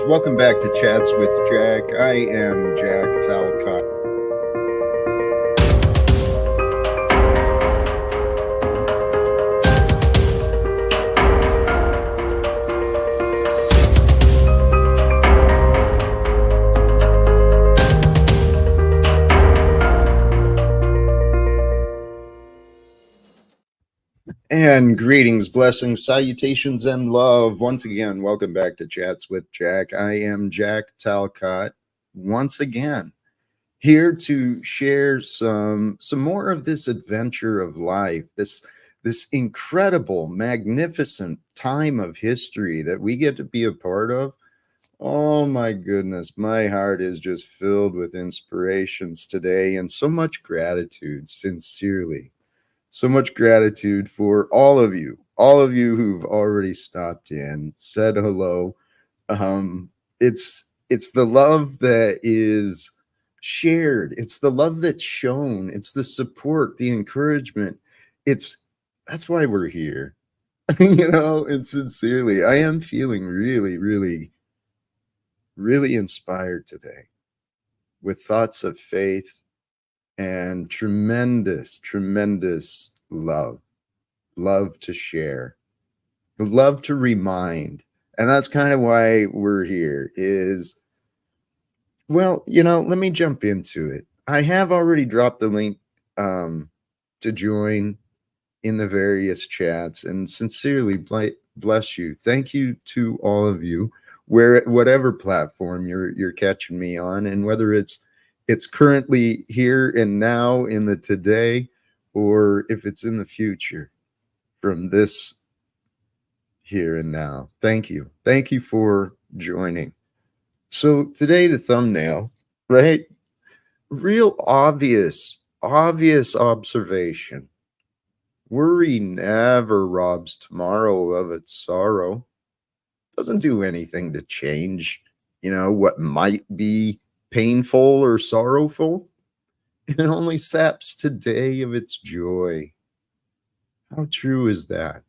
Welcome back to Chats with Jack. I am Jack Talcott. And greetings, blessings, salutations, and love. Once again, welcome back to Chats with Jack. I am Jack Talcott. Once again, here to share some more of this adventure of life, this incredible, magnificent time of history that we get to be a part of. Oh my goodness, my heart is just filled with inspirations today and so much gratitude, sincerely. So much gratitude for all of you who've already stopped in, said hello. It's the love that is shared. It's the love that's shown. It's the support, the encouragement. That's why we're here. And sincerely, I am feeling really, really, really inspired today with thoughts of faith and tremendous love to share, love to remind. And that's kind of why we're here let me jump into it. I have already dropped the link to join in the various chats, and sincerely bless you. Thank you to all of you, whatever platform you're catching me on, and whether it's currently here and now in the today, or if it's in the future from this here and now. Thank you. Thank you for joining. So today, the thumbnail, right? Real obvious observation. Worry never robs tomorrow of its sorrow. Doesn't do anything to change, what might be painful or sorrowful. It only saps today of its joy. How true is that?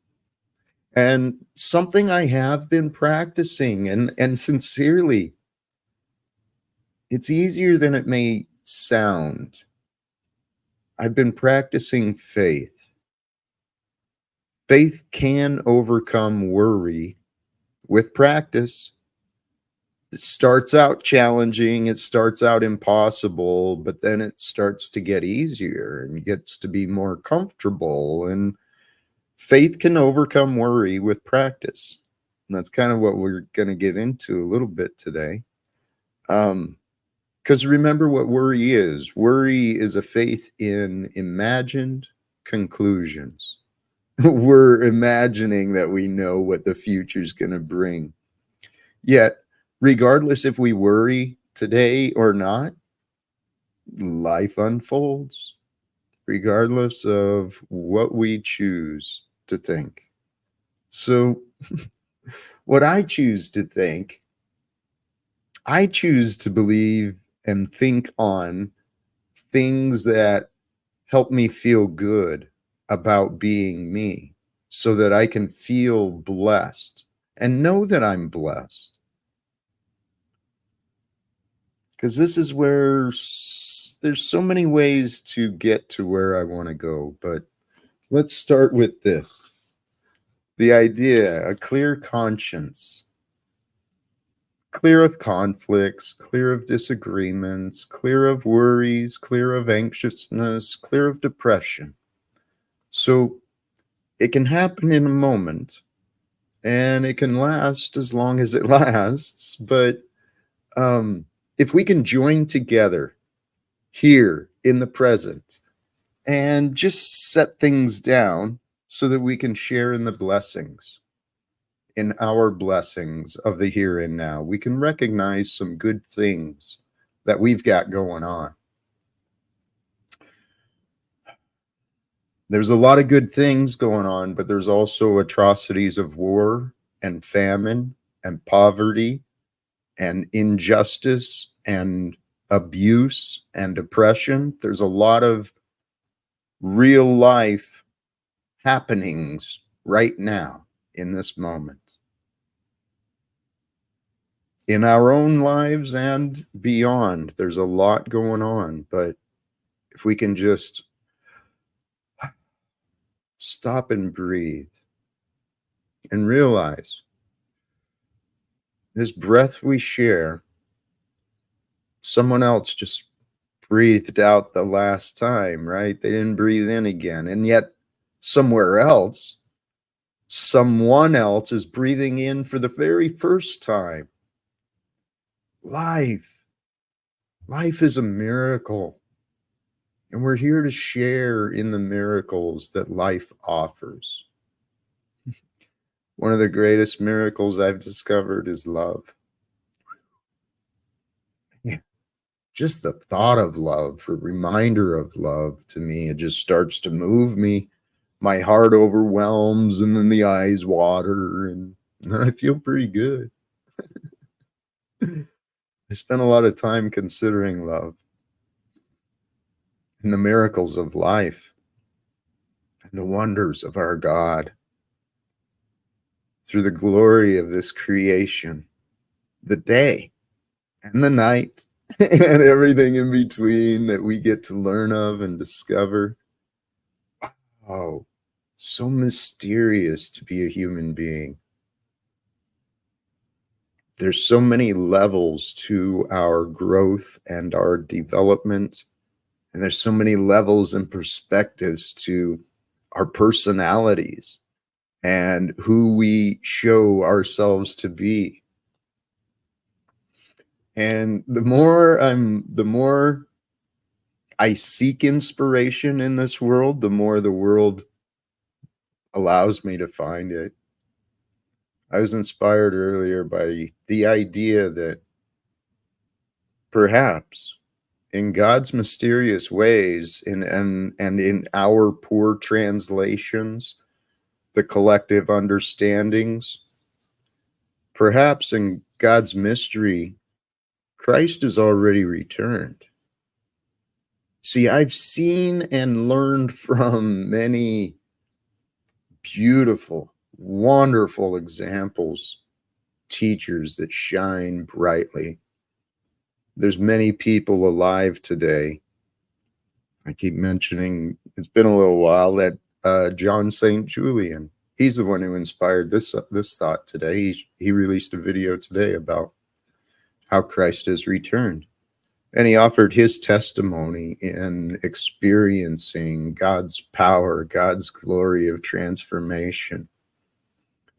And something I have been practicing, and sincerely, it's easier than it may sound. I've been practicing faith. Faith can overcome worry with practice. It starts out challenging, it starts out impossible, but then it starts to get easier and gets to be more comfortable. And faith can overcome worry with practice. And that's kind of what we're going to get into a little bit today. Because remember what worry is. Worry is a faith in imagined conclusions. We're imagining that we know what the future's going to bring. Yet, regardless if we worry today or not, life unfolds, regardless of what we choose to think. So, what I choose to think, I choose to believe and think on things that help me feel good about being me, so that I can feel blessed and know that I'm blessed. Because this is where there's so many ways to get to where I want to go. But let's start with this. The idea, a clear conscience, clear of conflicts, clear of disagreements, clear of worries, clear of anxiousness, clear of depression. So it can happen in a moment, and it can last as long as it lasts. But if we can join together here in the present and just set things down so that we can share in the blessings, in our blessings of the here and now, we can recognize some good things that we've got going on. There's a lot of good things going on, but there's also atrocities of war and famine and poverty and injustice and abuse and oppression. There's a lot of real life happenings right now in this moment. in our own lives and beyond. There's a lot going on, but if we can just stop and breathe and realize this breath we share, someone else just breathed out the last time, right? They didn't breathe in again. And yet somewhere else, someone else is breathing in for the very first time. Life is a miracle. And we're here to share in the miracles that life offers. One of the greatest miracles I've discovered is love. Just the thought of love, a reminder of love to me, it just starts to move me. My heart overwhelms and then the eyes water and I feel pretty good. I spent a lot of time considering love and the miracles of life and the wonders of our God through the glory of this creation, the day and the night and everything in between that we get to learn of and discover. Oh, so mysterious to be a human being. There's so many levels to our growth and our development. And there's so many levels and perspectives to our personalities and who we show ourselves to be. And the more I seek inspiration in this world, the more the world allows me to find it. I was inspired earlier by the idea that perhaps in God's mysterious ways and in our poor translations, the collective understandings, perhaps in God's mystery, Christ has already returned. See, I've seen and learned from many beautiful, wonderful examples, teachers that shine brightly. There's many people alive today. I keep mentioning, it's been a little while, that John St. Julian, he's the one who inspired this thought today. He released a video today about how Christ has returned. And he offered his testimony in experiencing God's power, God's glory of transformation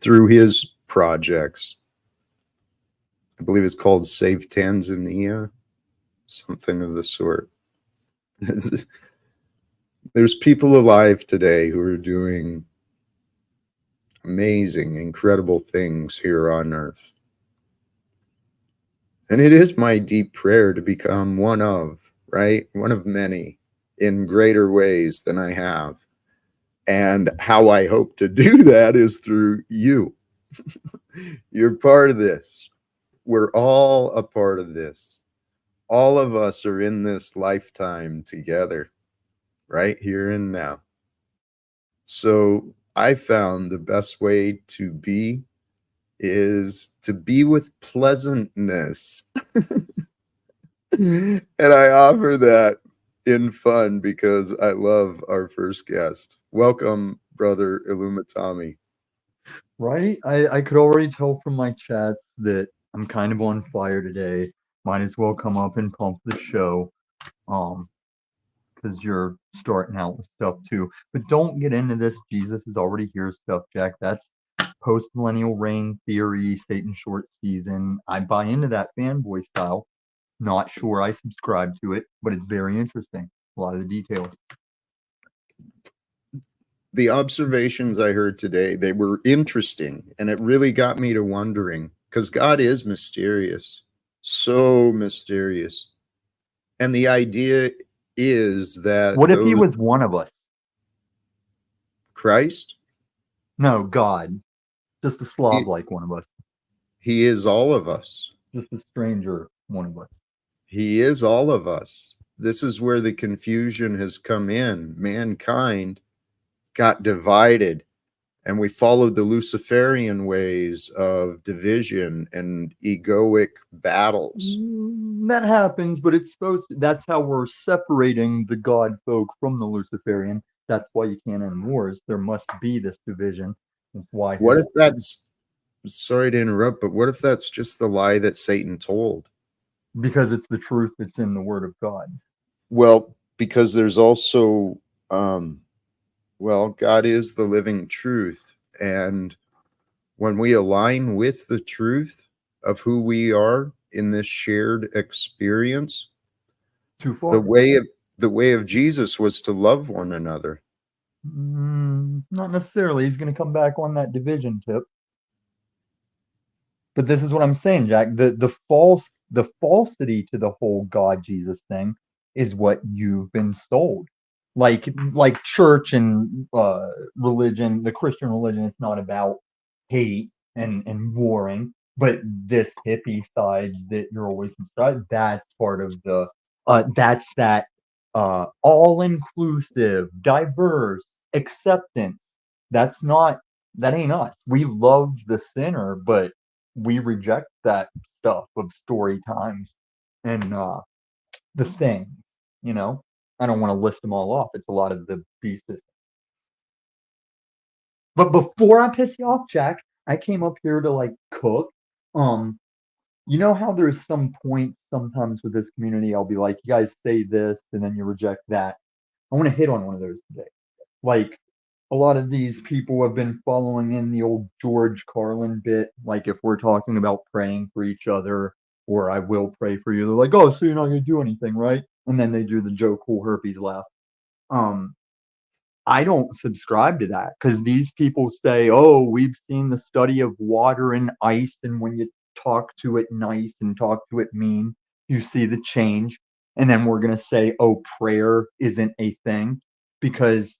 through his projects. I believe it's called Save Tanzania, something of the sort. There's people alive today who are doing amazing, incredible things here on earth. And it is my deep prayer to become one of, right? One of many in greater ways than I have. And how I hope to do that is through you. You're part of this. We're all a part of this. All of us are in this lifetime together, right here and now. So I found the best way to be is to be with pleasantness. And I offer that in fun because I love our first guest. Welcome, brother 𝕍𝕚𝕠𝕟. Right? I could already tell from my chats that I'm kind of on fire today. Might as well come up and pump the show. Because you're starting out with stuff too. But don't get into this Jesus is already here stuff, Jack. That's post-millennial reign theory, Satan short season. I buy into that fanboy style. Not sure I subscribe to it, but it's very interesting. A lot of the details. The observations I heard today, they were interesting, and it really got me to wondering, because God is mysterious, so mysterious. And the idea is that What if he was one of us? Christ? No, God. Just a Slav like one of us. He is all of us. Just a stranger one of us. He is all of us. This is where the confusion has come in. Mankind got divided and we followed the Luciferian ways of division and egoic battles. That happens, but it's supposed to, that's how we're separating the God folk from the Luciferian. That's why you can't end wars. There must be this division. That's why. What if that's, sorry to interrupt, but what if that's just the lie that Satan told? Because it's the truth that's in the Word of God. Well, because there's also, well, God is the living truth. And when we align with the truth of who we are in this shared experience, Too far. the way of Jesus was to love one another. Not necessarily. He's going to come back on that division tip. But this is what I'm saying, Jack. The falsity to the whole God Jesus thing is what you've been sold. Like church and religion, the Christian religion, it's not about hate and warring, but this hippie side that you're always subscribed, that's part of the that's that all inclusive, diverse acceptance. That ain't us. We love the sinner, but we reject that stuff of story times and the things, you know. I don't want to list them all off. It's a lot of the pieces. But before I piss you off, Jack, I came up here to like cook. Um, you know how there's some points sometimes with this community, I'll be like, you guys say this, and then you reject that. I want to hit on one of those today. Like a lot of these people have been following in the old George Carlin bit. Like if we're talking about praying for each other or I will pray for you, they're like, oh, so you're not gonna do anything, right? And then they do the Joe Cool herpes laugh. Um, I don't subscribe to that because these people say, oh, we've seen the study of water and ice, and when you talk to it nice and talk to it mean, you see the change. And then we're gonna say, oh, prayer isn't a thing because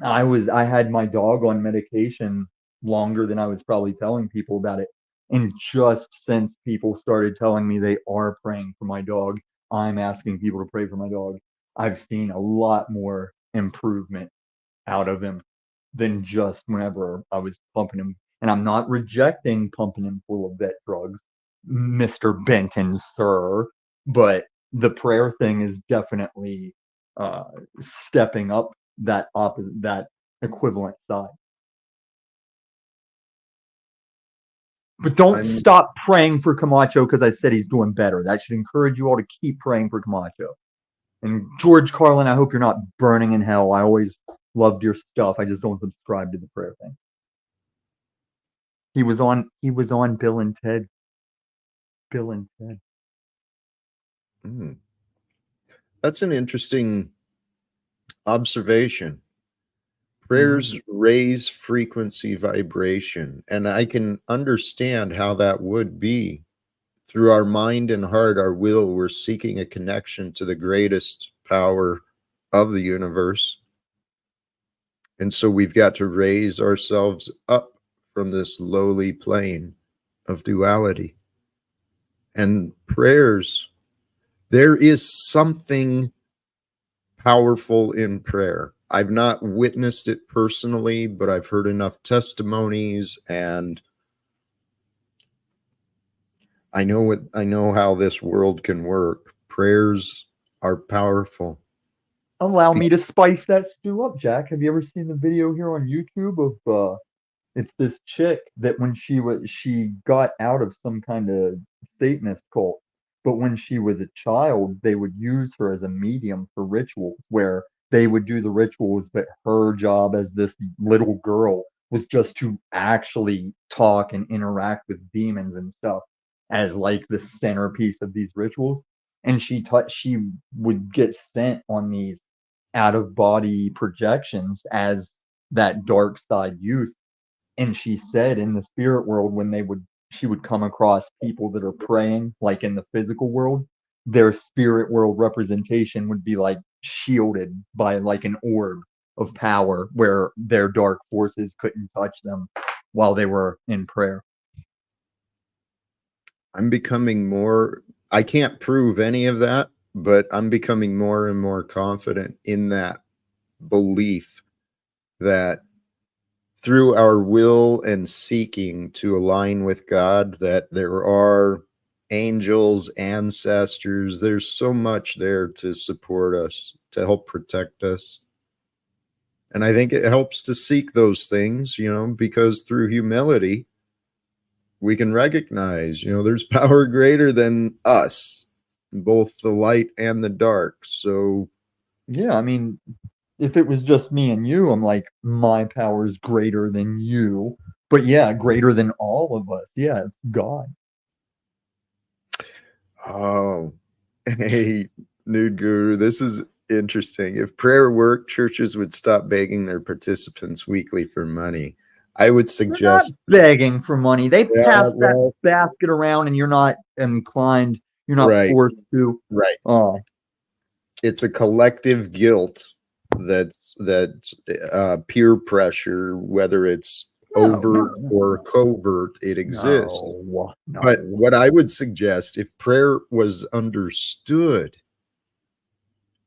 I had my dog on medication longer than I was probably telling people about it. And just since people started telling me they are praying for my dog, I'm asking people to pray for my dog. I've seen a lot more improvement out of him than just whenever I was pumping him. And I'm not rejecting pumping him full of vet drugs, Mr. Benton, sir. But the prayer thing is definitely uh, stepping up that equivalent side. But don't I'm stop praying for Camacho because I said he's doing better. That should encourage you all to keep praying for Camacho. And George Carlin, I hope you're not burning in hell. I always loved your stuff. I just don't subscribe to the prayer thing. He was on Bill and Ted. Bill and Ted. That's an interesting observation. Prayers raise frequency vibration, and I can understand how that would be. Through our mind and heart, our will, we're seeking a connection to the greatest power of the universe. And so we've got to raise ourselves up from this lowly plane of duality. And prayers, there is something powerful in prayer. I've not witnessed it personally, but I've heard enough testimonies, and I know how this world can work. Prayers are powerful. Allow me to spice that stew up, Jack. Have you ever seen the video here on YouTube of it's this chick that when she got out of some kind of Satanist cult, but when she was a child, they would use her as a medium for rituals where they would do the rituals, but her job as this little girl was just to actually talk and interact with demons and stuff as like the centerpiece of these rituals. And she would get sent on these out of body projections as that dark side youth. And she said in the spirit world when she would come across people that are praying like in the physical world, their spirit world representation would be like shielded by like an orb of power where their dark forces couldn't touch them while they were in prayer. I'm becoming more, I can't prove any of that, but I'm becoming more and more confident in that belief that through our will and seeking to align with God, that there are angels, ancestors, there's so much there to support us, to help protect us. And I think it helps to seek those things, because through humility, we can recognize, there's power greater than us, both the light and the dark. So, Yeah, I mean, if it was just me and you, I'm like, my power is greater than you. But yeah, greater than all of us. Yeah, it's God. oh, hey, nude guru, this is interesting. If prayer worked, churches would stop begging their participants weekly for money. I would They're not suggest, begging for money. They yeah, pass that well, basket around and you're not inclined, you're not right, forced to. right. Oh, It's a collective guilt peer pressure, whether it's no, no, overt no, or covert, it exists. no, But no. what I would suggest, if prayer was understood,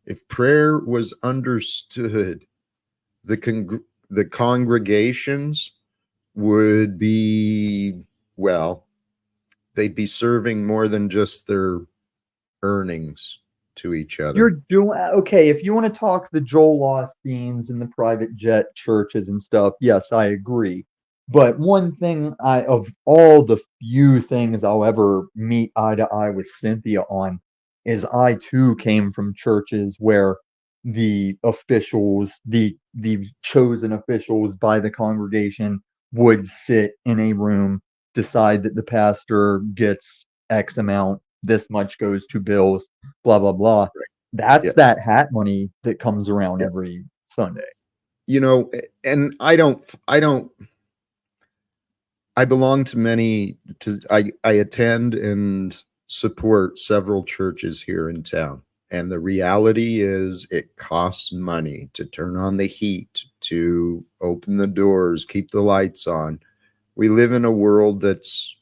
the congregations would be, well, they'd be serving more than just their earnings to each other. You're doing okay. If you want to talk the Joel Osteens and the private jet churches and stuff, yes, I agree. But one thing of all the few things I'll ever meet eye to eye with Cynthia on, is I too came from churches where the officials, the chosen officials by the congregation, would sit in a room, decide that the pastor gets X amount, this much goes to bills, blah blah blah. Right. That's Yes. that hat money that comes around Yes. every Sunday. And I belong to I attend and support several churches here in town. And the reality is it costs money to turn on the heat, to open the doors, keep the lights on. We live in a world that's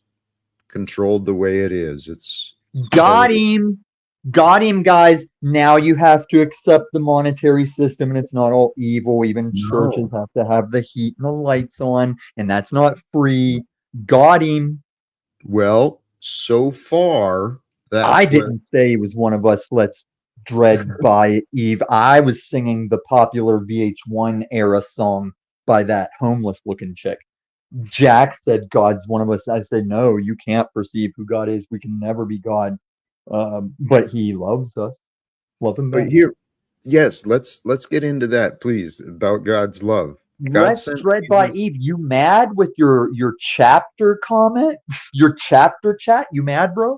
controlled the way it is. It's Got horrible. him. Got him, guys. Now you have to accept the monetary system, and it's not all evil. Even churches No. have to have the heat and the lights on, and that's not free. Got him. Well, so far, I that's what. didn't say he was one of us. Let's dread by Eve. I was singing the popular VH1 era song by that homeless looking chick. Jack said God's one of us. I said, no, you can't perceive who God is. We can never be God. But he loves us. Love him But back. here, yes, let's get into that, please, about God's love. God Let's sent dread by Jesus. Eve. You mad with your chapter comment? Your chapter chat? You mad, bro?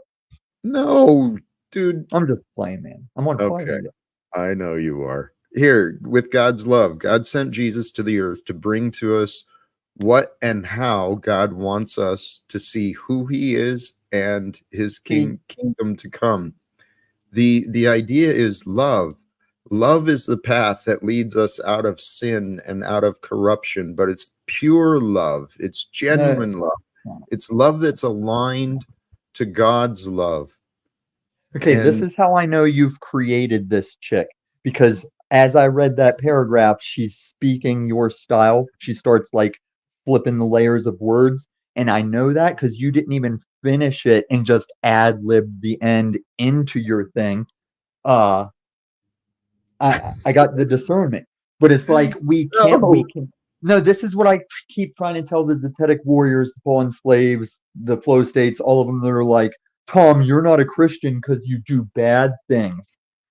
No, dude. I'm just playing, man. I'm on fire Okay, today. I know you are. Here, with God's love, God sent Jesus to the earth to bring to us what and how God wants us to see who He is and His See, kingdom to come. The idea is love. Love is the path that leads us out of sin and out of corruption, but it's pure love. It's no, genuine love. no. It's love that's aligned to God's love. Okay, this And is how I know you've created this chick. Because as I read that paragraph, she's speaking your style. She starts like flipping the layers of words. And I know that because you didn't even finish it and just ad lib the end into your thing. Uh, I got the discernment, but it's like we no, can. No, this is what I keep trying to tell the Zetetic warriors, the fallen slaves, the flow states, all of them that are like, Tom, you're not a Christian because you do bad things.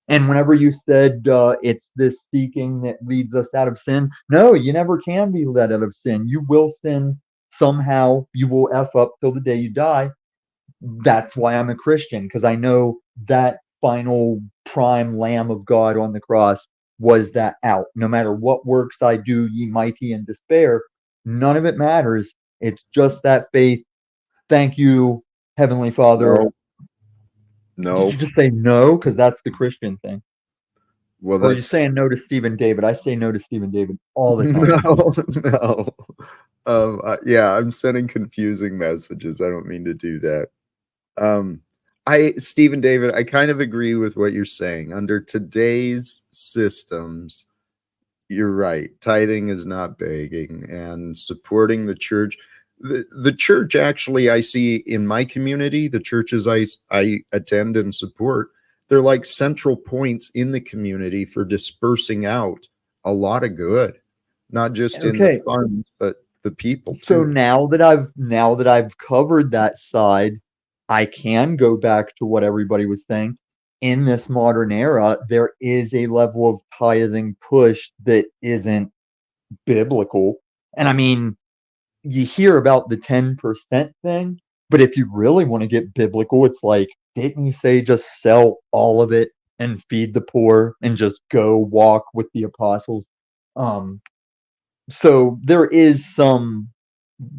And whenever you said it's this seeking that leads us out of sin, no, you never can be led out of sin. You will sin somehow. You will f up till the day you die. That's why I'm a Christian, because I know that final prime lamb of God on the cross was that out. No matter what works I do, ye mighty in despair, none of it matters. It's just that faith. Thank you, Heavenly Father. no, Did you no. just say no? Because that's the Christian thing. Well, Or are you that's saying no to Stephen David? I say no to Stephen David all the time. no, no. Yeah, I'm sending confusing messages. I don't mean to do that. Um, Stephen David, I kind of agree with what you're saying. Under today's systems, You're right. Tithing is not begging, and supporting the church. The church, actually, I see in my community, the churches I attend and support, they're like central points in the community for dispersing out a lot of good, not just in the Okay, funds, but the people so too. now that I've covered that side, I can go back to what everybody was saying. In this modern era, there is a level of tithing push that isn't biblical. And I mean, you hear about the 10% thing, but if you really want to get biblical, it's like, didn't he say just sell all of it and feed the poor and just go walk with the apostles? Um, so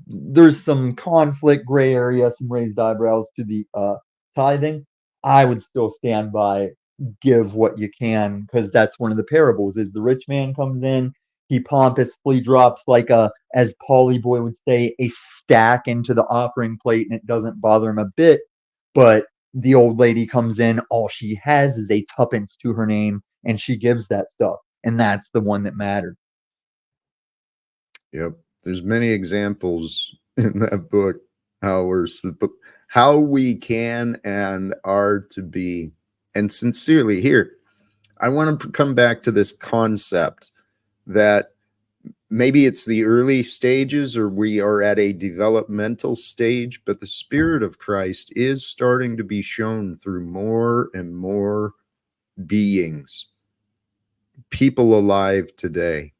there's some conflict, gray area, some raised eyebrows to the tithing. I would still stand by give what you can, because that's one of the parables. Is the rich man comes in, he pompously drops like a, as Paulie Boy would say, a stack into the offering plate, and it doesn't bother him a bit. But the old lady comes in, all she has is a tuppence to her name, and she gives that stuff, and that's the one that matters. Yep. There's many examples in that book how we can and are to be. And sincerely, here, I want to come back to this concept that maybe it's the early stages or we are at a developmental stage, but the Spirit of Christ is starting to be shown through more and more beings, people alive today.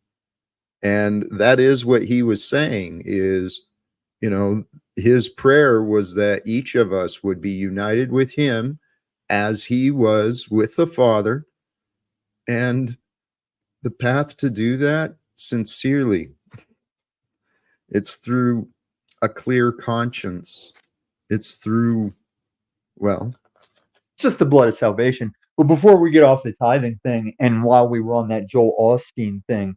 And that is what he was saying is, you know, his prayer was that each of us would be united with him as he was with the Father. And the path to do that, sincerely, it's through a clear conscience. It's through, well, It's just the blood of salvation. But before we get off the tithing thing, and while we were on that Joel Osteen thing,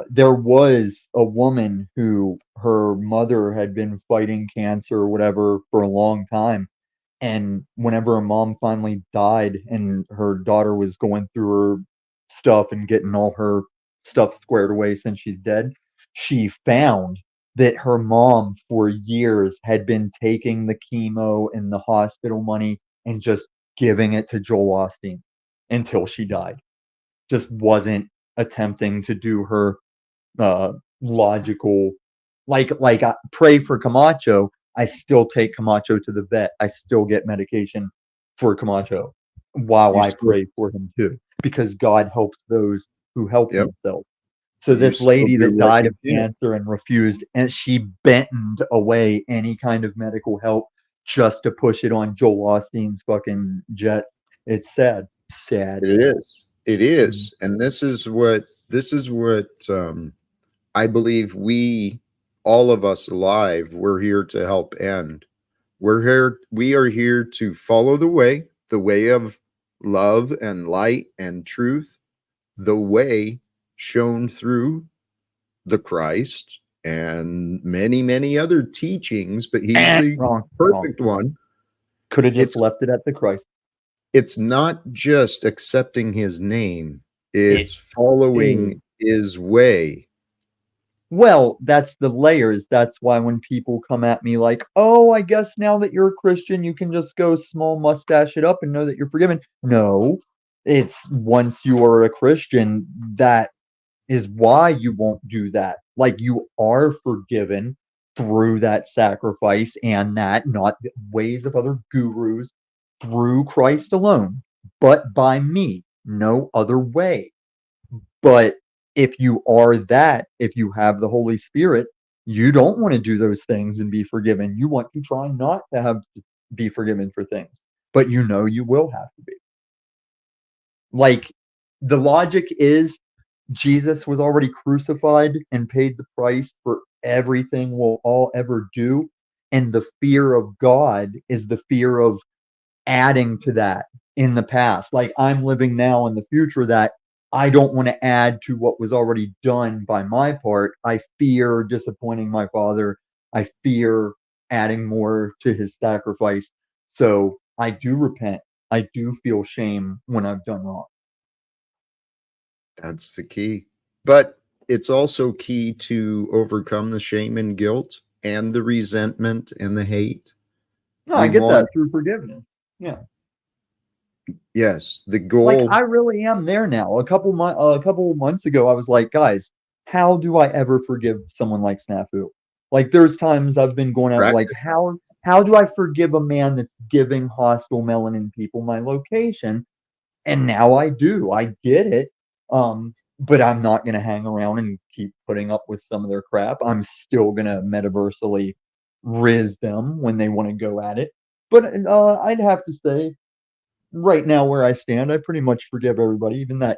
there was a woman who her mother had been fighting cancer or whatever for a long time. And whenever her mom finally died and her daughter was going through her stuff and getting all her stuff squared away since she's dead, she found that her mom for years had been taking the chemo and the hospital money and just giving it to Joel Osteen until she died. Just wasn't attempting to do her uh, logical, like I pray for Camacho. I still take Camacho to the vet. I still get medication for Camacho while you I still, pray for him too, because God helps those who help yep, themselves. So you this still lady do that what died you of can. cancer and refused, and she bent away any kind of medical help just to push it on Joel Osteen's fucking jet. It's sad, sad. It is. It Mm. is. And this is what I believe we, all of us alive, we're here to help end. We are here to follow the way of love and light and truth, the way shown through the Christ and many, many other teachings, but he's the Wrong, wrong. perfect one. Could have just It's left it at the Christ. it's not just accepting his name, it's It following is. his way. Well, that's the layers. That's why when people come at me like, "Oh, I guess now that you're a Christian, you can just go small mustache it up and know that you're forgiven." No, it's once you are a Christian, that is why you won't do that. Like you are forgiven through that sacrifice and that, not the ways of other gurus, through Christ alone, but by me, no other way. But if you are that, if you have the Holy Spirit, you don't want to do those things and be forgiven. You want to try not to have to be forgiven for things, but you know you will have to be. Like the logic is Jesus was already crucified and paid the price for everything we'll all ever do. And the fear of God is the fear of adding to that in the past. Like I'm living now in the future that I don't want to add to what was already done by my part. I fear disappointing my father. I fear adding more to his sacrifice. So I do repent. I do feel shame when I've done wrong. That's the key. But it's also key to overcome the shame and guilt and the resentment and the hate. No, I get that through forgiveness. Yeah. Yes, the Like goal. I really am there now. A couple months ago, I was like, guys, how do I ever forgive someone like Snafu? Like there's times I've been going out like, how do I forgive a man that's giving hostile melanin people my location? And now I do. I get it. But I'm not gonna hang around and keep putting up with some of their crap. I'm still gonna metaversally riz them when they want to go at it. But I'd have to say, right now where I stand, I pretty much forgive everybody, even that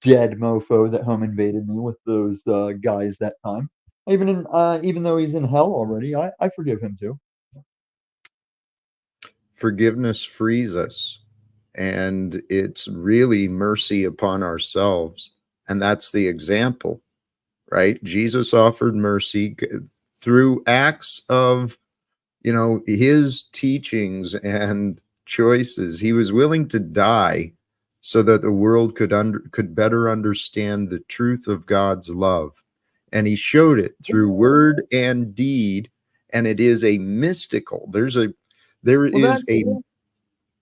dead mofo that home invaded me with those guys that time. Even though he's in hell already, I forgive him too. Forgiveness frees us, and it's really mercy upon ourselves. And that's the example, right? Jesus offered mercy through acts of, his teachings and choices. He was willing to die so that the world could better understand the truth of God's love. And he showed it through word and deed, and it is a mystical.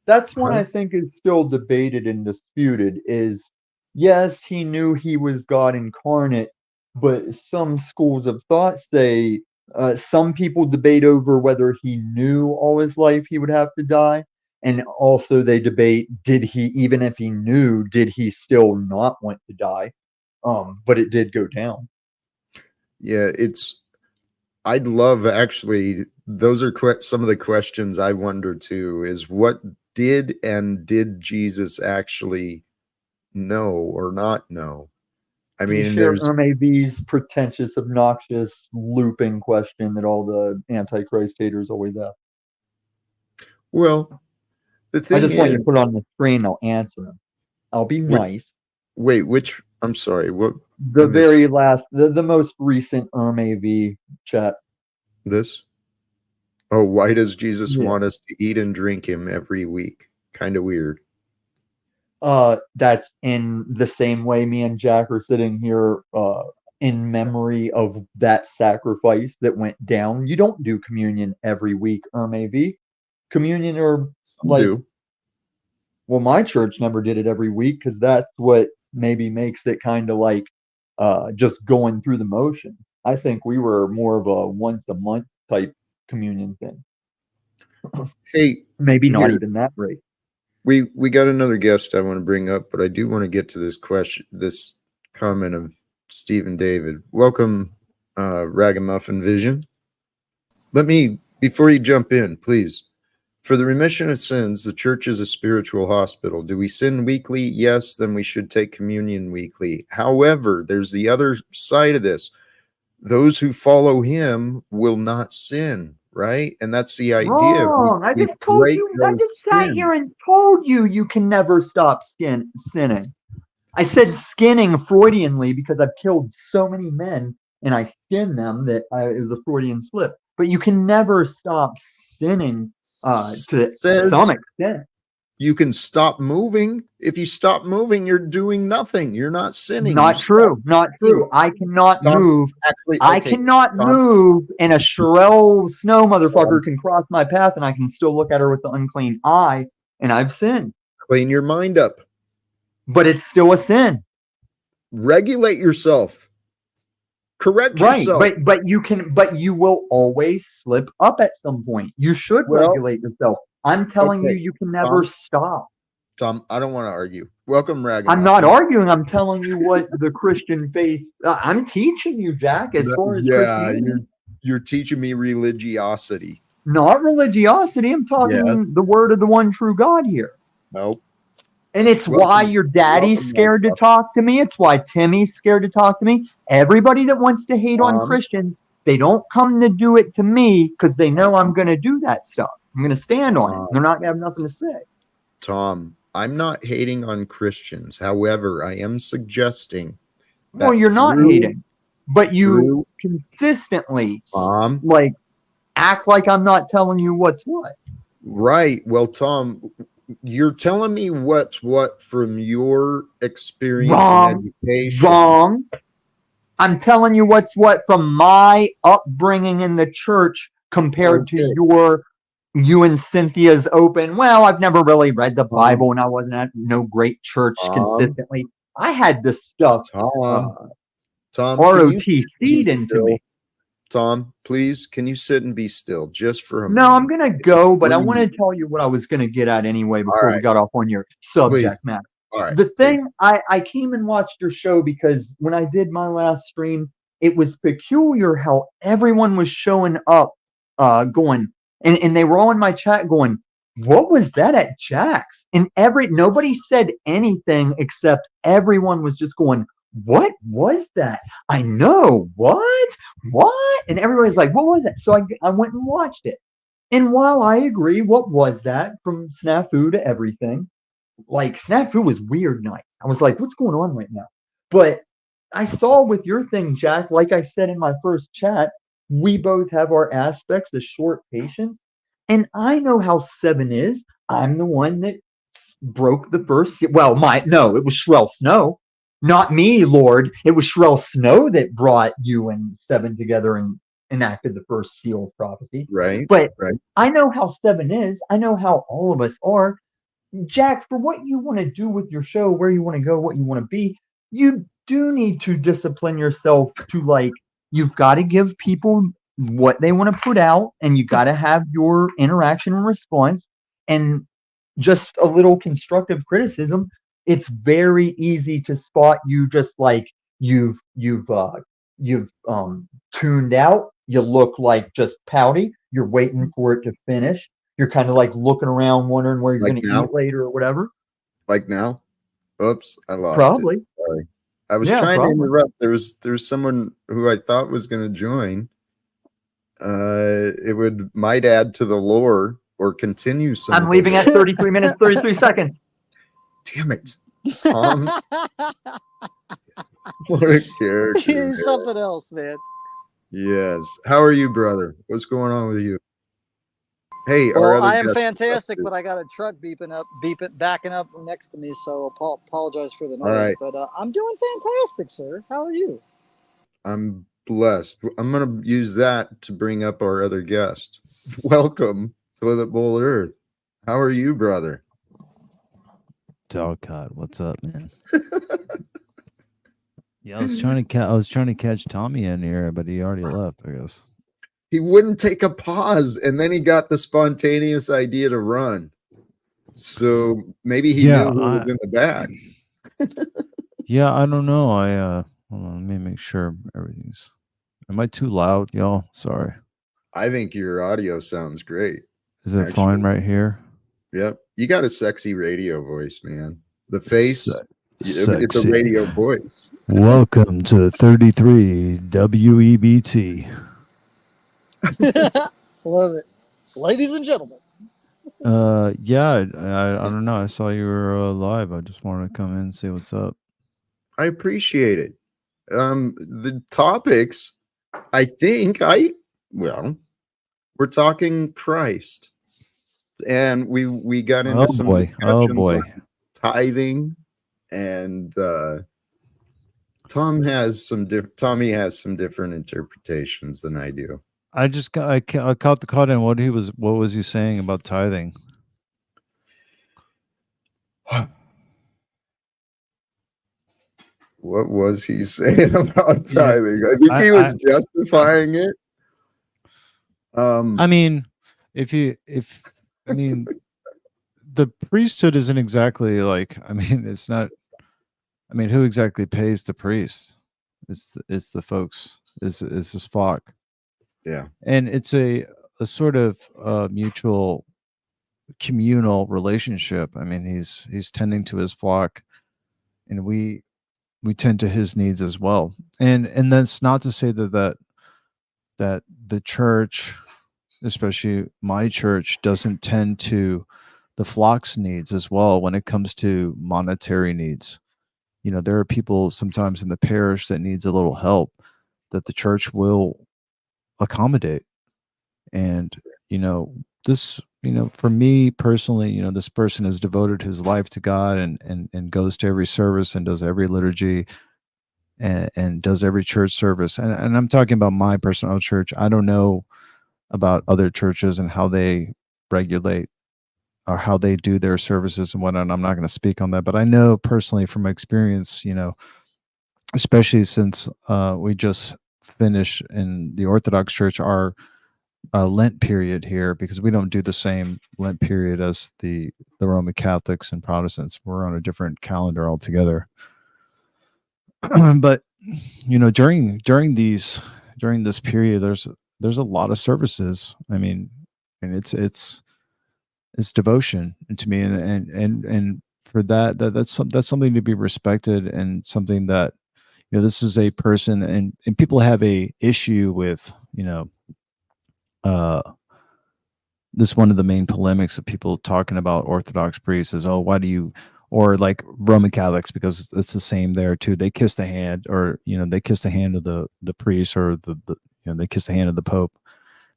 That's one I think is still debated and disputed is, yes, he knew he was God incarnate, but some schools of thought say some people debate over whether he knew all his life he would have to die. And also they debate, even if he knew, did he still not want to die? But it did go down. Yeah, I'd love, actually, those are some of the questions I wonder too, is what did Jesus actually know or not know? I Can you mean, share 𝕍𝕚𝕤𝕚𝕚's pretentious, obnoxious, looping question that all the Antichrist haters always ask? Well, the thing I just want you is, to put it on the screen. I'll answer them. I'll be nice. I'm sorry, what? The very last, the most recent 𝕍𝕚𝕤 chat. This? Oh, why does Jesus want us to eat and drink him every week? Kind of weird. That's in the same way me and Jack are sitting here in memory of that sacrifice that went down. You don't do communion every week, 𝕍𝕚𝕤. Communion or Some do. Well, my church never did it every week because that's what maybe makes it kind of like just going through the motions. I think we were more of a once a month type communion thing. Hey, maybe not even that rate. We got another guest I want to bring up, but I do want to get to this comment of Stephen David. Welcome, Ragamuffin Vision. Before you jump in, please. For the remission of sins, the church is a spiritual hospital. Do we sin weekly? Yes, then we should take communion weekly. However, there's the other side of this. Those who follow him will not sin, right? And that's the idea. Wrong. I just sat here and told you can never stop sinning. I said skinning Freudianly because I've killed so many men and I skinned them that it was a Freudian slip. But you can never stop sinning to some extent. You can stop moving. If you stop moving, you're doing nothing. You're not sinning. Not true. I cannot move. I cannot move, and a Sherelle Snow motherfucker can cross my path, and I can still look at her with the unclean eye, and I've sinned. Clean your mind up. But it's still a sin. Regulate yourself. Correct yourself. But you will always slip up at some point. You should regulate yourself. I'm telling you can never stop. Tom, I don't want to argue. Welcome, Ragamuffin. I'm not arguing. I'm telling you what the Christian faith. I'm teaching you, Jack. As far as you're teaching me religiosity. Not religiosity. I'm talking the word of the one true God here. Nope. And it's why your daddy's scared to talk to me. It's why Timmy's scared to talk to me. Everybody that wants to hate on Christians, they don't come to do it to me because they know I'm going to do that stuff. I'm going to stand on it. They're not going to have nothing to say. Tom, I'm not hating on Christians. However, I am suggesting that well, you're not hating, but you consistently act like I'm not telling you what's what. Right. Well, Tom, you're telling me what's what from your experience and education. Wrong. I'm telling you what's what from my upbringing in the church compared to Okay, you and Cynthia's open. Well, I've never really read the Tom, Bible and I wasn't at no great church Tom, consistently. I had this stuff Tom, Tom, can you be ROTC'd into still? me. Tom, please, can you sit and be still just for a No, I'm moment? gonna go, but I want to Breathe. tell you what I was gonna get at anyway All before we right, got off on your please. subject matter. All right, The please. thing I came and watched your show because when I did my last stream, it was peculiar how everyone was showing up, going, and they were all in my chat going, "What was that at Jack's?" And nobody said anything except everyone was just going, "What was that? I know what?" And everybody's like, "What was that?" So I went and watched it. And while I agree, what was that from snafu to everything? Like snafu was weird night. I was like, what's going on right now? But I saw with your thing, Jack, like I said in my first chat, we both have our aspects of short patience. And I know how seven is. I'm the one that broke the first. Well, no, it was Shrell Snow, not me, Lord. It was Shrell Snow that brought you and seven together and enacted the first seal of prophecy. Right, But right. I know how seven is. I know how all of us are. Jack, for what you want to do with your show, where you want to go, what you want to be, you do need to discipline yourself to like, you've got to give people what they want to put out, and you got to have your interaction and response, and just a little constructive criticism. It's very easy to spot you just like you've tuned out. You look like just pouty. You're waiting for it to finish. You're kind of like looking around, wondering where you're Like going to now, eat later or whatever. like now. Oops, I lost it. Probably. Sorry. I was Yeah, trying to probably. interrupt. There's someone who I thought was going to join. It would might add to the lore or continue some I'm of the leaving lore. at 33 minutes, 33 seconds. Damn it, Tom! What a character! He's Man. something else, man. Yes. How are you, brother? What's going on with you? Hey, our Well, other I am guest is up fantastic, too. but I got a truck backing up next to me, so apologize for the All noise. right, But I'm doing fantastic, sir. How are you? I'm blessed. I'm going to use that to bring up our other guest. Welcome, Toilet Bowl Earth. How are you, brother? Talcott, what's up, man? Yeah, I was trying to catch Tommy in here, but he already left, I guess. He wouldn't take a pause, and then he got the spontaneous idea to run. So maybe he knew who was in the back. Yeah, I don't know. Hold on, let me make sure everything's. Am I too loud, y'all? Sorry. I think your audio sounds great. Is it fine right here? Yep. You got a sexy radio voice, man. The face, it's a Sexy. radio voice. Welcome to 33 WEBT. Love it, ladies and gentlemen. Yeah, I don't know. I saw you were live. I just wanted to come in and say what's up. I appreciate it. The topics, I think we're talking Christ. And we got into some discussions on tithing, and Tommy has some different interpretations than I do. I caught the cut in what was he saying about tithing? What was he saying about tithing? I think he was justifying it. I mean, the priesthood isn't exactly like, it's not. I mean, who exactly pays the priest? It's the folks. Is this flock? Yeah, and it's a sort of mutual communal relationship. I mean, he's tending to his flock, and we tend to his needs as well. And that's not to say that the church, especially my church, doesn't tend to the flock's needs as well when it comes to monetary needs. You know, there are people sometimes in the parish that needs a little help that the church will accommodate. And, this, for me personally, this person has devoted his life to God and goes to every service and does every liturgy. and does every church service. And I'm talking about my personal church. I don't know about other churches and how they regulate or how they do their services and whatnot. I'm not going to speak on that, but I know personally from experience, especially since we just finished in the Orthodox Church our Lent period here, because we don't do the same Lent period as the Roman Catholics and Protestants. We're on a different calendar altogether. But during this period, there's a lot of services. I mean, and it's devotion to me, and for that's something to be respected, and something that this is a person, and people have a issue with this. One of the main polemics of people talking about Orthodox priests is, oh, why do you, or like Roman Catholics, because it's the same there too. They kiss the hand, or they kiss the hand of the priest, or they kiss the hand of the Pope.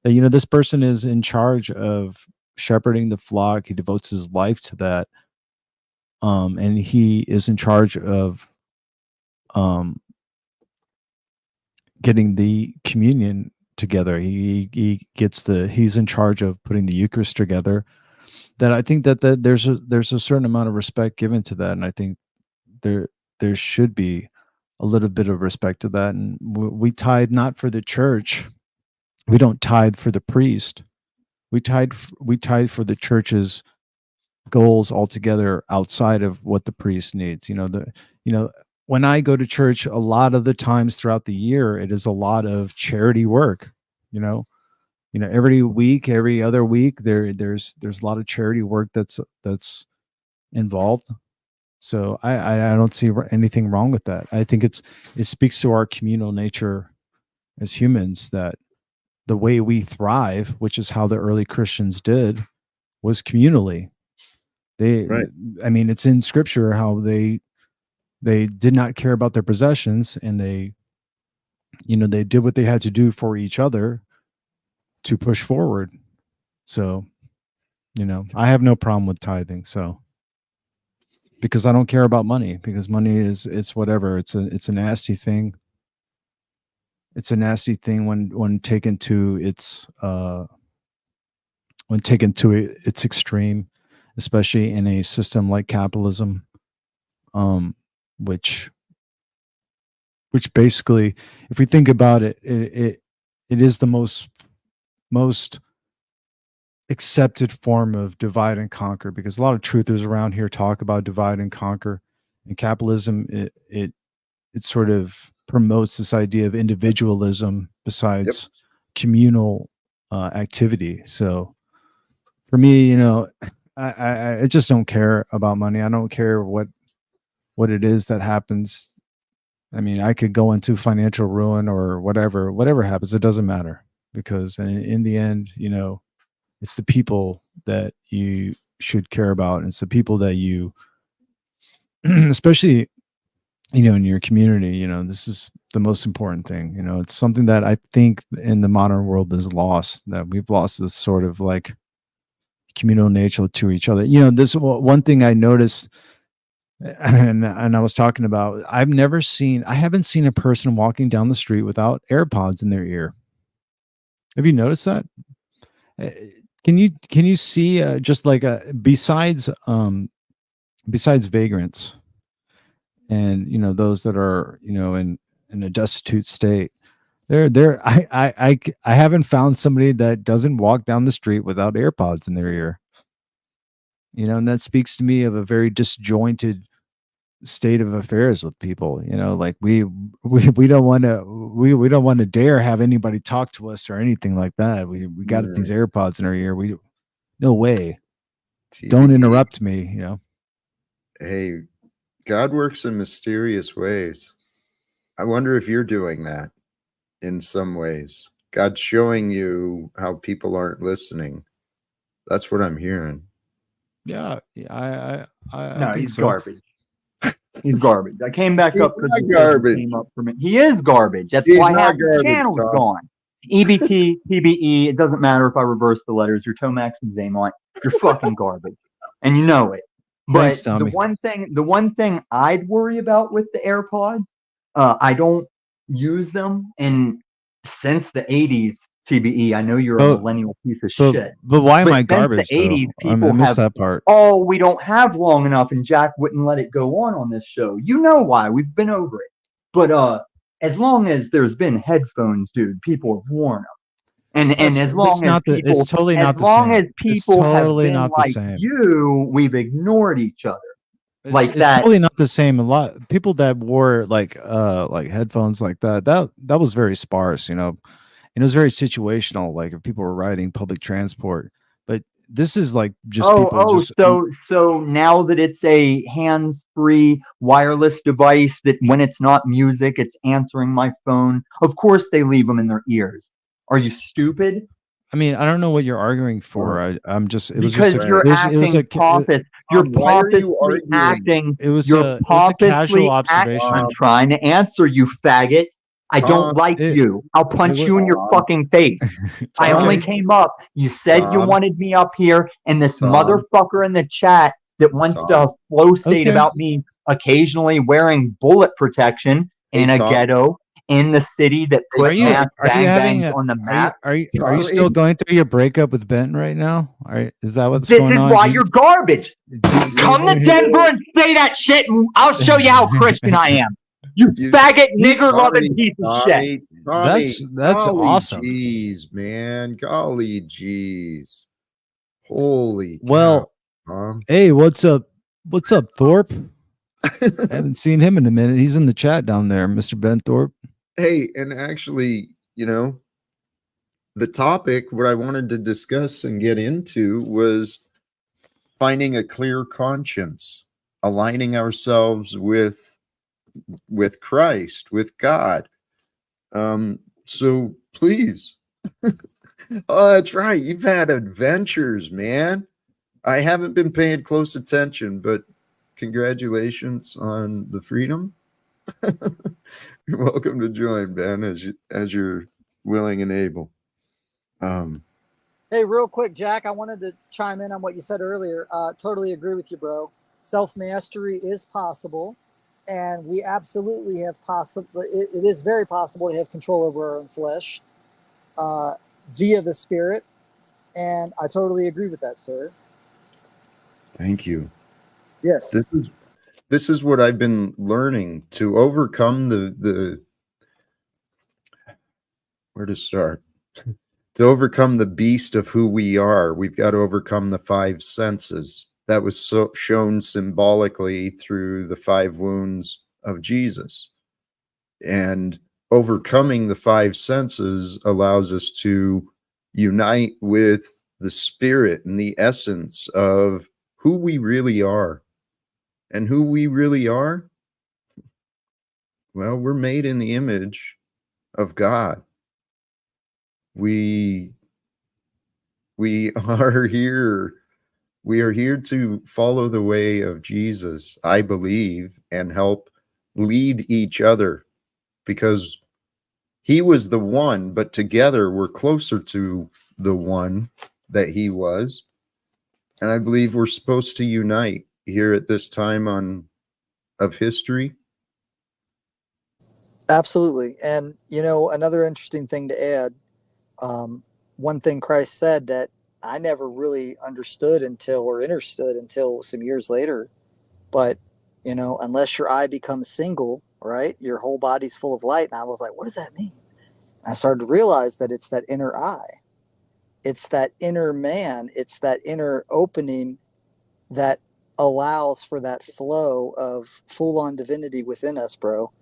That this person is in charge of shepherding the flock. He devotes his life to that, and he is in charge of getting the communion together. He's in charge of putting the Eucharist together. That I think that there's a certain amount of respect given to that, and I think there should be a little bit of respect to that. And we tithe not for the church. We don't tithe for the priest. We tithe for the church's goals altogether, outside of what the priest needs. When I go to church, a lot of the times throughout the year, it is a lot of charity work. Every week, every other week, there's a lot of charity work that's involved. So I don't see anything wrong with that. I think it speaks to our communal nature as humans, that the way we thrive, which is how the early Christians did, was communally. Right. I mean, it's in Scripture how they did not care about their possessions, and they did what they had to do for each other to push forward. So, I have no problem with tithing. So, because I don't care about money, because money it's whatever. It's a nasty thing. It's a nasty thing when taken to its extreme, especially in a system like capitalism, which basically, if we think about it, it is the most accepted form of divide and conquer, because a lot of truthers around here talk about divide and conquer. And capitalism, it sort of promotes this idea of individualism besides communal activity. So for me, I just don't care about money. I don't care what it is that happens. I mean, I could go into financial ruin or whatever happens. It doesn't matter, because in the end, it's the people that you should care about. And it's the people that you, especially, in your community, this is the most important thing. It's something that I think in the modern world is lost, that we've lost this sort of like communal nature to each other. This one thing I noticed, and I was talking about, I haven't seen a person walking down the street without AirPods in their ear. Have you noticed that? Can you see just like besides vagrants and those that are in a destitute state, I haven't found somebody that doesn't walk down the street without AirPods in their ear. And that speaks to me of a very disjointed state of affairs with people. Like we don't want to dare have anybody talk to us or anything like that. We got these AirPods in our ear. No way. Don't interrupt me. Hey, God works in mysterious ways. I wonder if you're doing that in some ways. God's showing you how people aren't listening. That's what I'm hearing. Yeah, I No, think he's so. garbage. He's garbage. I came back up because not garbage. Came up for me. He is garbage. That's He's why not half the garbage, channel's Tom. gone. EBT, PBE, it doesn't matter if I reverse the letters. You're Tomax and Zaymont. You're fucking garbage. And you know it. But Thanks, Tommy. the one thing I'd worry about with the AirPods I don't use them, and since the 80s, TBE, I know you're a But millennial piece of but shit, but why am but I since the garbage though? 80s, I people missed have, that part. oh, we don't have long enough, and Jack wouldn't let it go on this show. You know why? We've been over it. But as long as there's been headphones, dude, people have worn them. And as long as It's people, totally as not the long same. as It's people have totally been not the like same. you, we've ignored each other. Like It's that. totally not the same. A lot people that wore like headphones like that was very sparse, you know. And it was very situational, like if people were riding public transport. But this is like just people just So now that it's a hands-free wireless device, that when it's not music, it's answering my phone. Of course, they leave them in their ears. Are you stupid? I mean, I don't know what you're arguing for. I'm just it was just Because a you're it was acting pompous. You're Why are you pompously arguing? acting. it was You're it was a casual pompously acting. observation. I'm trying to answer you, faggot. I don't Tom, like It, you. I'll punch wa- you in your fucking face. I only Tom, came up. You said you Tom, wanted me up here, and this Tom, motherfucker in the chat that wants to Tom. flow state okay. about me occasionally wearing bullet protection Hey, in a Tom. ghetto in the city that Hey, put Are you mass are you having gangbangs on the map. are you still Tommy. going through your breakup with Benton right now? Is that what's This going is on? why you're garbage. Come to You- Denver and say that shit, and I'll show you how Christian I am. You you- faggot, nigger loving Tommy, piece of shit. That's golly awesome. Jeez, man. Golly jeez. Holy cow, Well, Tom. hey, what's up? What's up, Thorpe? I haven't seen him in a minute. He's in the chat down there, Mr. Ben Thorpe. Hey, and actually, you know, the topic, what I wanted to discuss and get into was finding a clear conscience, aligning ourselves with Christ, with God. So please. Oh, that's right. You've had adventures, man. I haven't been paying close attention, but congratulations on the freedom. You're welcome to join, Ben, as you're willing and able. Hey, real quick, Jack, I wanted to chime in on what you said earlier. Totally agree with you, bro. Self-mastery is possible, and we absolutely have it is very possible to have control over our own flesh via the Spirit, and I totally agree with that, sir. Thank you. Yes. This is what I've been learning to overcome the where to start. To overcome the beast of who we are, we've got to overcome the five senses. That was shown symbolically through the 5 wounds of Jesus. And overcoming the 5 senses allows us to unite with the spirit and the essence of who we really are. And who we really are? Well, we're made in the image of God. We are here. We are here to follow the way of Jesus, I believe, and help lead each other, because he was the one, but together we're closer to the one that he was. And I believe we're supposed to unite here at this time of history. Absolutely. And, you know, another interesting thing to add, one thing Christ said that I never really understood until some years later. But, you know, unless your eye becomes single, right, your whole body's full of light. And I was like, what does that mean? And I started to realize that it's that inner eye. It's that inner man. It's that inner opening that allows for that flow of full-on divinity within us, bro.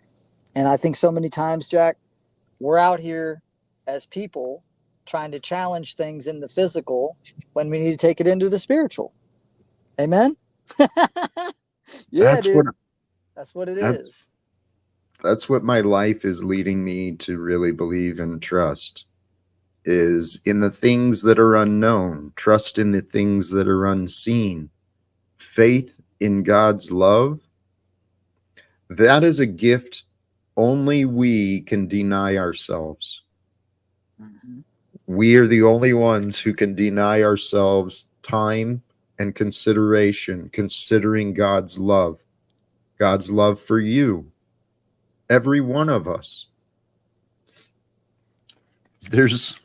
And I think so many times, Jack, we're out here as people trying to challenge things in the physical when we need to take it into the spiritual. Amen? Yeah, That's dude. what That's what it that's- is. That's what my life is leading me to really believe and trust, is in the things that are unknown, trust in the things that are unseen, faith in God's love. That is a gift only we can deny ourselves. Mm-hmm. We are the only ones who can deny ourselves time and consideration, considering God's love for you. Every one of us. There's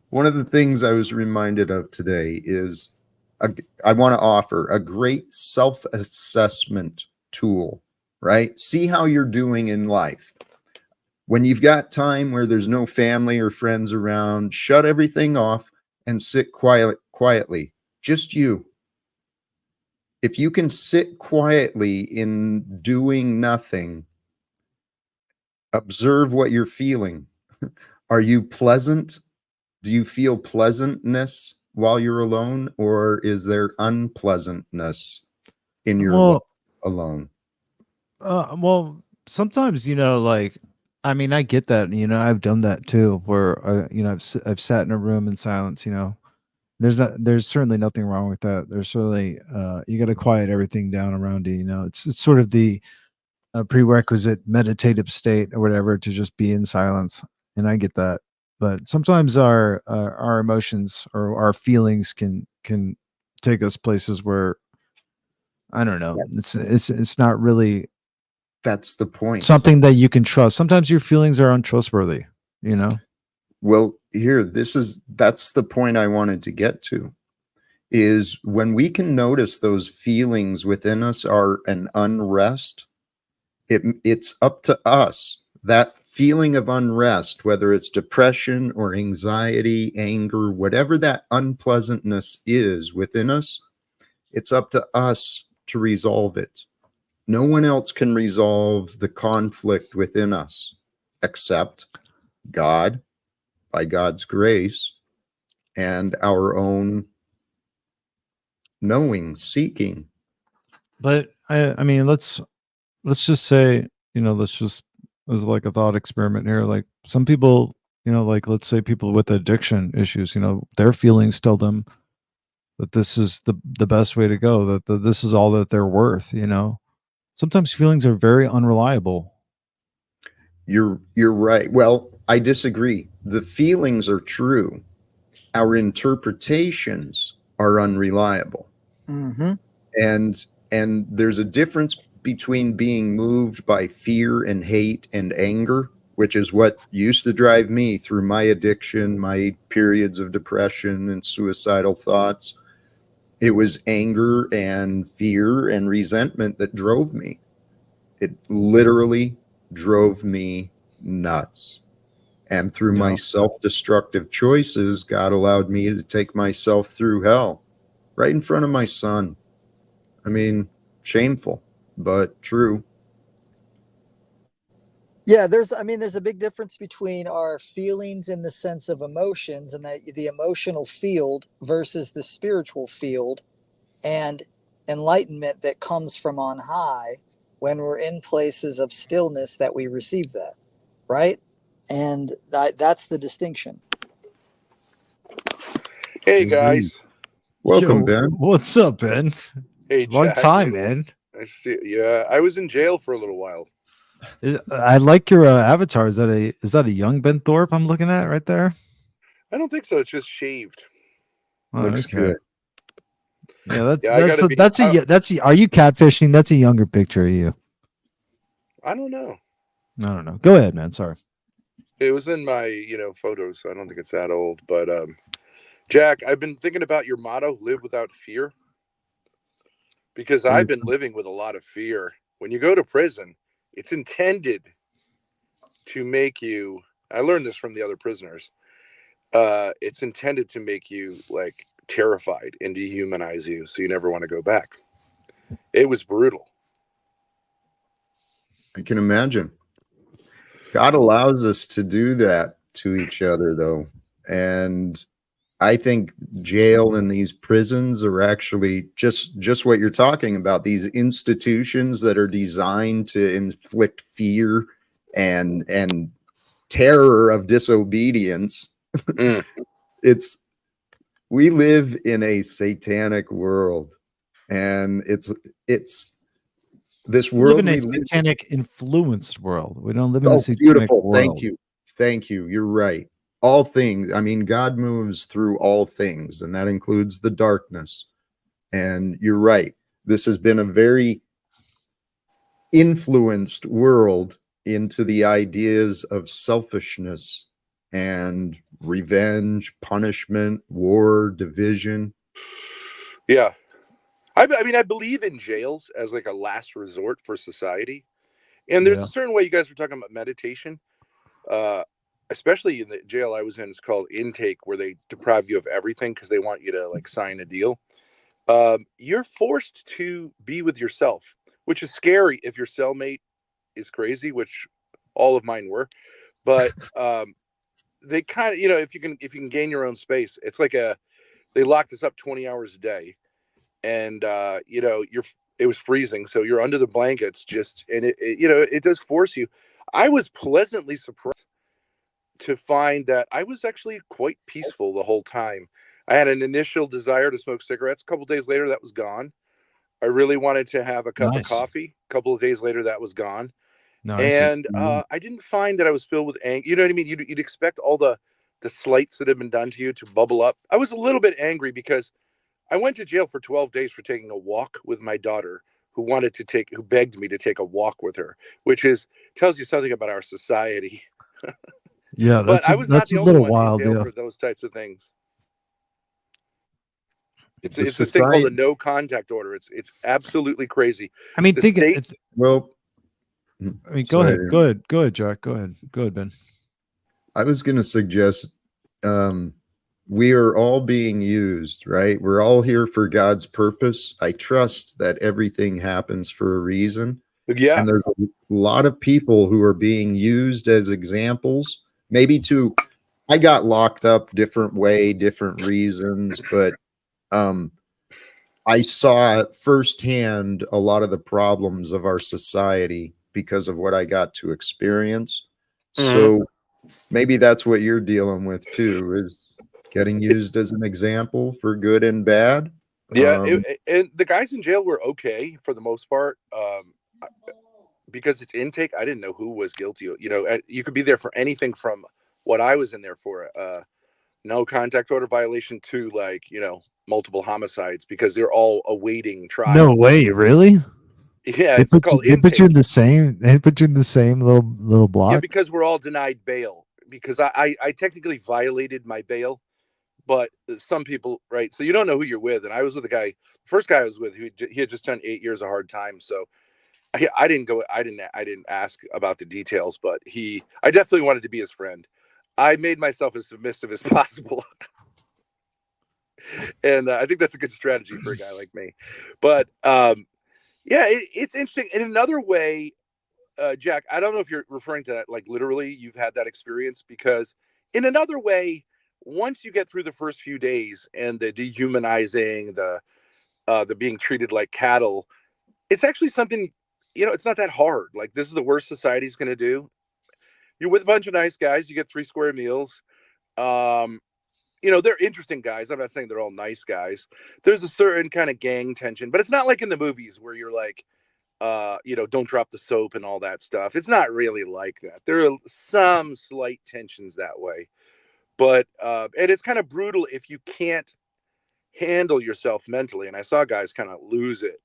one of the things I was reminded of today is I want to offer a great self-assessment tool, right? See how you're doing in life. When you've got time where there's no family or friends around, shut everything off and sit quietly. Just you. If you can sit quietly in doing nothing, observe what you're feeling. Are you pleasant? Do you feel pleasantness while you're alone, or is there unpleasantness in your life alone? Well, sometimes, like, I mean, I get that, I've done that too, where, I've sat in a room in silence, there's certainly nothing wrong with that. There's certainly, you got to quiet everything down around you, it's sort of the prerequisite meditative state or whatever to just be in silence. And I get that. But sometimes our emotions or our feelings can take us places where, I don't know, it's not really That's the point. something that you can trust. Sometimes your feelings are untrustworthy, Well, that's the point I wanted to get to, is when we can notice those feelings within us are an unrest, it's up to us. That feeling of unrest, whether it's depression or anxiety, anger, whatever that unpleasantness is within us, it's up to us to resolve it. No one else can resolve the conflict within us except God, by God's grace, and our own knowing, seeking. But I mean, let's just say, as like a thought experiment here, like some people, like let's say people with addiction issues, their feelings tell them that this is the best way to go, that this is all that they're worth, Sometimes feelings are very unreliable. You're right. Well, I disagree. The feelings are true. Our interpretations are unreliable. Mm-hmm. And there's a difference between being moved by fear and hate and anger, which is what used to drive me through my addiction, my periods of depression and suicidal thoughts. It was anger and fear and resentment that drove me. It literally drove me nuts. And through my self-destructive choices, God allowed me to take myself through hell right in front of my son. I mean, shameful, but true. Yeah, there's a big difference between our feelings in the sense of emotions and the emotional field versus the spiritual field and enlightenment that comes from on high when we're in places of stillness that we receive that, right? And that's the distinction. Hey guys. Welcome, Yo, Ben. what's up, Ben? Hey, Long Jack. time, man. Nice to see you. Yeah, I was in jail for a little while. I like your avatar. Is that a young Ben Thorpe I'm looking at right there? I don't think so. It's just shaved. Oh, Looks okay. good. Yeah, Yeah, I gotta be- are you catfishing? That's a younger picture of you. I don't know. I don't know. Go ahead, man. Sorry. It was in my, photos, so I don't think it's that old. But Jack, I've been thinking about your motto, live without fear. Because I've been living with a lot of fear. When you go to prison, it's intended to make you, I learned this from the other prisoners. It's intended to make you like terrified and dehumanize you so you never want to go back. It was brutal. I can imagine. God allows us to do that to each other, though. And I think jail and these prisons are actually just what you're talking about. These institutions that are designed to inflict fear and terror of disobedience. We live in a satanic world, and it's this world We live in a satanic influenced world. We don't live in a satanic beautiful world. Thank you, you're right. All things, I mean, God moves through all things, and that includes the darkness. And you're right, this has been a very influenced world into the ideas of selfishness and revenge, punishment, war, division. Yeah. I mean, I believe in jails as like a last resort for society. And there's Yeah. a certain way you guys were talking about meditation, especially in the jail I was in. It's called intake, where they deprive you of everything because they want you to like sign a deal. You're forced to be with yourself, which is scary if your cellmate is crazy, which all of mine were. But they kind of, if you can gain your own space, it's like they locked us up 20 hours a day, and it was freezing, so you're under the blankets and it does force you. I was pleasantly surprised to find that I was actually quite peaceful the whole time. I had an initial desire to smoke cigarettes. A couple days later, that was gone. I really wanted to have a cup of Nice. coffee. A couple of days later, that was gone. Nice. And I didn't find that I was filled with anger. You know what I mean? You'd expect all the slights that have been done to you to bubble up. I was a little bit angry because I went to jail for 12 days for taking a walk with my daughter, who begged me to take a walk with her, which tells you something about our society. Yeah, But I was not that's the a only little one wild. in jail Yeah. for those types of things. It's The this thing called a society, no contact order. It's absolutely crazy. I mean, The think state, it. well, I mean, go sorry. ahead. Go ahead. Go ahead, Jack. Go ahead, Ben. I was going to suggest we are all being used, right? We're all here for God's purpose. I trust that everything happens for a reason. yeah, And there's a lot of people who are being used as examples, maybe I got locked up different way, different reasons, but I saw firsthand a lot of the problems of our society because of what I got to experience. So maybe that's what you're dealing with too, is getting used as an example for good and bad. yeah. And the guys in jail were okay for the most part. Because it's intake, I didn't know who was guilty. You could be there for anything from what I was in there for, no contact order violation, to multiple homicides, because they're all awaiting trial. No way, really? Yeah, They it's put called you, they put you in intake. the same. They put you in the same little block. Yeah, because we're all denied bail, because I technically violated my bail, but some people, right? So you don't know who you're with, and I was with the first guy I was with, he had just done 8 years of hard time, so I didn't ask about the details, but I definitely wanted to be his friend. I made myself as submissive as possible. And I think that's a good strategy for a guy like me. But yeah, it's interesting. In another way, Jack, I don't know if you're referring to that like literally you've had that experience, because in another way, once you get through the first few days and the dehumanizing, the being treated like cattle, it's actually something, it's not that hard. Like, this is the worst society's going to do. You're with a bunch of nice guys. You get 3 square meals. They're interesting guys. I'm not saying they're all nice guys. There's a certain kind of gang tension, but it's not like in the movies where you're like, don't drop the soap and all that stuff. It's not really like that. There are some slight tensions that way, but and it's kind of brutal if you can't handle yourself mentally. And I saw guys kind of lose it.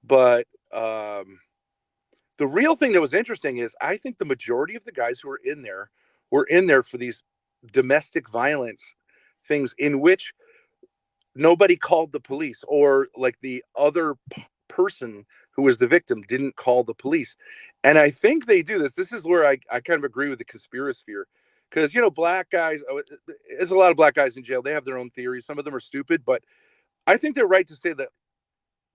But the real thing that was interesting is I think the majority of the guys who were in there for these domestic violence things in which nobody called the police, or like the other person who was the victim didn't call the police. And I think they do this. This is where I kind of agree with the conspiracy sphere, because, black guys, there's a lot of black guys in jail. They have their own theories. Some of them are stupid, but I think they're right to say that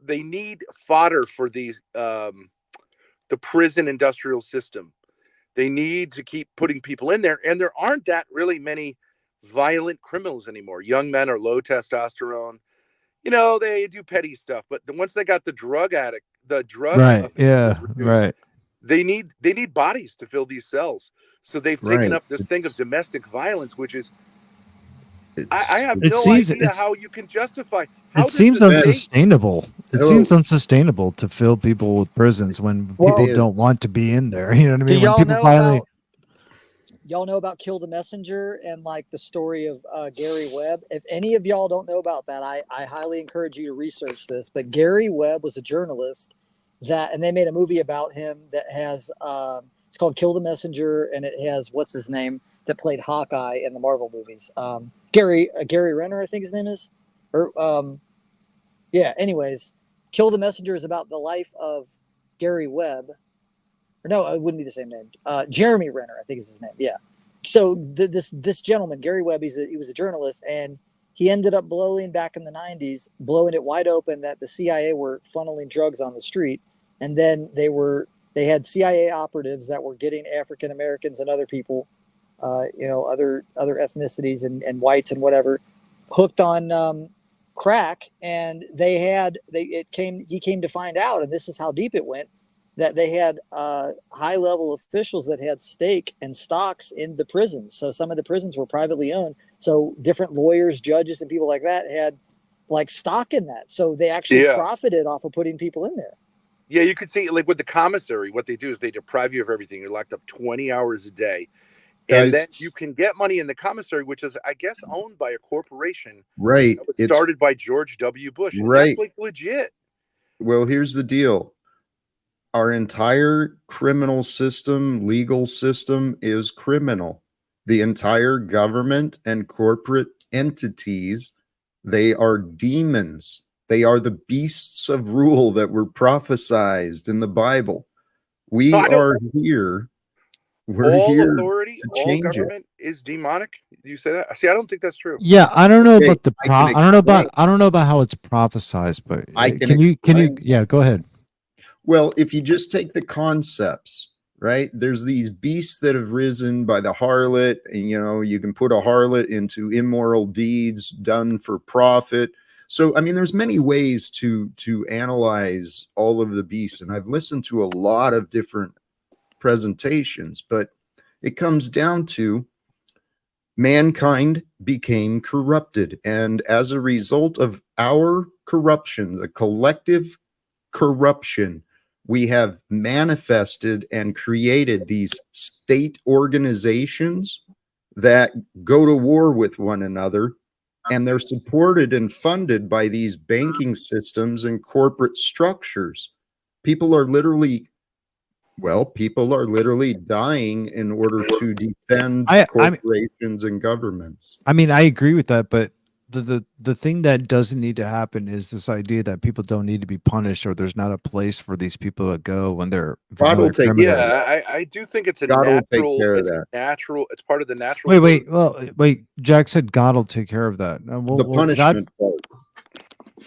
they need fodder for these, the prison industrial system. They need to keep putting people in there, and there aren't that really many violent criminals anymore. Young men are low testosterone. They do petty stuff, but once they got the drug Right. offense Yeah. was reduced, Right. they need bodies to fill these cells. So they've taken up this thing of domestic violence, which is, I have It no seems idea it's how you can justify. it seems unsustainable. It seems unsustainable to fill people with prisons when people don't want to be in there. You know what I mean? Do When people finally, y'all know about Kill the Messenger and like the story of Gary Webb? If any of y'all don't know about that, I highly encourage you to research this. But Gary Webb was a journalist and they made a movie about him that has It's called Kill the Messenger, and it has what's his name that played Hawkeye in the Marvel movies. Gary Renner, I think his name is. Or yeah. Anyways, Kill the Messenger is about the life of Gary Webb. Or no, it wouldn't be the same name. Jeremy Renner, I think is his name. Yeah. So this gentleman, Gary Webb, he was a journalist, and he ended up blowing back in the 90s, blowing it wide open that the CIA were funneling drugs on the street, and then they had CIA operatives that were getting African Americans and other people, other ethnicities and whites and whatever, hooked on crack, and he came to find out, and this is how deep it went, that they had high level officials that had stake and stocks in the prisons. So some of the prisons were privately owned. So different lawyers, judges, and people like that had like stock in that. So they actually profited off of putting people in there. Yeah, you could see like with the commissary, what they do is they deprive you of everything. You're locked up 20 hours a day. And then you can get money in the commissary, which is, I guess, owned by a corporation. Right. It was started by George W. Bush. And right. That's like legit. Well, here's the deal. Our entire criminal system, legal system is criminal. The entire government and corporate entities, they are demons. They are the beasts of rule that were prophesied in the Bible. We are here. We're all here authority, to all change government is demonic. You say that? See, I don't think that's true. Yeah, I don't know about I don't know about how it's prophesized, but can you go ahead. Well, if you just take the concepts, right? There's these beasts that have risen by the harlot, and you can put a harlot into immoral deeds done for profit. So, I mean, there's many ways to analyze all of the beasts, and I've listened to a lot of different presentations, but it comes down to mankind became corrupted, and as a result of our corruption, the collective corruption, we have manifested and created these state organizations that go to war with one another, and they're supported and funded by these banking systems and corporate structures. People are literally dying in order to defend corporations and governments. I mean, I agree with that, but the thing that doesn't need to happen is this idea that people don't need to be punished, or there's not a place for these people to go when they're God will take care of that. I do think it's a natural. It's natural. It's part of the natural. Wait. Jack said God will take care of that. The punishment part.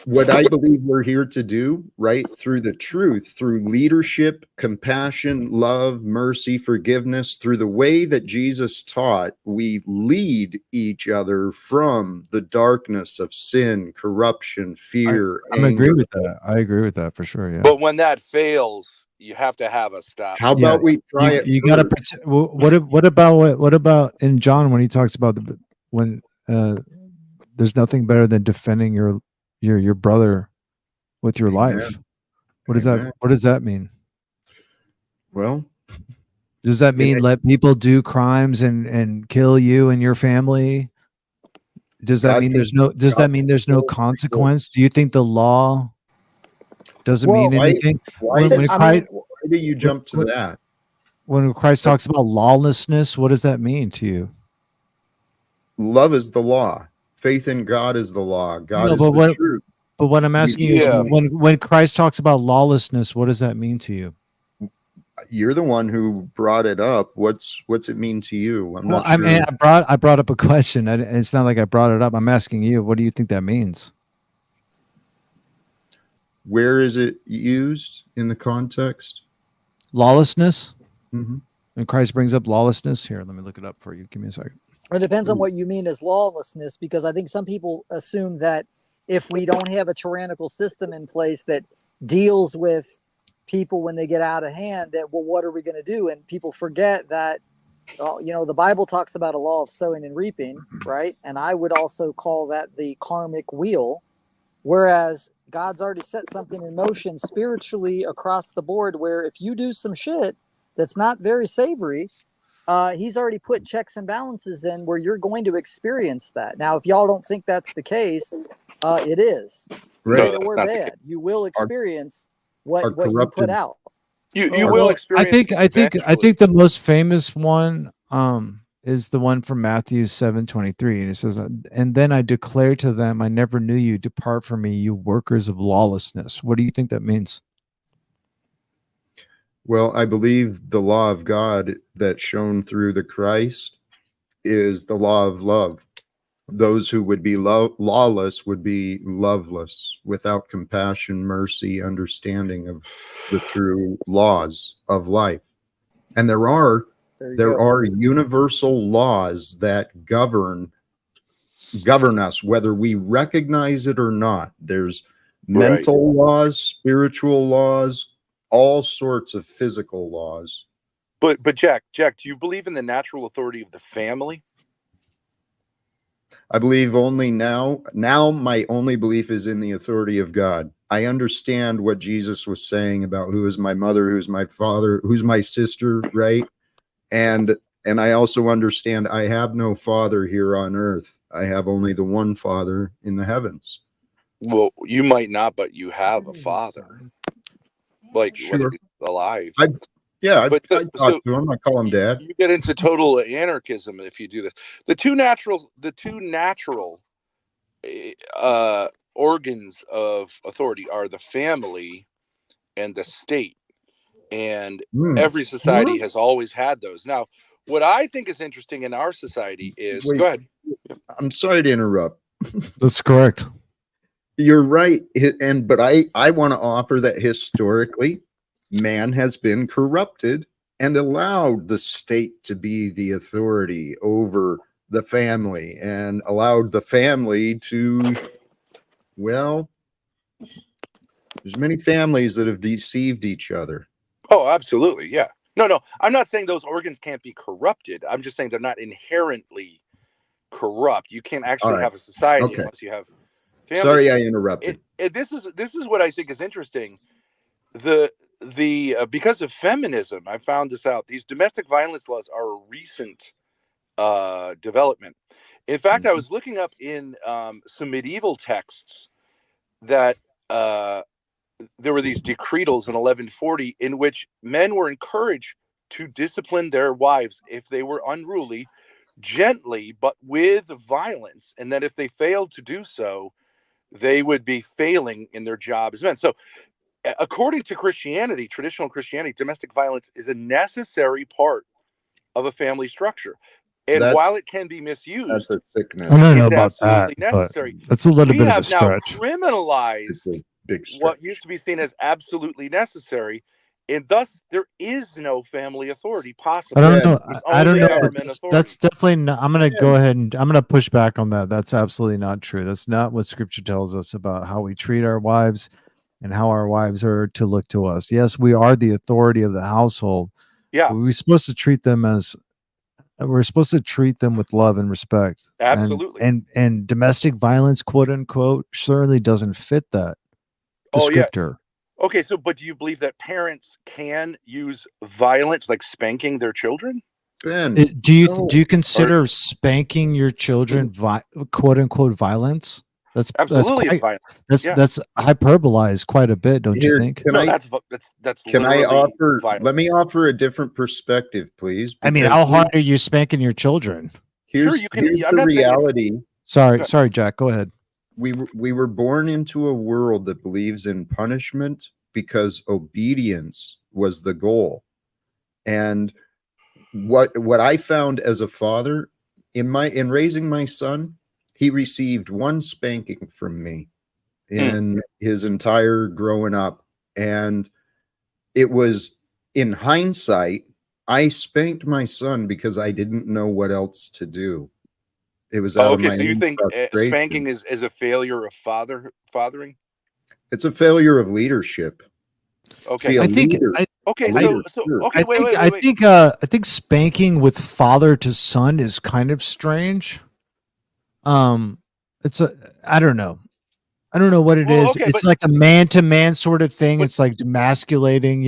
What I believe we're here to do, right, through the truth, through leadership, compassion, love, mercy, forgiveness, through the way that Jesus taught, we lead each other from the darkness of sin, corruption, fear, anger. I agree with that. I agree with that for sure. Yeah. But when that fails, you have to have a stop. How about we try it? You got to pretend. What about in John when he talks about when there's nothing better than defending your brother with your life? What does that mean? Well, does that mean let people do crimes and kill you and your family? Does that mean there's no consequence? Do you think the law doesn't mean anything? Why do you jump to that? When Christ talks about lawlessness, what does that mean to you? Love is the law. Faith in God is the law. God is the truth. But what I'm asking you is when Christ talks about lawlessness, what does that mean to you? You're the one who brought it up. What's it mean to you? I'm not sure. I mean, I brought up a question. It's not like I brought it up. I'm asking you, what do you think that means? Where is it used in the context? Lawlessness? Mm-hmm. When Christ brings up lawlessness, here, let me look it up for you. Give me a second. It depends on what you mean as lawlessness, because I think some people assume that if we don't have a tyrannical system in place that deals with people when they get out of hand, that, well, what are we going to do? And people forget that, the Bible talks about a law of sowing and reaping, right? And I would also call that the karmic wheel, whereas God's already set something in motion spiritually across the board where if you do some shit that's not very savory, he's already put checks and balances in where you're going to experience that. Now, if y'all don't think that's the case, it is. Right. Good or bad, you will experience what you put out. You Or- will Well, experience it I eventually. think the most famous one is the one from Matthew 7:23, and it says, "And then I declare to them, I never knew you. Depart from me, you workers of lawlessness." What do you think that means? Well, I believe the law of God that's shown through the Christ is the law of love. Those who would be lawless would be loveless, without compassion, mercy, understanding of the true laws of life. And there are universal laws that govern us, whether we recognize it or not. There's mental laws, spiritual laws, all sorts of physical laws. But Jack, do you believe in the natural authority of the family? I believe only now my only belief is in the authority of God. I understand what Jesus was saying about who is my mother, who's my father, who's my sister, right? And I also understand I have no father here on earth. I have only the one Father in the heavens. Well, you might not, but you have a father, like Sure. whether he's alive. I'd But talk to him. I call him Dad. You get into total anarchism if you do this. The two natural organs of authority are the family and the state, and every society has always had those. Now, what I think is interesting in our society is Wait, go ahead. I'm sorry to interrupt. That's correct. You're right. But I want to offer that historically, man has been corrupted and allowed the state to be the authority over the family, and allowed the family to, well, there's many families that have deceived each other. Oh, absolutely. Yeah. No, I'm not saying those organs can't be corrupted. I'm just saying they're not inherently corrupt. You can't actually have a society unless you have family. Sorry, I interrupted. This is what I think is interesting. Because of feminism, I found this out. These domestic violence laws are a recent development. In fact, I was looking up in some medieval texts that there were these decretals in 1140 in which men were encouraged to discipline their wives if they were unruly, gently but with violence, and that if they failed to do so, they would be failing in their job as men. So according to Christianity, traditional Christianity, domestic violence is a necessary part of a family structure. And while it can be misused, that's a sickness. I don't know it's about absolutely that, necessary. That's a little We bit of a have now stretch. criminalized Big stretch. what used to be seen as absolutely necessary, and thus there is no family authority possible. I don't know. There's I don't only know. government authority. That's definitely not. I'm going to go ahead and I'm going to push back on that. That's absolutely not true. That's not what Scripture tells us about how we treat our wives and how our wives are to look to us. Yes, we are the authority of the household. Yeah, we're supposed to treat them with love and respect. Absolutely. And domestic violence, quote unquote, certainly doesn't fit that descriptor. Okay, so but do you believe that parents can use violence, like spanking their children? Ben, Do you consider spanking your children quote unquote violence? That's absolutely it's violent. That's hyperbolized quite a bit, don't you think? That's can I offer violence. Let me offer a different perspective, please. I mean, how hard are you spanking your children? Here's the reality. Sorry, Jack, go ahead. We were born into a world that believes in punishment because obedience was the goal. And what I found as a father in raising my son, he received one spanking from me in his entire growing up. And it was, in hindsight, I spanked my son because I didn't know what else to do. It was out of my so you own think frustration. spanking is a failure of fathering? It's a failure of leadership. Okay. I think spanking with father to son is kind of strange. I don't know what it is. It's like a man-to-man sort of thing. It's like demasculating,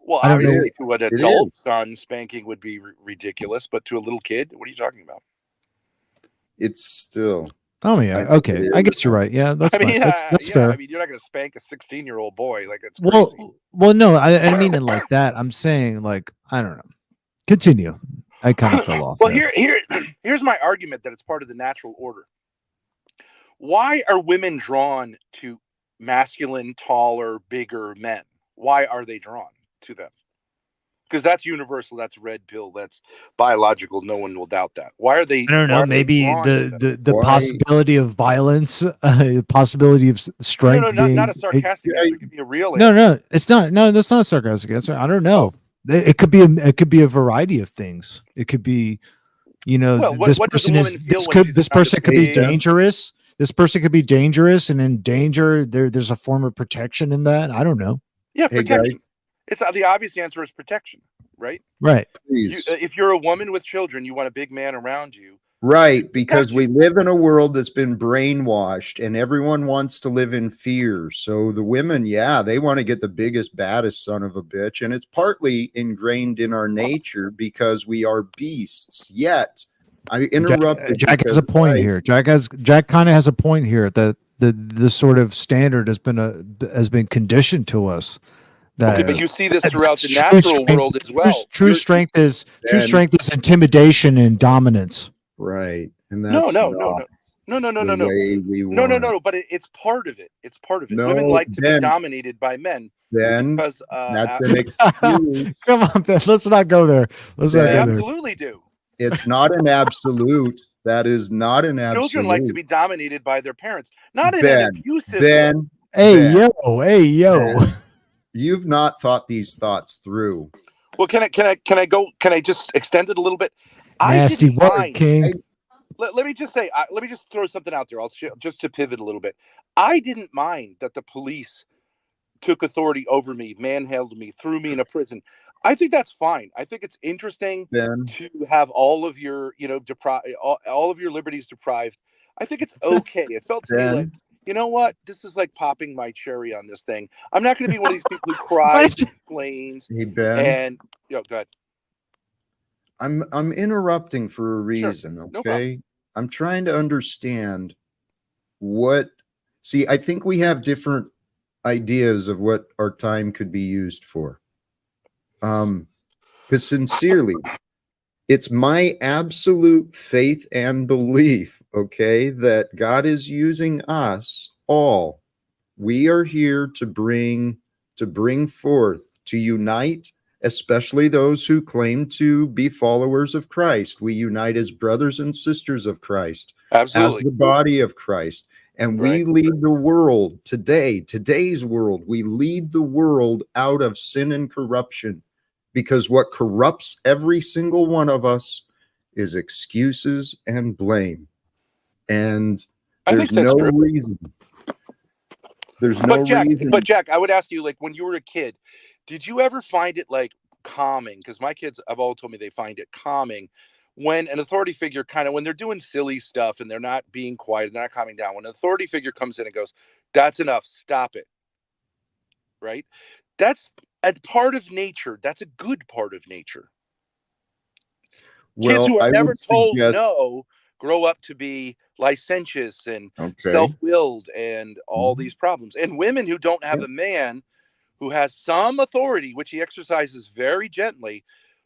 Well, I don't know. To an adult son, spanking would be ridiculous, but to a little kid, what are you talking about? It's still Oh yeah. I think Okay. it I is. guess you're right. Yeah, that's I fine. mean, That's yeah, fair. I mean, you're not going to spank a 16-year-old boy. Like, it's crazy. Well, no, I didn't mean it like that. I'm saying like I don't know. Continue. I kind of fell off Well, there. here's my argument that it's part of the natural order. Why are women drawn to masculine, taller, bigger men? Why are they drawn to them? Because that's universal. That's red pill. That's biological. No one will doubt that. Why are they? I don't know. Why are they Maybe drawn to them? the Why- possibility of violence, the possibility of strength. No, being not a sarcastic I- answer. Give me a real No, answer. no, it's not. No, that's not a sarcastic answer. I don't know. It could be. It could be a variety of things. It could be, Well, this what does a person is. woman feel This when could. she's This around a person could be big- dangerous. This person could be dangerous, and in danger, there's a form of protection in that. I don't know. Yeah, Hey, protection. guys. It's the obvious answer is protection, right? Right. Please. If you're a woman with children, you want a big man around you. Right, because Gotcha. we live in a world that's been brainwashed and everyone wants to live in fear. So the women, yeah, they want to get the biggest, baddest son of a bitch. And it's partly ingrained in our nature because we are beasts. Yet, I interrupted. Jack has a because point I- here. Jack kind of has a point here that the sort of standard has been conditioned to us. That Okay, but you see this throughout the true natural strength- world as well. True You're- strength is Then- intimidation and dominance. Right. And No, that's no. not No. the way we No, want. but it's part of it. It's part of it. No, Women like to Ben. be dominated by men Then because that's an excuse. Come on, Ben. Let's not go there. Let's not they Ben. go there. absolutely do. It's not an absolute. That is not an absolute. Children like to be dominated by their parents, not in Ben, an abusive way. Ben, Hey Ben. yo. Ben. You've not thought these thoughts through. Well, can I just extend it a little bit? Nasty didn't work, mind. King. Let me just say, let me just throw something out there. Just to pivot a little bit. I didn't mind that the police took authority over me, manhandled me, threw me in a prison. I think that's fine. I think it's interesting Ben, to have all of your, all of your liberties deprived. I think it's okay. It felt to me Ben. like, you know what? This is like popping my cherry on this thing. I'm not going to be one of these people who cries and complains. hey Ben, And go ahead. I'm interrupting for a reason, No okay? I'm trying to understand I think we have different ideas of what our time could be used for. Because sincerely, it's my absolute faith and belief, okay, that God is using us all. We are here to bring forth, to unite, especially those who claim to be followers of Christ. We unite as brothers and sisters of Christ, Absolutely. as the body of Christ. And we Right. lead the world today's world, we lead the world out of sin and corruption, because what corrupts every single one of us is excuses and blame. And I there's think that's no true. reason. There's no reason. But Jack, I would ask you, like, when you were a kid, did you ever find it like calming? Because my kids have all told me they find it calming when an authority figure when they're doing silly stuff and they're not being quiet, they're not calming down. When an authority figure comes in and goes, "That's enough, stop it." Right? That's a part of nature. That's a good part of nature. Kids who are I never would told suggest- no grow up to be licentious and Okay. self-willed and all Mhm. these problems. And women who don't have a man who has some authority, which he exercises very gently,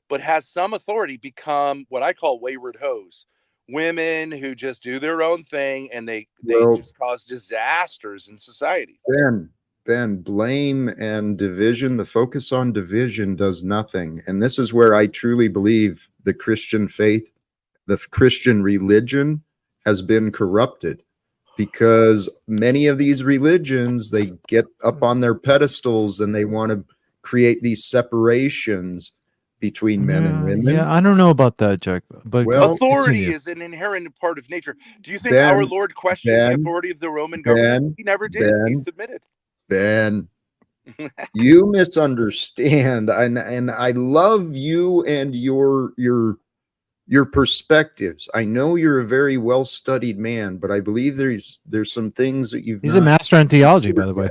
but has some authority, become what I call wayward hoes. Women who just do their own thing and they Well- just cause disasters in society. Ben, blame and division, the focus on division does nothing. And this is where I truly believe the Christian faith, the Christian religion has been corrupted, because many of these religions, they get up on their pedestals and they want to create these separations between men and women. Yeah, I don't know about that, Jack. But Well, Authority continue. is an inherent part of nature. Do you think Ben, our Lord questioned the Ben, authority of the Roman government? He never did. He Ben. submitted. Ben, you misunderstand, and I love you and your perspectives. I know you're a very well-studied man, but I believe there's some things that you've He's a master in theology, by the way.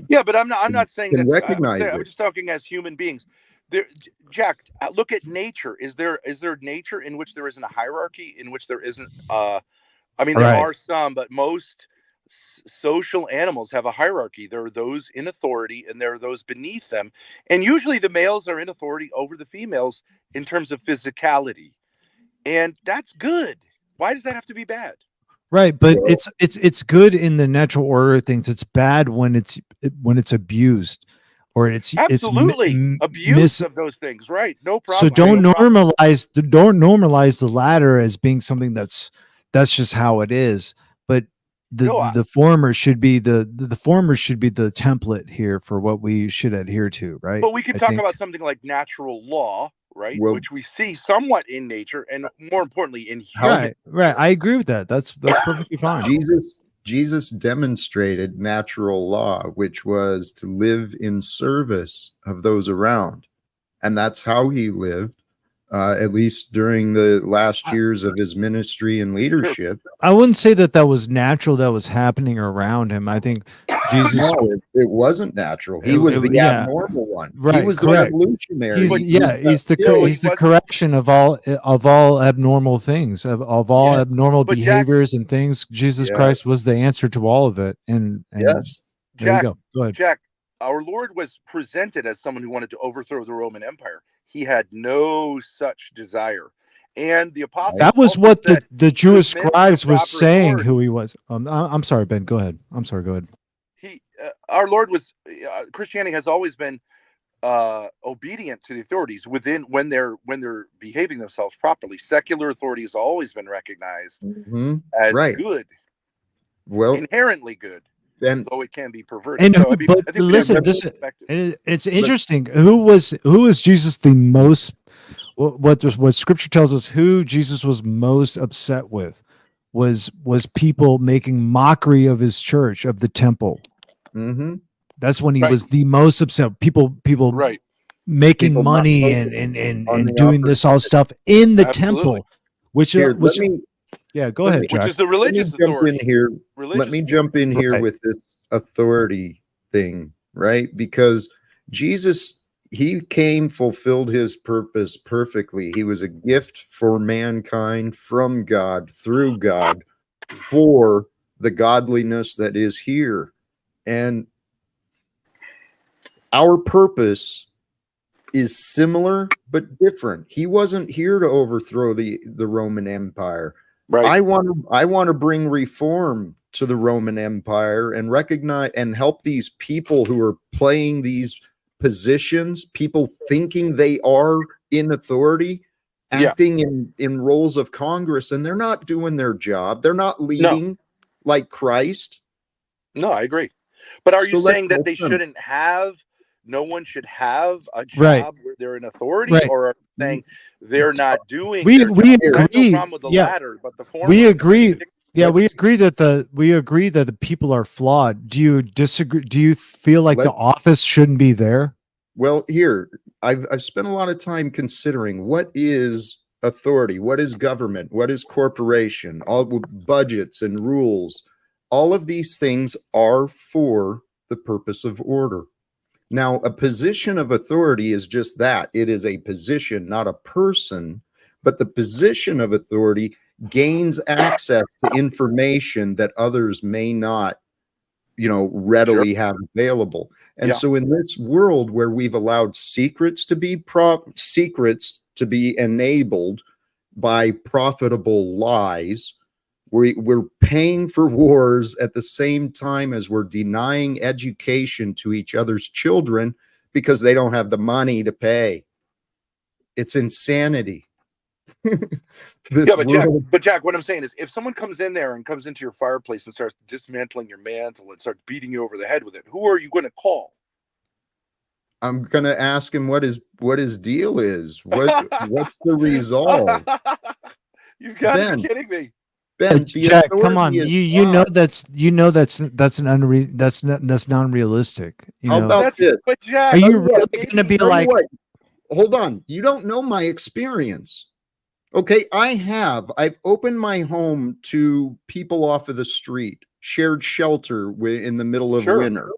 Yeah, but I'm not saying can that. recognize I'm it. just talking as human beings. There, Jack, look at nature. Is there nature in which there isn't a hierarchy, in which there isn't I mean, there Right. are some, but most social animals have a hierarchy. There are those in authority and there are those beneath them. And usually the males are in authority over the females in terms of physicality. And that's good. Why does that have to be bad? Right, but Well- it's good in the natural order of things. It's bad when it's abused, or it's Absolutely. Abuse of those things. Right. No problem. So don't No problem. normalize the latter as being something that's just how it is. But No, the former should be the former should be the template here for what we should adhere to, right? but we could I talk think- about something like natural law, right? Well- Which we see somewhat in nature and more importantly in human. right. I agree with that. That's perfectly fine. Jesus demonstrated natural law, which was to live in service of those around. And that's how he lived, at least during the last years of his ministry and leadership. I wouldn't say that was natural that was happening around him. I think Jesus No, it wasn't natural. He was the yeah. abnormal one. He Right, was correct. the revolutionary. he's the you know, he's he the wasn't- correction of all abnormal things, of all Yes. abnormal But Jack- behaviors and things. Jesus Yes. Christ was the answer to all of it. And Yes. there you Jack, go. Go ahead. Jack, our Lord was presented as someone who wanted to overthrow the Roman Empire. He had no such desire. And the apostles That was also what said, the Jewish submit to scribes was proper saying who he authorities. was. I'm sorry, Ben. Go ahead. I'm sorry. Go ahead. Our Lord was Christianity has always been obedient to the authorities when they're behaving themselves properly. Secular authority has always been recognized Mhm. as Right. good, Well, inherently good, then though it can be perverted. And So, who, I mean, but I think we have listen, different this perspectives. it's interesting. Who was Jesus the most? What Scripture tells us, who Jesus was most upset with was people making mockery of his church, of the temple. mhm. That's when he Right. was the most upset. People Right. making People not money focusing and on the doing this all stuff in the Absolutely. temple. Which Here, which let me yeah, go let ahead, me- Which Jack. is the let me religious jump in authority. here. Religious Let me authority. jump in here Right. with this authority thing, right? Because Jesus, he came, fulfilled his purpose perfectly. He was a gift for mankind from God, through God, for the godliness that is here. And our purpose is similar but different. He wasn't here to overthrow the Roman Empire. Right. I want to bring reform to the Roman Empire and recognize and help these people who are playing these positions, people thinking they are in authority, Yeah. acting in roles of Congress, and they're not doing their job. They're not leading like Christ. No, I agree. But are you So let's saying that they help them. shouldn't have? No one should have a Right. job where they're in authority, Right. or are you saying they're not doing? We their job? agree. I have no problem with the Yeah. latter, but the former. We agree. Yeah, we Let's- agree that the people are flawed. Do you disagree? Do you feel like the Let- office shouldn't be there? Well, here I've spent a lot of time considering what is authority, what is government, what is corporation, all budgets and rules. All of these things are for the purpose of order. Now, a position of authority is just that. It is a position, not a person, but the position of authority gains access to information that others may not, readily have available. And Yeah. so in this world where we've allowed secrets to be enabled by profitable lies, we're paying for wars at the same time as we're denying education to each other's children because they don't have the money to pay. It's insanity. This Yeah, world, but Jack, what I'm saying is, if someone comes in there and comes into your fireplace and starts dismantling your mantle and starts beating you over the head with it, who are you going to call? I'm gonna ask him what his deal is. What's the resolve? You've got to Ben, be kidding me. Ben, the Jack, come on. authority is You know God. that's non-realistic. You How know. about this? But Jack, Are you Tell you what, really going to be Tell you like? what, hold on, you don't know my experience. Okay, I've opened my home to people off of the street, shared shelter in the middle of Sure. winter.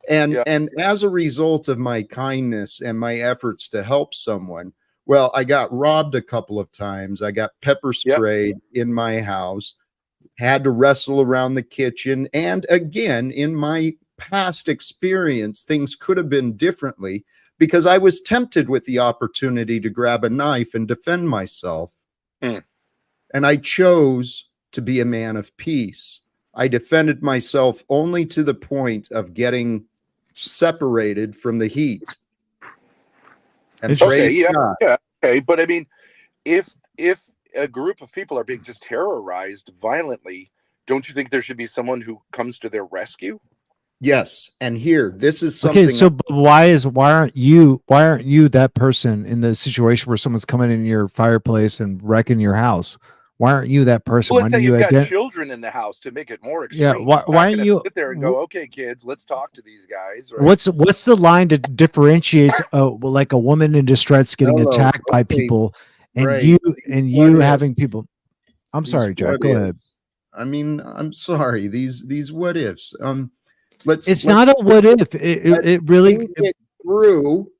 And Yeah. and as a result of my kindness and my efforts to help someone, well, I got robbed a couple of times. I got pepper Yep. sprayed in my house. had to wrestle around the kitchen. And again, in my past experience, things could have been differently because I was tempted with the opportunity to grab a knife and defend myself. Mm. And I chose to be a man of peace. I defended myself only to the point of getting separated from the heat. And It's- Okay, praise God. yeah, okay. But I mean, if a group of people are being just terrorized violently, don't you think there should be someone who comes to their rescue? Yes, and here, this is something. Okay, so why aren't you that person in the situation where someone's coming in your fireplace and wrecking your house? Why aren't you that person? Well, Why let's do say you you've got children in the house to make it more extreme. Yeah, why You're not aren't gonna you sit there and go, okay, kids, let's talk to these guys, right? what's the line that differentiates like a woman in distress getting Hello, attacked by okay, people and right. you What if? having people? I'm These sorry, Jack. what Go ahead. ifs. I mean, I'm sorry. These what ifs. It's not a what if. It really think it through.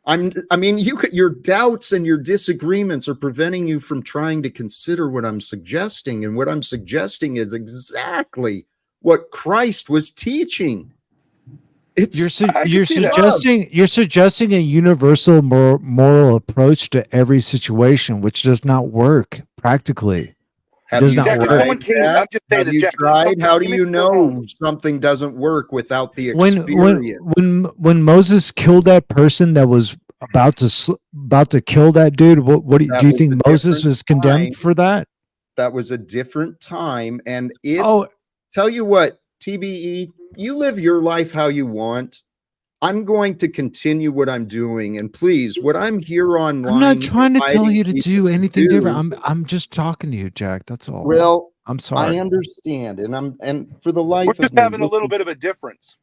I mean, your doubts and your disagreements are preventing you from trying to consider what I'm suggesting, and what I'm suggesting is exactly what Christ was teaching. It's you're suggesting a universal moral approach to every situation, which does not work practically. have you not Jack, work. if someone came, I'm just saying, have you Jack, if tried? someone How do came you into your home- know something doesn't work without the experience? When Moses killed that person that was about to kill that dude, what do That you was think a Moses different was condemned time. for that? That was a different time. And if Oh, tell you what, TBE, you live your life how you want. I'm going to continue what I'm doing. And please, what I'm here online. I'm not trying to tell inviting you to people do anything do- different. I'm just talking to you, Jack. That's all. Well, I'm I sorry. understand. And for the life We're of just me, having a little bit of a difference.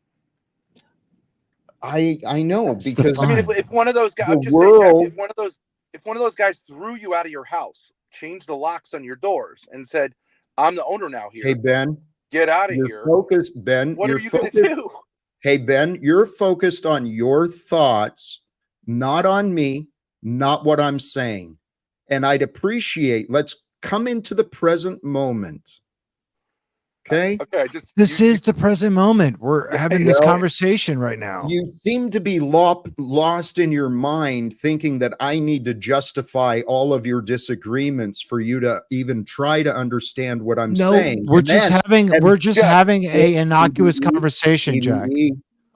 I know That's the because I mean, fine. if one of those guys, The I'm just saying, Jack, world- if one of those guys threw you out of your house, changed the locks on your doors, and said, "I'm the owner now here. hey Ben, Get out of you're here." focused, Ben. What you're are you going to focused. do? Hey, Ben, you're focused on your thoughts, not on me, not what I'm saying. And I'd appreciate, let's come into the present moment. Okay? Okay, This is the present moment. We're having this well, conversation right now. You seem to be lost in your mind thinking that I need to justify all of your disagreements for you to even try to understand what I'm saying. We're And just then- having and we're just Jack, having a innocuous TBE, conversation, Jack.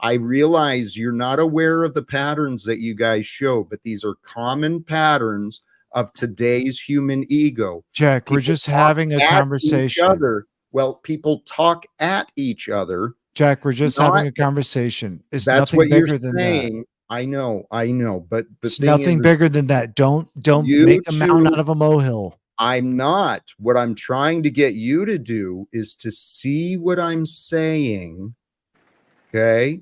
I realize you're not aware of the patterns that you guys show, but these are common patterns of today's human ego. Jack, we're People just talk having a at each conversation. other. Well, people talk at each other. Jack, we're just Not- having a conversation. It's That's nothing what you're bigger than that. saying. I know, but the It's thing nothing is, bigger than that. Don't You make a mountain two- out of a molehill. I'm not. What I'm trying to get you to do is to see what I'm saying, okay?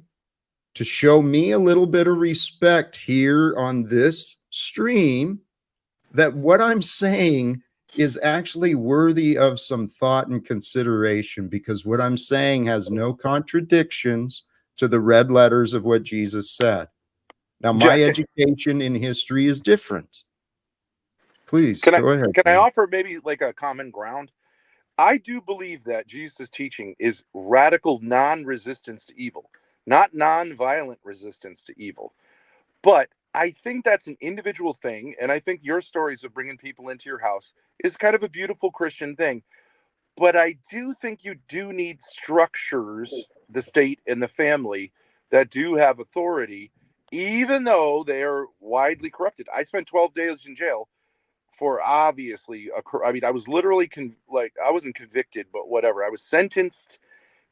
To show me a little bit of respect here on this stream, that what I'm saying is actually worthy of some thought and consideration, because what I'm saying has no contradictions to the red letters of what Jesus said. Now, my Jack, education in history is different. Please Can go ahead. I man. offer maybe like a common ground? I do believe that Jesus' teaching is radical non-resistance to evil, not non-violent resistance to evil. But I think that's an individual thing, and I think your stories of bringing people into your house is kind of a beautiful Christian thing. But I do think you do need structures, the state and the family, that do have authority, even though they are widely corrupted. I spent 12 days in jail for obviously I mean, I was literally I wasn't convicted, but whatever. I was sentenced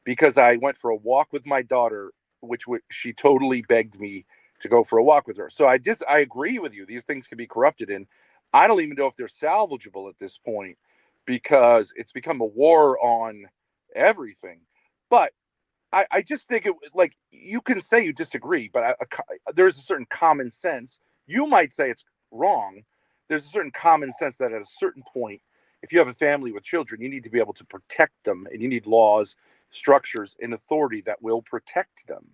because I went for a walk with my daughter, which she totally begged me to go for a walk with her. So I agree with you. These things can be corrupted, and I don't even know if they're salvageable at this point, because it's become a war on everything. But I just think like, you can say you disagree, but there's a certain common sense. You might say it's wrong. There's a certain common sense that at a certain point, if you have a family with children, you need to be able to protect them, and you need laws, structures, and authority that will protect them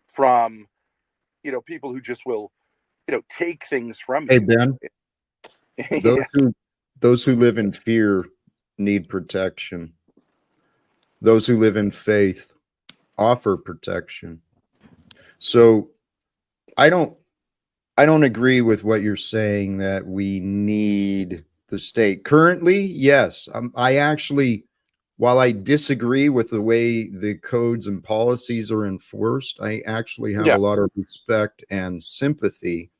from, people who just will, take things from Hey, you. Ben, Yeah. those who live in fear need protection. Those who live in faith offer protection. So I don't agree with what you're saying that we need the state. Currently, yes. I actually, while I disagree with the way the codes and policies are enforced, I actually have Yeah. a lot of respect and sympathy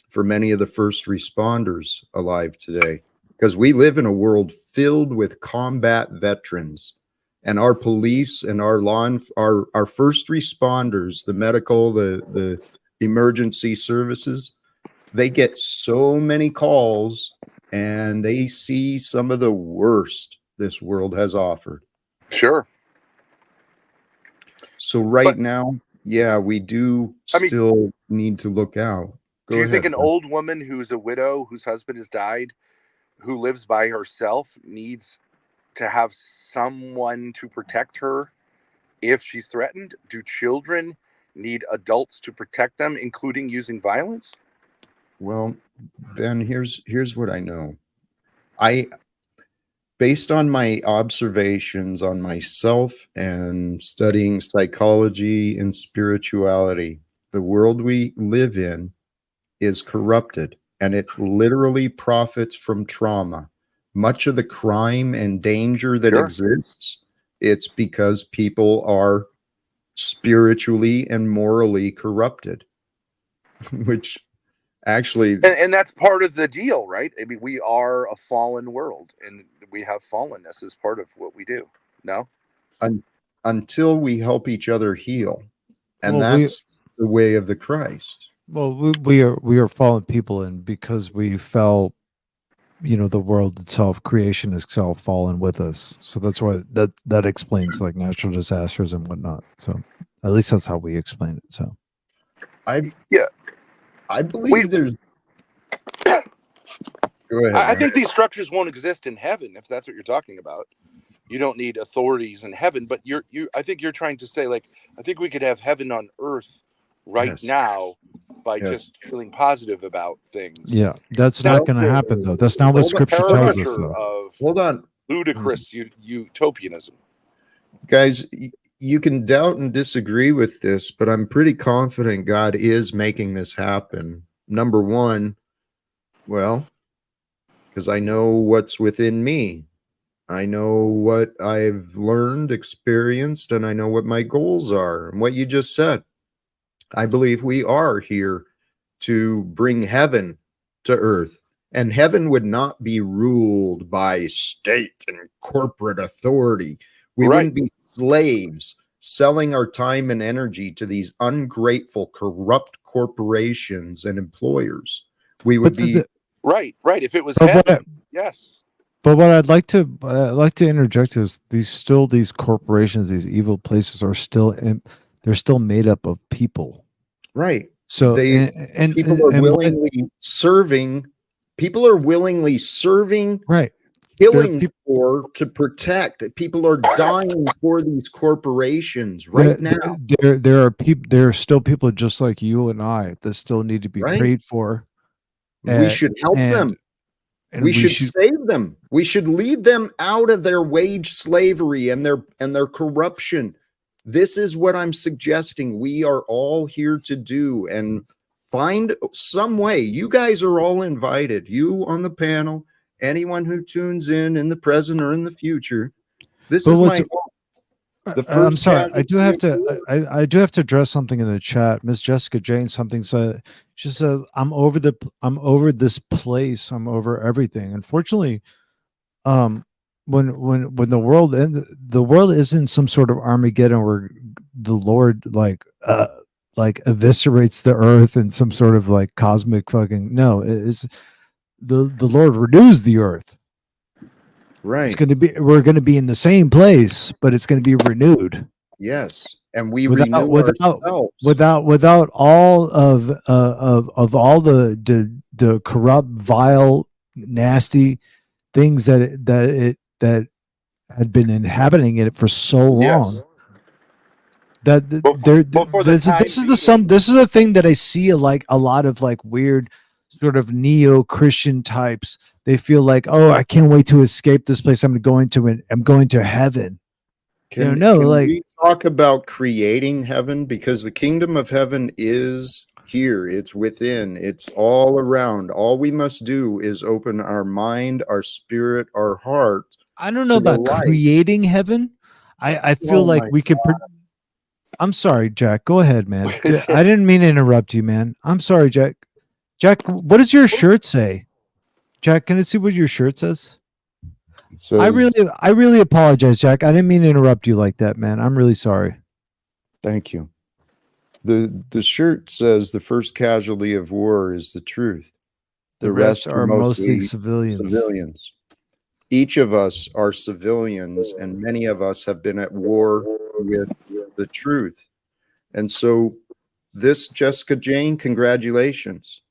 for many of the first responders alive today, because we live in a world filled with combat veterans, and our police and our our first responders, the medical, the emergency services, they get so many calls and they see some of the worst this world has offered. Sure. So right But- now, yeah, we do still need to look out. Do you think an Bud. old woman who's a widow, whose husband has died, who lives by herself, needs to have someone to protect her if she's threatened? Do children need adults to protect them, including using violence? Well, Ben, here's what I know. Based on my observations on myself and studying psychology and spirituality, the world we live in is corrupted, and it literally profits from trauma. Much of the crime and danger that Sure. exists, it's because people are spiritually and morally corrupted, which actually, And that's part of the deal, right? I mean, we are a fallen world, and we have fallenness as part of what we do. No? until we help each other heal, and Well, that's the way of the Christ. Well, we are fallen people, and because we fell, the world itself, creation itself, fallen with us. So that's why that explains like natural disasters and whatnot. So at least that's how we explain it. So I believe there's. Go ahead. I man. think these structures won't exist in heaven, if that's what you're talking about. You don't need authorities in heaven, but I think you're trying to say, like, I think we could have heaven on earth right Yes. now by Yes. just feeling positive about things. yeah, that's Now, not going to happen though. That's not what All the Scripture tells us. caricature Though. of Hold on, ludicrous utopianism. guys. You can doubt and disagree with this, but I'm pretty confident God is making this happen. Number one, well, because I know what's within me. I know what I've learned, experienced, and I know what my goals are. And what you just said, I believe we are here to bring heaven to earth. And heaven would not be ruled by state and corporate authority. We Right. wouldn't be slaves selling our time and energy to these ungrateful, corrupt corporations and employers. We would But be Right. If it was But what heaven, yes. But what I'd like to interject is these corporations, these evil places are they're still made up of people. right. So People are willingly serving. People are willingly serving, right. killing There to protect. People are dying for these corporations right now. There are still people just like you and I that still need to be Right. prayed for. We should help them. And We should save them. We should lead them out of their wage slavery and their corruption. This is what I'm suggesting we are all here to do, and find some way. You guys are all invited. You on the panel, anyone who tunes in the present or in the future. This is my hope. I'm sorry. I do have to address something in the chat. Miss Jessica Jane said, she says, I'm over this place. I'm over everything. Unfortunately, when the world ends, the world isn't some sort of Armageddon where the Lord like eviscerates the earth and some sort of like cosmic fucking, no, it's the Lord renews the earth. Right. We're going to be in the same place, but it's going to be renewed. Yes. And we renew ourselves. Without all of all the corrupt, vile, nasty things that had been inhabiting it for so long. Yes. This is the thing that I see like a lot of like weird sort of neo-Christian types, they feel like, oh, I can't wait to escape this place. I'm going to heaven. Can like we talk about creating heaven? Because the kingdom of heaven is here. It's within. It's all around. All we must do is open our mind, our spirit, our heart. I don't know to the about light. creating heaven. I feel Oh like my we could. I'm sorry, Jack. Go ahead, man. I didn't mean to interrupt you, man. I'm sorry, Jack. Jack, what does your shirt say? Jack, can I see what your shirt says? So I really apologize, Jack. I didn't mean to interrupt you like that, man. I'm really sorry. thank you. The shirt says the first casualty of war is the truth. The rest are mostly civilians. Civilians. Each of us are civilians, and many of us have been at war with the truth. And so, this, Jessica Jane, congratulations.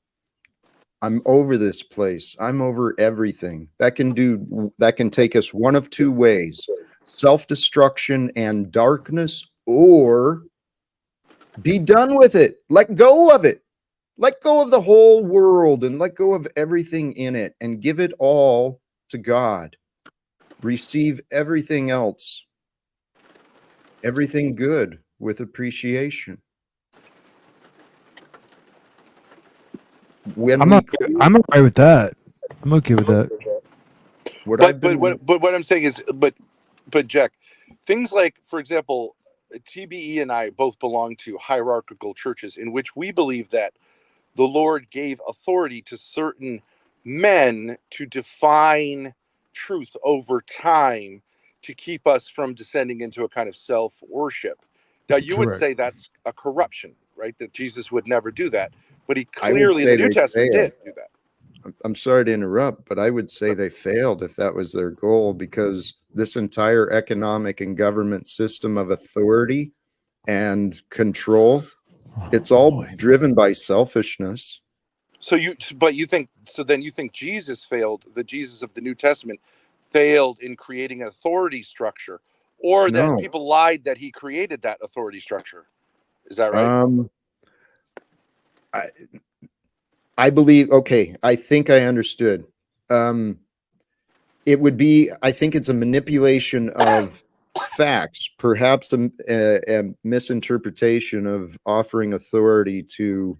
I'm over this place. I'm over everything. That can take us one of two ways: self-destruction and darkness, or be done with it. Let go of it. Let go of the whole world and let go of everything in it and give it all to God. Receive everything else, everything good, with appreciation. I'm okay with that. I'm okay with that. But what I'm saying is, but Jack, things like, for example, TBE and I both belong to hierarchical churches in which we believe that the Lord gave authority to certain men to define truth over time to keep us from descending into a kind of self-worship. Now, you would say that's a corruption, right? That Jesus would never do that. But he clearly in the New Testament did do that. I'm sorry to interrupt, but I would say they failed if that was their goal, because this entire economic and government system of authority and control, it's all driven by selfishness. So you think Jesus failed, the Jesus of the New Testament failed in creating an authority structure, or that people lied that he created that authority structure. Is that right? I believe, okay, I think I understood. It would be, I think it's a manipulation of facts, perhaps a misinterpretation of offering authority to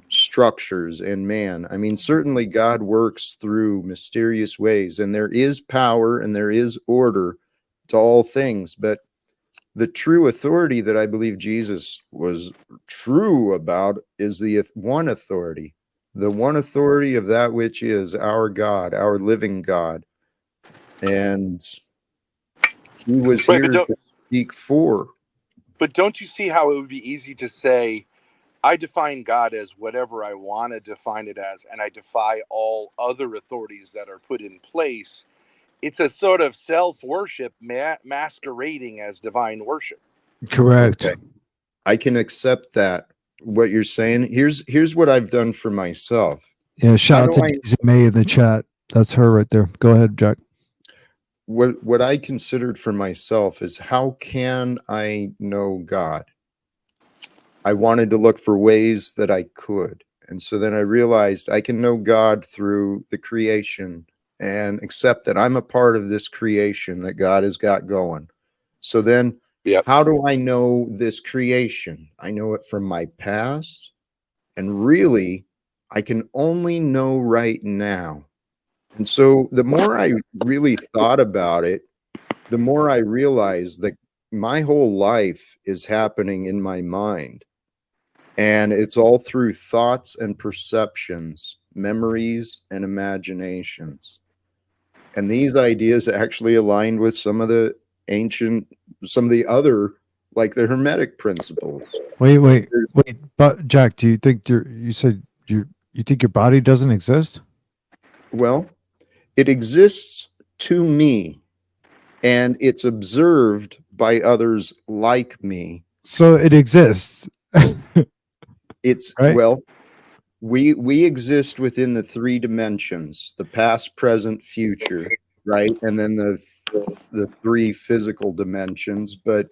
structures and man. I mean, certainly God works through mysterious ways, and there is power and there is order to all things, but the true authority that I believe Jesus was true about is the one authority of that which is our God, our living God. And he was here to speak for. But don't you see how it would be easy to say, I define God as whatever I want to define it as, and I defy all other authorities that are put in place? It's a sort of self-worship masquerading as divine worship. Correct. Okay. I can accept that, what you're saying. Here's what I've done for myself. Yeah, shout out to Daisy May in the chat. That's her right there. Go ahead, Jack. What I considered for myself is, how can I know God? I wanted to look for ways that I could. And so then I realized I can know God through the creation and accept that I'm a part of this creation that God has got going. So then, how do I know this creation? I know it from my past. And really, I can only know right now. And so the more I really thought about it, the more I realized that my whole life is happening in my mind. And it's all through thoughts and perceptions, memories and imaginations. And these ideas actually aligned with some of the other, like the Hermetic principles. Wait. But Jack, do you think you think your body doesn't exist? Well, it exists to me, and it's observed by others like me. So it exists. It's right? Well, we exist within the three dimensions: the past, present, future, right? And then the three physical dimensions. But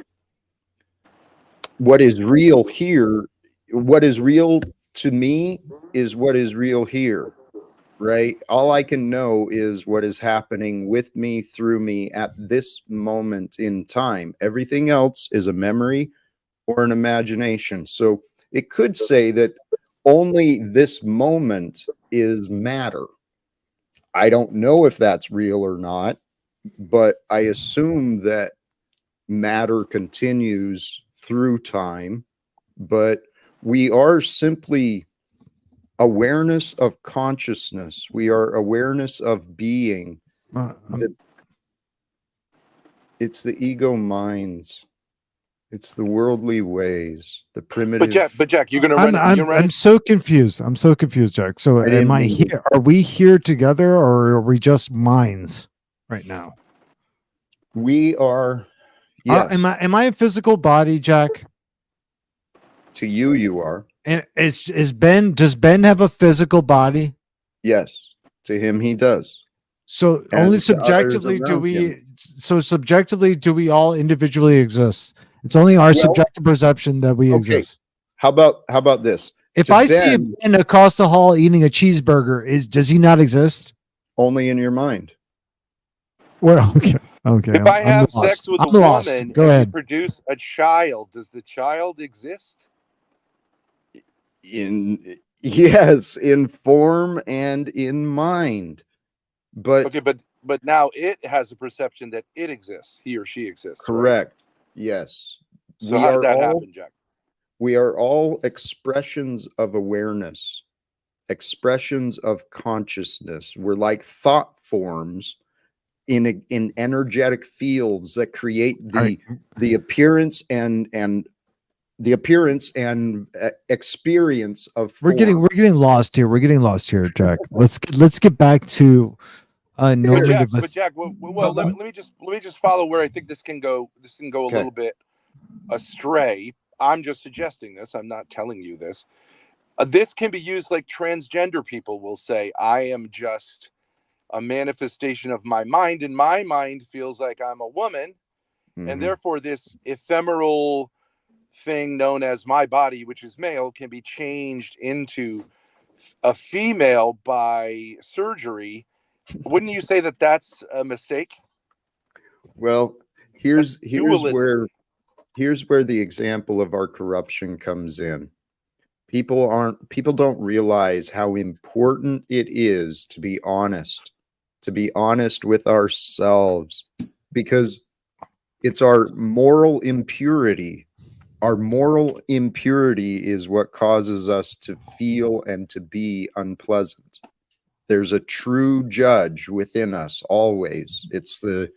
what is real here, what is real to me is what is real here, right? All I can know is what is happening with me, through me at this moment in time. Everything else is a memory or an imagination. So it could say that only this moment is matter. I don't know if that's real or not, but I assume that matter continues through time, but we are simply awareness of consciousness. We are awareness of being. It's the ego minds. It's the worldly ways, the primitive. But Jack, you're gonna run it. You're I'm so confused. I'm so confused, Jack. So am I here? Are we here together, or are we just minds right now? We are. Yes. Am I a physical body, Jack? To you, you are. And is Ben? Does Ben have a physical body? Yes. To him, he does. So And only to subjectively others do around we. him. So subjectively, do we all individually exist? It's only our subjective perception that we exist. How about this? If To I see Ben, Ben across the hall eating a cheeseburger, does he not exist? only in your mind. Well, okay. If I have sex with a woman Go and ahead. we produce a child, does the child exist? Yes, in form and in mind. But Okay, but now it has a perception that it exists. He or she exists. correct. Right? Yes. So how did that happen, Jack? We are all expressions of awareness, expressions of consciousness. We're like thought forms in energetic fields that create the appearance and the appearance and experience of form. We're getting lost here. We're getting lost here, Jack. Let's get back to normative. But Jack, well, let me just follow where I think this can go. This can go a little bit astray. I'm just suggesting this. I'm not telling you this. This can be used like transgender people will say, I am just a manifestation of my mind, and my mind feels like I'm a woman, and therefore this ephemeral thing known as my body, which is male, can be changed into a female by surgery. Wouldn't you say that that's a mistake? Well, here's where the example of our corruption comes in. People don't realize how important it is to be honest with ourselves, because it's our moral impurity. Our moral impurity is what causes us to feel and to be unpleasant. There's a true judge within us always. It's the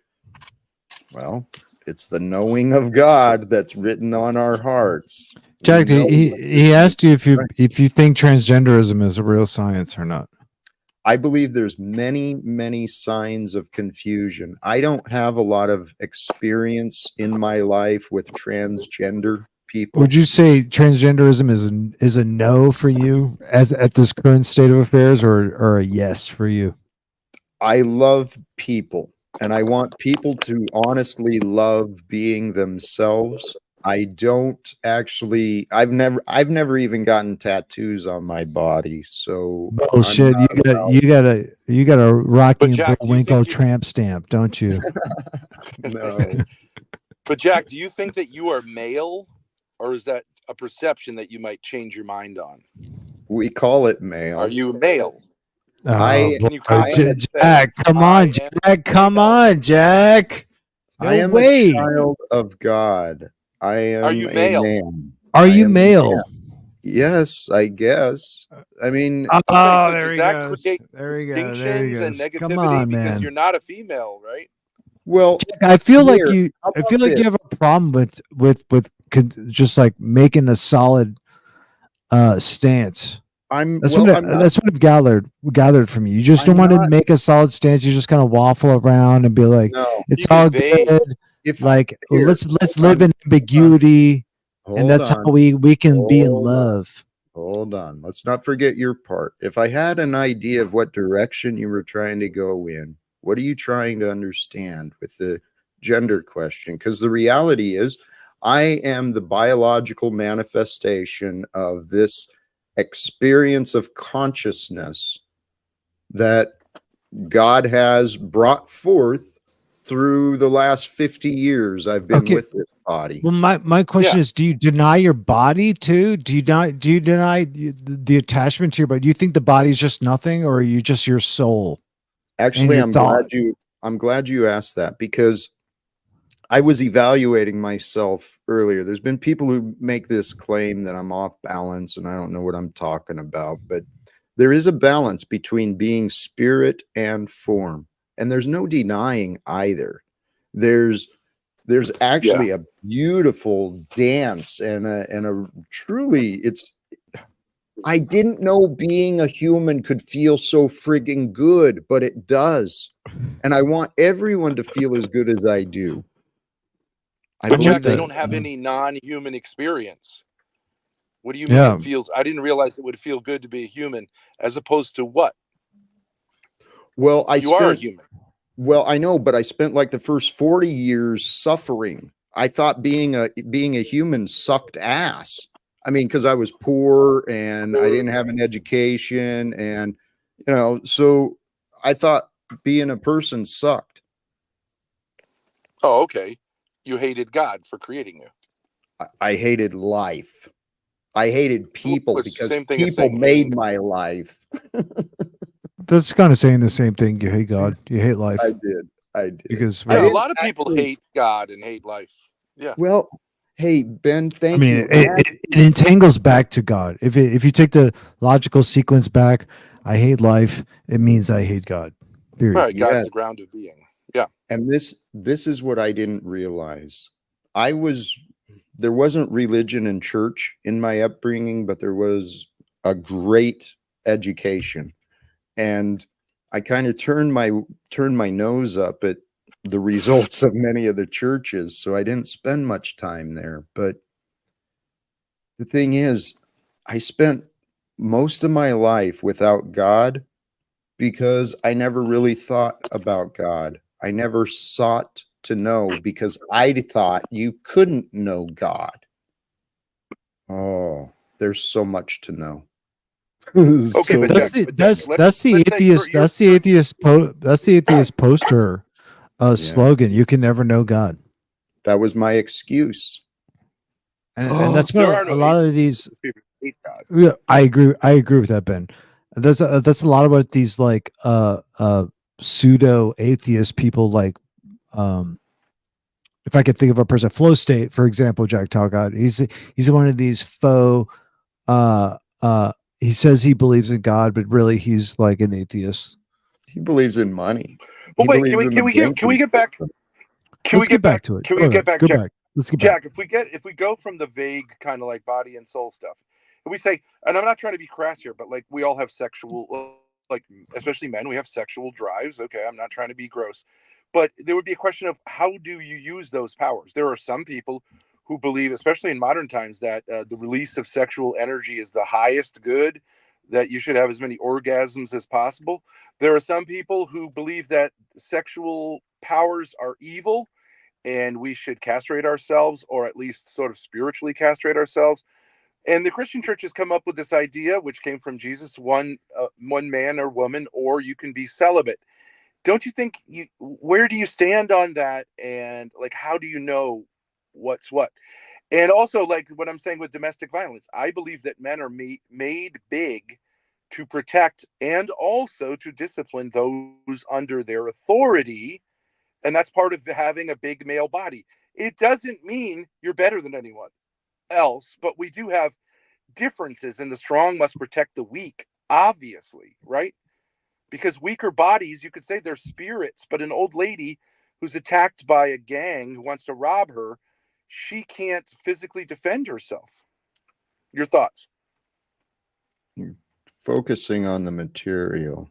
knowing of God that's written on our hearts. Jack, he asked you if you think transgenderism is a real science or not. I believe there's many signs of confusion. I don't have a lot of experience in my life with transgender people. Would you say transgenderism is a no for you as at this current state of affairs, or a yes for you? I love people, and I want people to honestly love being themselves. I don't actually. I've never even gotten tattoos on my body. So bullshit. You got a Rocky and Bullwinkle tramp stamp, don't you? No. But Jack, do you think that you are male, or is that a perception that you might change your mind on? We call it male. Are you male? Jack, come on, Jack. Come on, Jack. No I am way. a child of God. I am. Are you male? Man. Are you male? Yes, I guess. I mean, so there does that create distinctions and negativity? Come on, man. Because you're not a female, right? Well, Jack, I feel like you have a problem with just like making a solid stance. That's what I've gathered from you. You just don't want to make a solid stance. You just kind of waffle around and be like, it's all good. Let's live in ambiguity, and that's how we can be in love. Hold on. Let's not forget your part. If I had an idea of what direction you were trying to go in, what are you trying to understand with the gender question? Because the reality is, I am the biological manifestation of this experience of consciousness that God has brought forth through the last 50 years I've been Okay. with this body. Well, my question Yeah. is: do you deny your body too? Do you deny the attachment to your body? Do you think the body's just nothing, or are you just your soul? Actually, your I'm thought. glad you asked that, because I was evaluating myself earlier. There's been people who make this claim that I'm off balance and I don't know what I'm talking about, but there is a balance between being spirit and form, and there's no denying either. There's actually a beautiful dance and a truly, it's, I didn't know being a human could feel so frigging good, but it does. And I want everyone to feel as good as I do. I But believe Jack, you that. don't have Yeah. any non-human experience. What do you mean Yeah. it feels? I didn't realize it would feel good to be a human, as opposed to what? Well, You are a human. well, I know, but I spent like the first 40 years suffering. I thought being a human sucked ass. I mean, because I was poor and I didn't have an education, and so I thought being a person sucked. Oh, okay. You hated God for creating you. I hated life. I hated people Well, it's the because same thing as people saying made hating my life. That's kind of saying the same thing. You hate God. You hate life. I did. Because I Yeah, a didn't lot of people actually- hate God and hate life. Yeah. Well, hey Ben, I thank mean, you. it entangles back to God. If you take the logical sequence back, I hate life. It means I hate God. Period. All right. God's Yes. the ground of being. Yeah. And this is what I didn't realize. There wasn't religion and church in my upbringing, but there was a great education. And I kind of turned my nose up at the results of many of the churches, so I didn't spend much time there. But the thing is, I spent most of my life without God because I never really thought about God. I never sought to know because I thought you couldn't know God. Oh, there's so much to know. Okay, but That's Jack, the but Jack, that's let's that's the say atheist. That's the atheist. That's the atheist poster Yeah. slogan. You can never know God. That was my excuse. And that's there what are a no lot of atheists. these. People hate God. Yeah, I agree with that, Ben. That's a lot about these like pseudo atheist people, like if I could think of a person, Flow State, for example, Jack Talcott. He's one of these faux he says he believes in God, but really he's like an atheist. He believes in money. Well, He wait, believes in the can we banking get back? system. Can Let's we get back to it. Can we get back, Go Jack? back. Let's get back. Jack, if we go from the vague kind of like body and soul stuff, and we say, and I'm not trying to be crass here, but like we all have sexual, like especially men, we have sexual drives. Okay, I'm not trying to be gross, but there would be a question of how do you use those powers? There are some people who believe, especially in modern times, that the release of sexual energy is the highest good, that you should have as many orgasms as possible. There are some people who believe that sexual powers are evil and we should castrate ourselves, or at least sort of spiritually castrate ourselves. And the Christian church has come up with this idea, which came from Jesus: one man or woman, or you can be celibate. Don't you think where do you stand on that? And like, how do you know what's what? And also, like what I'm saying with domestic violence, I believe that men are made big to protect and also to discipline those under their authority, and that's part of having a big male body. It doesn't mean you're better than anyone else, but we do have differences, and the strong must protect the weak, obviously, right? Because weaker bodies, you could say they're spirits, but an old lady who's attacked by a gang who wants to rob her, she can't physically defend herself. Your thoughts? Focusing on the material.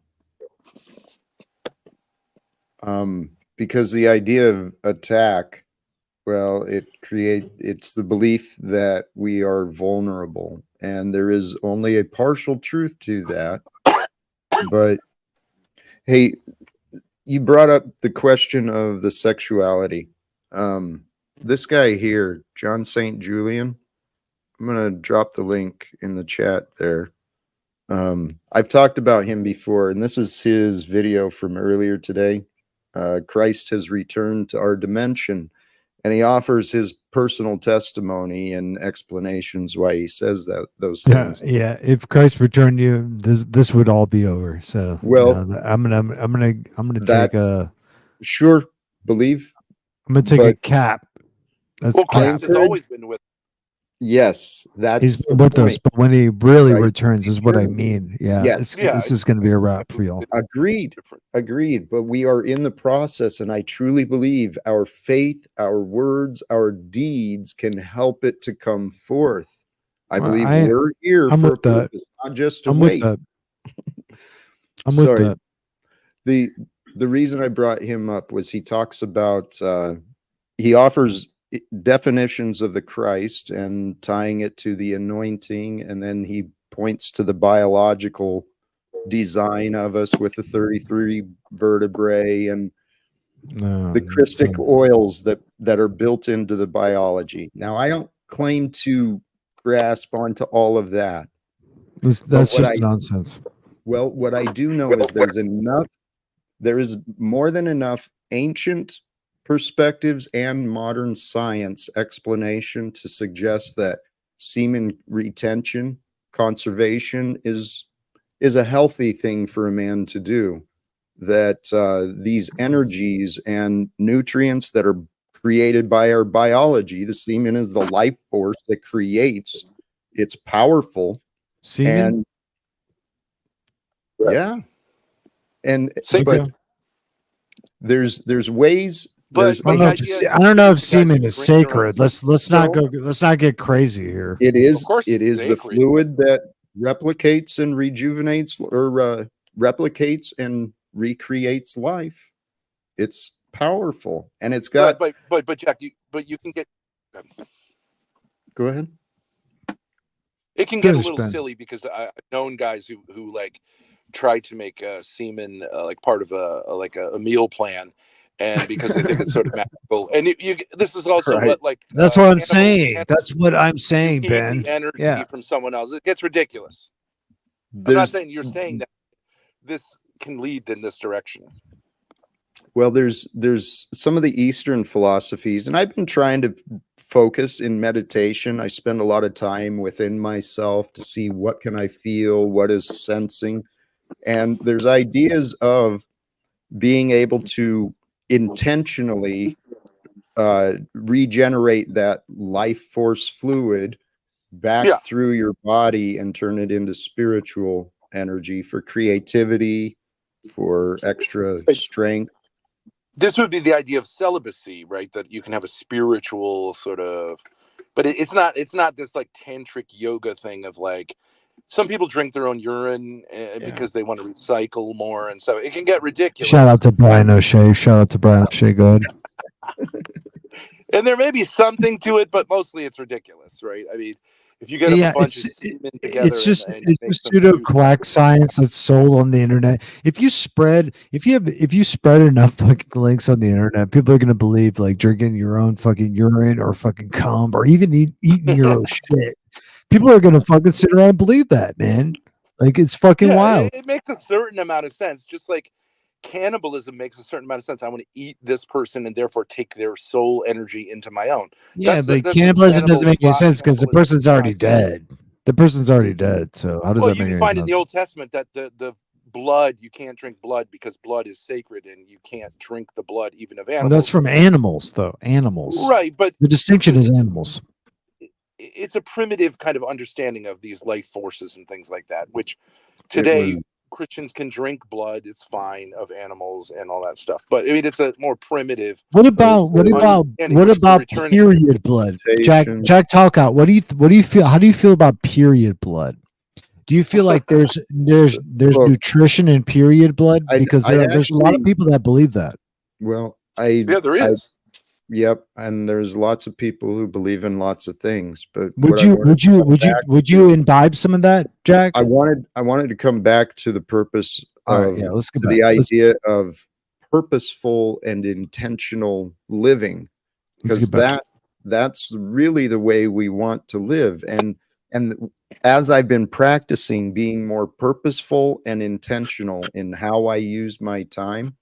Because the idea of attack, well, it's the belief that we are vulnerable, and there is only a partial truth to that. But hey, you brought up the question of the sexuality. This guy here, John St. Julian, I'm gonna drop the link in the chat there. I've talked about him before, and this is his video from earlier today. Christ has returned to our dimension, and he offers his personal testimony and explanations why he says those things. Yeah. If Christ returned you, this would all be over. So Well, I'm gonna that take a sure believe, I'm gonna take a but cap. That's Well, cap. Christ has always been with. yes, that's He's the been with us, point. but when he really Right. returns, is what I mean. Yeah, Yes. Yeah, this is gonna be a wrap for y'all. Agreed. different. Agreed. But we are in the process, and I truly believe our faith, our words, our deeds can help it to come forth. I Well, believe we're here I'm for a with that. purpose, not just to I'm with wait. that. I'm with Sorry. that. The reason I brought him up was he talks about he offers definitions of the Christ and tying it to the anointing, and then he points to the biological design of us with the 33 vertebrae and the Christic oils that are built into the biology. Now, I don't claim to grasp onto all of that. That's what just nonsense. Well, what I do know is there is more than enough ancient perspectives and modern science explanation to suggest that semen retention, conservation is a healthy thing for a man to do. That these energies and nutrients that are created by our biology, the semen is the life force that creates. It's powerful. Semen? And yeah. And Sacred. but there's ways. But I don't know if semen is sacred. Let's not get crazy here. It is. Of course It it's is the sacred. fluid that replicates and rejuvenates, or replicates and recreates life. It's powerful, and it's got. But Jack, you can get. Go ahead. It can get a Finish, little Ben. silly because I've known guys who like tried to make semen like part of a meal plan, and because they think it's sort of magical. And this is also Right. what like That's what I'm animals saying. can't That's what I'm saying, keep Ben. the energy Yeah. from someone else. It gets ridiculous. I'm not saying you're saying that this can lead in this direction. Well, there's some of the Eastern philosophies, and I've been trying to focus in meditation. I spend a lot of time within myself to see what can I feel, what is sensing. And there's ideas of being able to intentionally regenerate that life force fluid back through your body and turn it into spiritual energy for creativity, for extra strength. This would be the idea of celibacy, right? That you can have a spiritual sort of, but it's not this like tantric yoga thing of like, some people drink their own urine because they want to recycle more, and so it can get ridiculous. Shout out to Brian O'Shea. Go ahead. And there may be something to it, but mostly it's ridiculous, right? I mean, if you get a bunch of semen together, it's just pseudo quack science that's sold on the internet. If you spread enough fucking links on the internet, people are gonna believe like drinking your own fucking urine or fucking cum or even eating your own shit. People are gonna fucking sit around and believe that, man. Like it's fucking wild. It makes a certain amount of sense, just like cannibalism makes a certain amount of sense. I want to eat this person and therefore take their soul energy into my own. Yeah, but cannibalism doesn't make any sense because the person's already dead. The person's already dead. So how does that make any sense? You can find in the Old Testament that the blood, you can't drink blood because blood is sacred, and you can't drink the blood even of animals. Well, that's from animals, though. Animals, right? But the distinction is animals. It's a primitive kind of understanding of these life forces and things like that, which today Christians can drink blood, it's fine, of animals and all that stuff. But I mean, it's a more primitive. What about period blood? Jack Talcott, what do you feel? How do you feel about period blood? Do you feel like there's nutrition in period blood? Because there's a lot of people that believe that. Well, there is. Yep, and there's lots of people who believe in lots of things. But would you imbibe some of that, Jack? I wanted to come back to the purpose of the idea of purposeful and intentional living, because that's really the way we want to live. And as I've been practicing being more purposeful and intentional in how I use my time,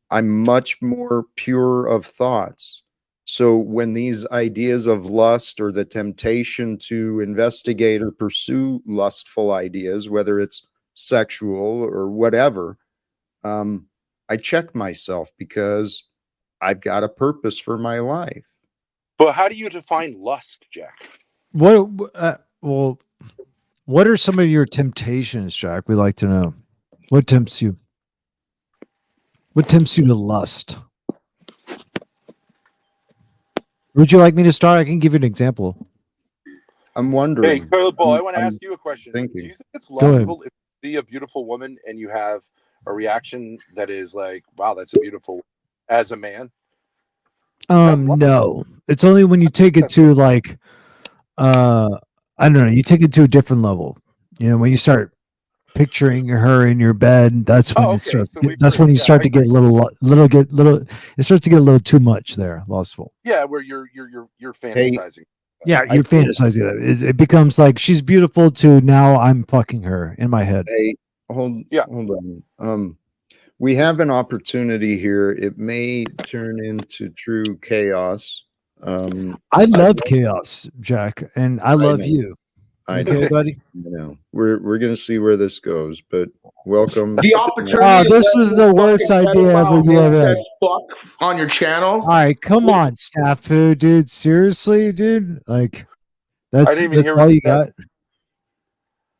I'm much more pure of thoughts. So when these ideas of lust or the temptation to investigate or pursue lustful ideas, whether it's sexual or whatever, I check myself because I've got a purpose for my life. But how do you define lust, Jack? Well, what are some of your temptations, Jack? We'd like to know. What tempts you? What tempts you to lust? Would you like me to start? I can give you an example. I'm Hey, wondering. Toilet Bowl, I want to I'm ask you a question. thinking. Do you think it's Go ahead. lustful if you see a beautiful woman and you have a reaction that is like, wow, that's a beautiful as a man? No. It's only when you take it to like I don't know, you take it to a different level. You know, when you start picturing her in your bed, that's when Oh, it okay. starts So we that's agree. when you Yeah, start I to get agree. little it starts to get a little too much there, lustful. Yeah, where you're Hey, fantasizing. Yeah, I you're think, fantasizing that. It becomes like she's beautiful to now I'm fucking her in my head. hey, hold Yeah. on. We have an opportunity here. It may turn into true chaos. I love chaos, Jack, and I love know. you. I Okay, know. buddy? We're gonna see where this goes, but welcome. The opportunity to this let is this the worst fucking idea ever pedophile you ever had. incest fuck on your channel. All right, come on, Snafu, dude. Seriously, dude. Like, I that's didn't even hear all what you got.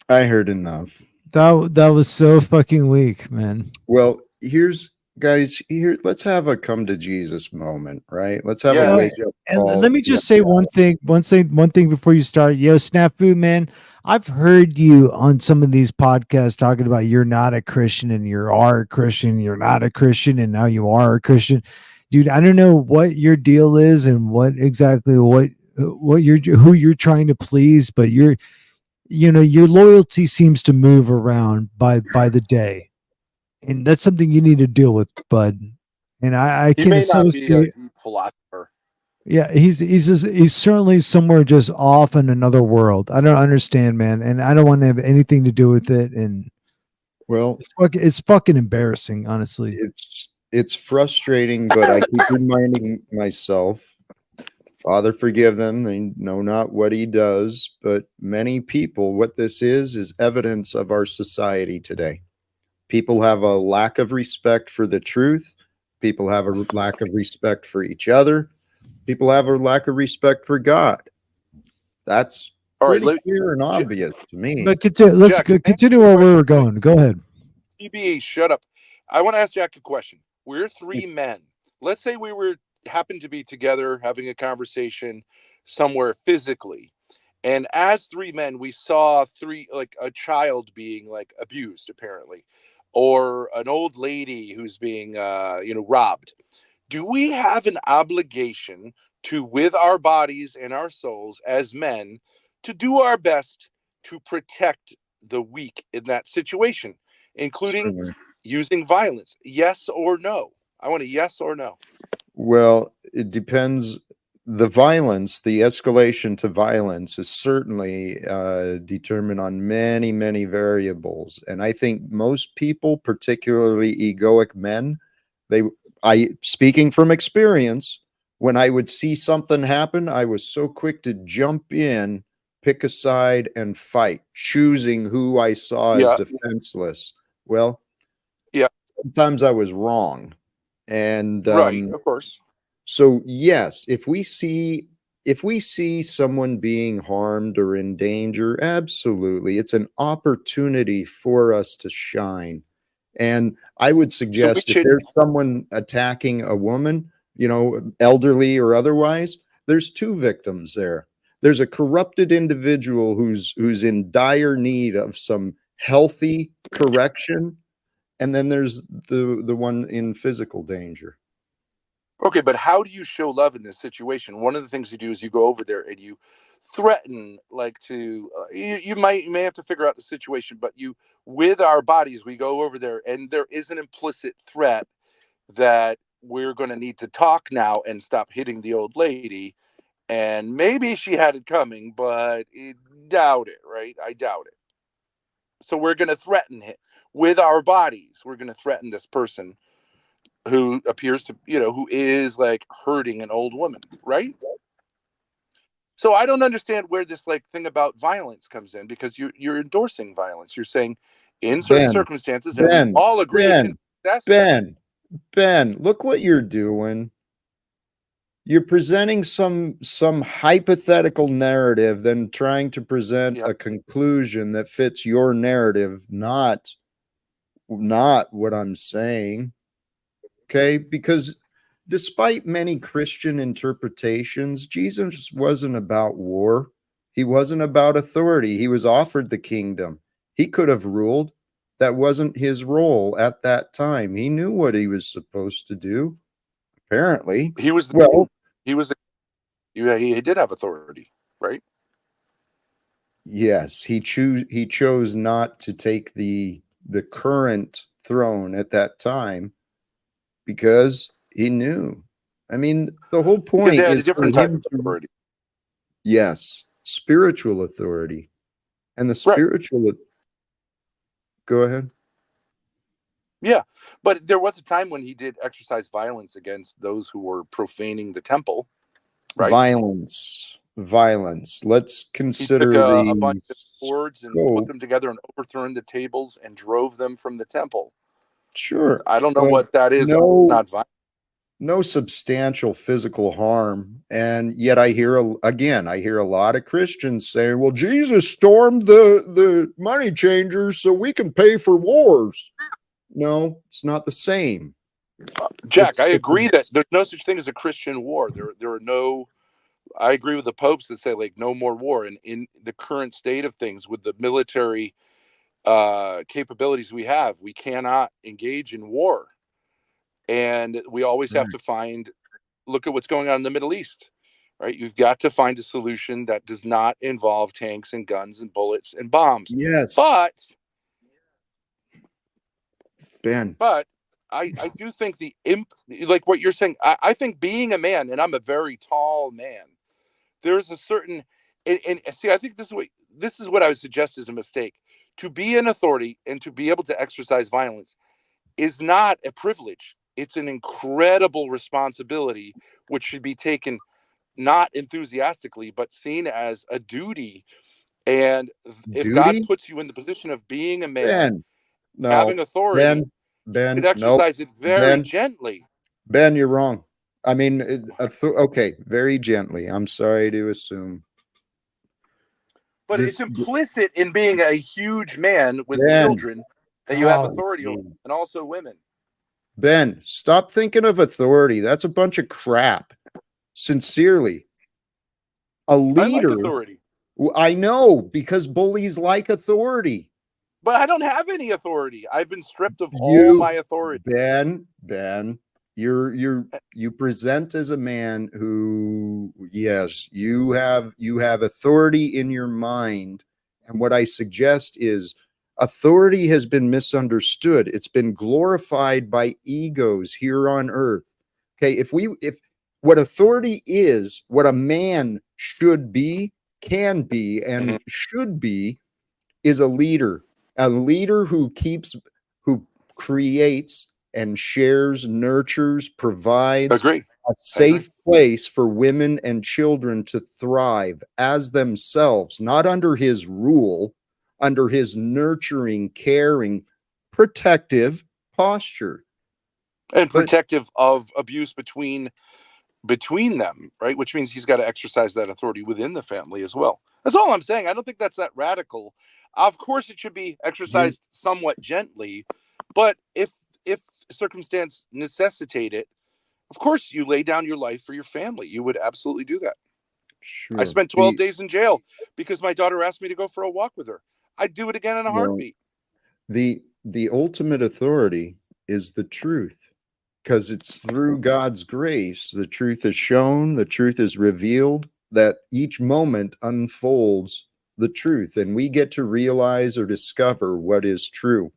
I heard enough. That was so fucking weak, man. Well, let's have a come to Jesus moment, right? Let's have a Yes. wake up And call. let me just say one thing before you start. Yo, Snafu, man, I've heard you on some of these podcasts talking about you're not a Christian and you are a Christian, you're not a Christian, and now you are a Christian. Dude, I don't know what your deal is and what who you're trying to please, but your loyalty seems to move around by the day. And that's something you need to deal with, bud. And I He can may not be a associate. deep philosopher. Yeah, he's certainly somewhere just off in another world. I don't understand, man, and I don't want to have anything to do with it. And Well, it's fucking embarrassing, honestly. it's frustrating, but I keep reminding myself, Father, forgive them. They know not what he does. But many people, what this is evidence of our society today. People have a lack of respect for the truth. People have a lack of respect for each other. People have a lack of respect for God. That's All right, pretty clear and obvious to me. But let's Jack, continue where we were going. Go ahead. TBA, shut up. I want to ask Jack a question. We're three men. Let's say we happened to be together having a conversation somewhere physically. And as three men, we saw a child being like abused, apparently, or an old lady who's being, robbed. Do we have an obligation to, with our bodies and our souls as men, to do our best to protect the weak in that situation, including Certainly. using violence? Yes or no? I want a yes or no. Well, it depends. The violence, the escalation to violence is certainly determined on many, many variables. And I think most people, particularly egoic men, speaking from experience, when I would see something happen, I was so quick to jump in, pick a side, and fight, choosing who I saw as defenseless. Well, yeah, sometimes I was wrong. And right, of course. so yes, if we see someone being harmed or in danger, absolutely, it's an opportunity for us to shine. And I would suggest if there's someone attacking a woman, elderly or otherwise, there's two victims there. There's a corrupted individual who's in dire need of some healthy correction, and then there's the one in physical danger. Okay, but how do you show love in this situation? One of the things you do is you go over there and you threaten, like you may have to figure out the situation, but with our bodies, we go over there and there is an implicit threat that we're going to need to talk now and stop hitting the old lady. and maybe she had it coming, but doubt it, right? I doubt it. So we're going to threaten him with our bodies. We're going to threaten this person who appears to, who is like hurting an old woman, right? So I don't understand where this like thing about violence comes in, because you're endorsing violence. You're saying in certain circumstances, and we all agree it can be successful. Ben, look what you're doing. You're presenting some hypothetical narrative, then trying to present a conclusion that fits your narrative, not what I'm saying. Okay? Because despite many Christian interpretations, Jesus wasn't about war. He wasn't about authority. He was offered the kingdom. He could have ruled. That wasn't his role at that time. He knew what he was supposed to do. Apparently, he was he did have authority, right? Yes, he chose not to take the current throne at that time because he knew. I mean, the whole Because point they had is a different for type him of authority. yes, spiritual authority. And the spiritual Go ahead. Yeah, but there was a time when he did exercise violence against those who were profaning the temple, right? Violence. Let's consider he took a bunch of swords and put them together and overthrown the tables and drove them from the temple. Sure. I don't know what that is. Not violent. No substantial physical harm. And yet I hear a lot of Christians saying, well, Jesus stormed the money changers so we can pay for wars. No, it's not the same. Jack, I agree that there's no such thing as a Christian war. There are no, I agree with the popes that say like no more war. And in the current state of things with the military capabilities we have, we cannot engage in war. And we always have to look at what's going on in the Middle East, right? You've got to find a solution that does not involve tanks and guns and bullets and bombs. Yes. But Ben. But I do think like what you're saying, I think being a man, and I'm a very tall man, there's a certain, and see, I think this is what I would suggest is a mistake. To be an authority and to be able to exercise violence is not a privilege. It's an incredible responsibility, which should be taken not enthusiastically, but seen as a duty. And if God puts you in the position of being a man, having authority, Ben, you can exercise it very gently. Ben, you're wrong. I mean, okay, very gently. I'm sorry to assume. But it's implicit in being a huge man with children that you have authority over, and also women. Ben, stop thinking of authority. That's a bunch of crap. Sincerely. A leader. I like authority. I know, because bullies like authority. But I don't have any authority. I've been stripped of all my authority. Ben, you present as a man who, yes, you have authority in your mind. And what I suggest is authority has been misunderstood. It's been glorified by egos here on earth. Okay, if what authority is, what a man should be, can be, and should be, is a leader who creates and shares, nurtures, provides a safe place for women and children to thrive as themselves, not under his rule, under his nurturing, caring, protective posture. And protective of abuse between them, right? Which means he's got to exercise that authority within the family as well. That's all I'm saying. I don't think that's that radical. Of course, it should be exercised somewhat gently, but if circumstance necessitate it, of course, you lay down your life for your family. You would absolutely do that. Sure. I spent 12 days in jail because my daughter asked me to go for a walk with her. I'd do it again in a heartbeat. The ultimate authority is the truth, because it's through God's grace the truth is shown, the truth is revealed, that each moment unfolds the truth, and we get to realize or discover what is true.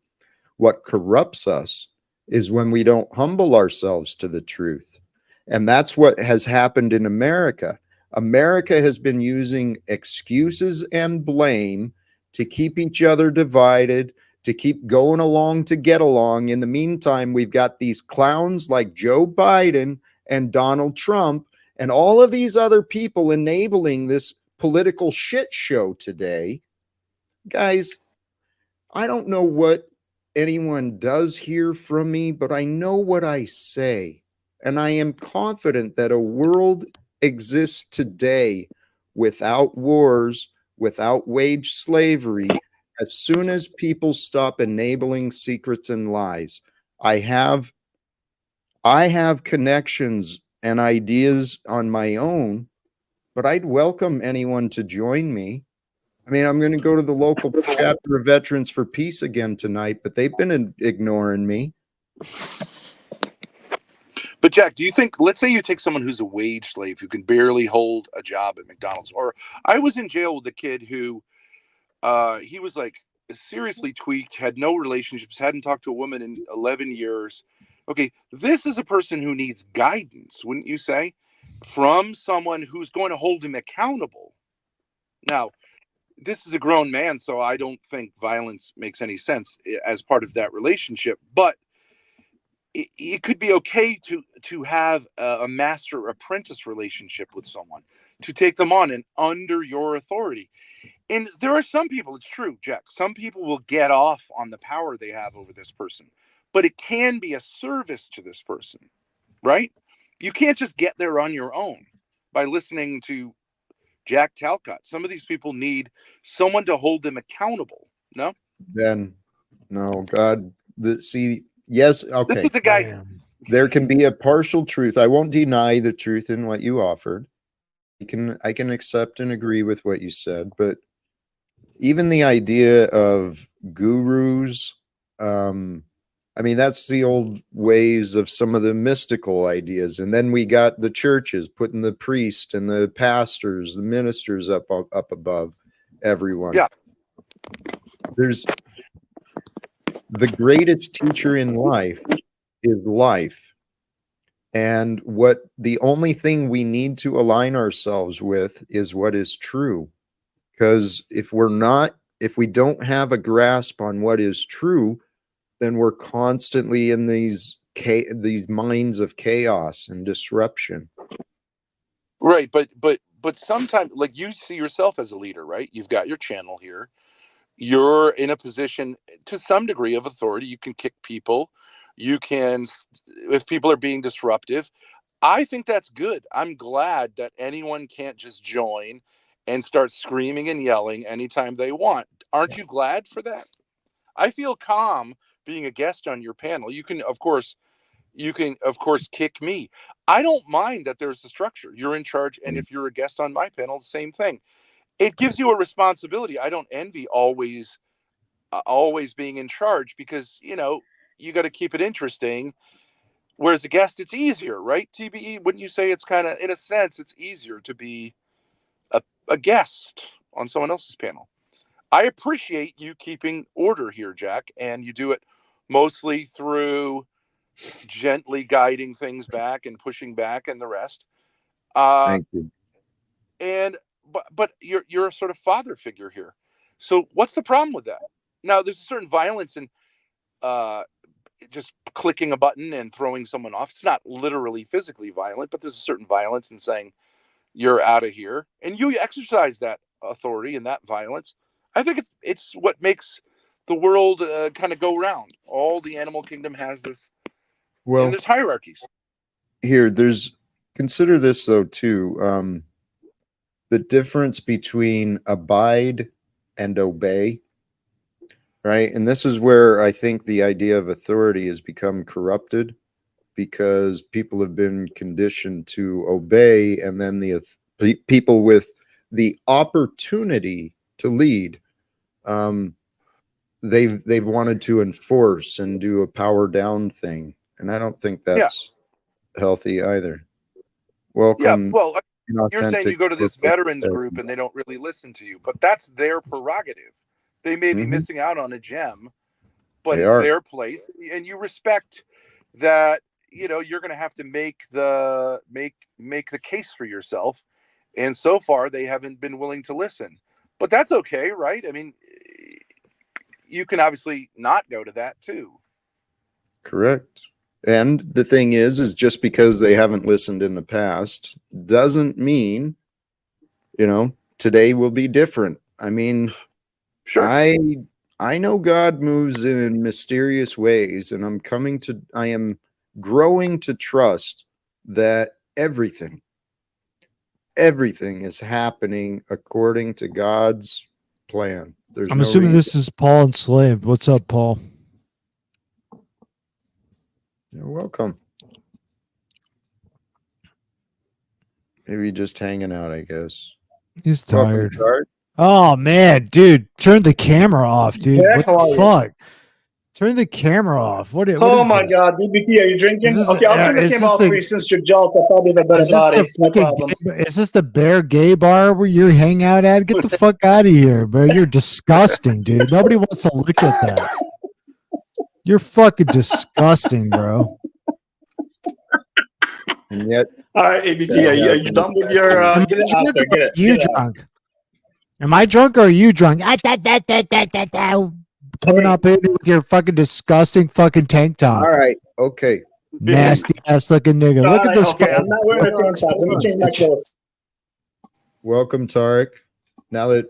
What corrupts us is when we don't humble ourselves to the truth. And that's what has happened in America. America has been using excuses and blame to keep each other divided, to keep going along to get along. In the meantime, we've got these clowns like Joe Biden and Donald Trump and all of these other people enabling this political shit show today. Guys, I don't know what anyone does hear from me, but I know what I say. And I am confident that a world exists today without wars, without wage slavery, as soon as people stop enabling secrets and lies. I have connections and ideas on my own, but I'd welcome anyone to join me. I mean, I'm going to go to the local chapter of Veterans for Peace again tonight, but they've been ignoring me. But Jack, do you think, let's say you take someone who's a wage slave who can barely hold a job at McDonald's, or I was in jail with a kid who he was like seriously tweaked, had no relationships, hadn't talked to a woman in 11 years. Okay, this is a person who needs guidance, wouldn't you say, from someone who's going to hold him accountable. Now, this is a grown man, so I don't think violence makes any sense as part of that relationship, but it could be okay to have a master apprentice relationship with someone, to take them on and under your authority. And there are some people, it's true, Jack, some people will get off on the power they have over this person, but it can be a service to this person, right? You can't just get there on your own by listening to Jack Talcott. Some of these people need someone to hold them accountable. No? Then, no, God, yes, This okay. was a guy. Damn. There can be a partial truth. I won't deny the truth in what you offered. I can accept and agree with what you said, but even the idea of gurus, I mean, that's the old ways of some of the mystical ideas. And then we got the churches putting the priest and the pastors, the ministers up above everyone. Yeah. There's the greatest teacher in life is life. And the only thing we need to align ourselves with is what is true. Because if we don't have a grasp on what is true, then we're constantly in these minds of chaos and disruption. Right, but sometimes, like, you see yourself as a leader, right? You've got your channel here. You're in a position to some degree of authority. You can kick people. You can, if people are being disruptive. I think that's good. I'm glad that anyone can't just join and start screaming and yelling anytime they want. Aren't you glad for that? I feel calm being a guest on your panel. You can, of course, kick me. I don't mind that there's a structure. You're in charge, and if you're a guest on my panel, the same thing. It gives you a responsibility. I don't envy always being in charge, because you got to keep it interesting. Whereas a guest, it's easier, right? TBE, wouldn't you say it's kind of, in a sense, it's easier to be a guest on someone else's panel? I appreciate you keeping order here, Jack, and you do it mostly through gently guiding things back and pushing back and the rest. Thank you. And but you're a sort of father figure here. So what's the problem with that? Now, there's a certain violence in just clicking a button and throwing someone off. It's not literally physically violent, but there's a certain violence in saying you're out of here, and you exercise that authority and that violence. I think it's what makes the world kind of go round. All the animal kingdom has this, and there's hierarchies. Here, consider this though too. The difference between abide and obey, right? And this is where I think the idea of authority has become corrupted, because people have been conditioned to obey, and then the people with the opportunity to lead, they've wanted to enforce and do a power down thing, and I don't think that's healthy either. Welcome. Yeah, well, you're saying you go to this veterans group and they don't really listen to you, but that's their prerogative. They may be missing out on a gem, but it's their place, and you respect that. You're going to have to make the case for yourself, And so far, they haven't been willing to listen. But that's okay, right? I mean, you can obviously not go to that too. Correct. And the thing is just because they haven't listened in the past doesn't mean, today will be different. I mean, Sure. I know God moves in mysterious ways, and I am growing to trust that everything is happening according to God's plan. I'm assuming this is Paul Enslaved. What's up, Paul? You're welcome. Maybe just hanging out, I guess. He's tired. Welcome, Tart. Oh man, dude, turn the camera off, dude. Yeah, What how are the you? fuck? Turn the camera off. What Oh is my this? God, DBT, are you drinking? Is this- Okay, I'll turn the is camera this off the- for you since you're jealous. I probably have a better Is this, body. the No fucking problem. is this the Bear Gay Bar where you hang out at? Get the fuck out of here, bro. You're disgusting, dude. Nobody wants to look at that. You're fucking disgusting, bro. And yet, All right, ABT, are you done with your? Am I Get it out drunk there. or Get are it. you Get it out. drunk? Am I drunk or are you drunk? Coming Hey. up in with your fucking disgusting fucking tank top. all right, okay. Nasty ass looking nigga. All Look at right, this. okay, I'm not wearing a tank top. Let me change my clothes. Welcome, Tarek. Now that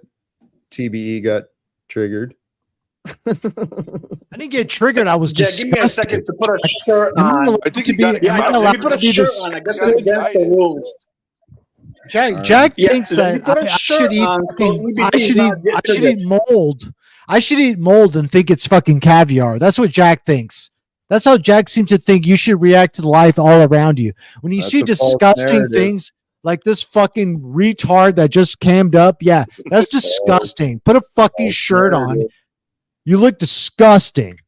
TBE got triggered. I didn't get triggered. I was Jack, disgusted. give me a second to put a shirt Am I on. allowed I think to you be? gotta get Am I out. Let allowed me put to a be shirt on. I guess it's disgusted? against the rules. Jack Yeah, thinks let me that put a I shirt should eat on so fucking. EBT I should is not get triggered. eat mold. I should eat mold and think it's fucking caviar. That's what Jack thinks. That's how Jack seems to think you should react to life all around you. When you That's see a false disgusting narrative. things like this fucking retard that just cammed up, yeah, that's disgusting. Put a fucking False shirt on. narrative. You look disgusting.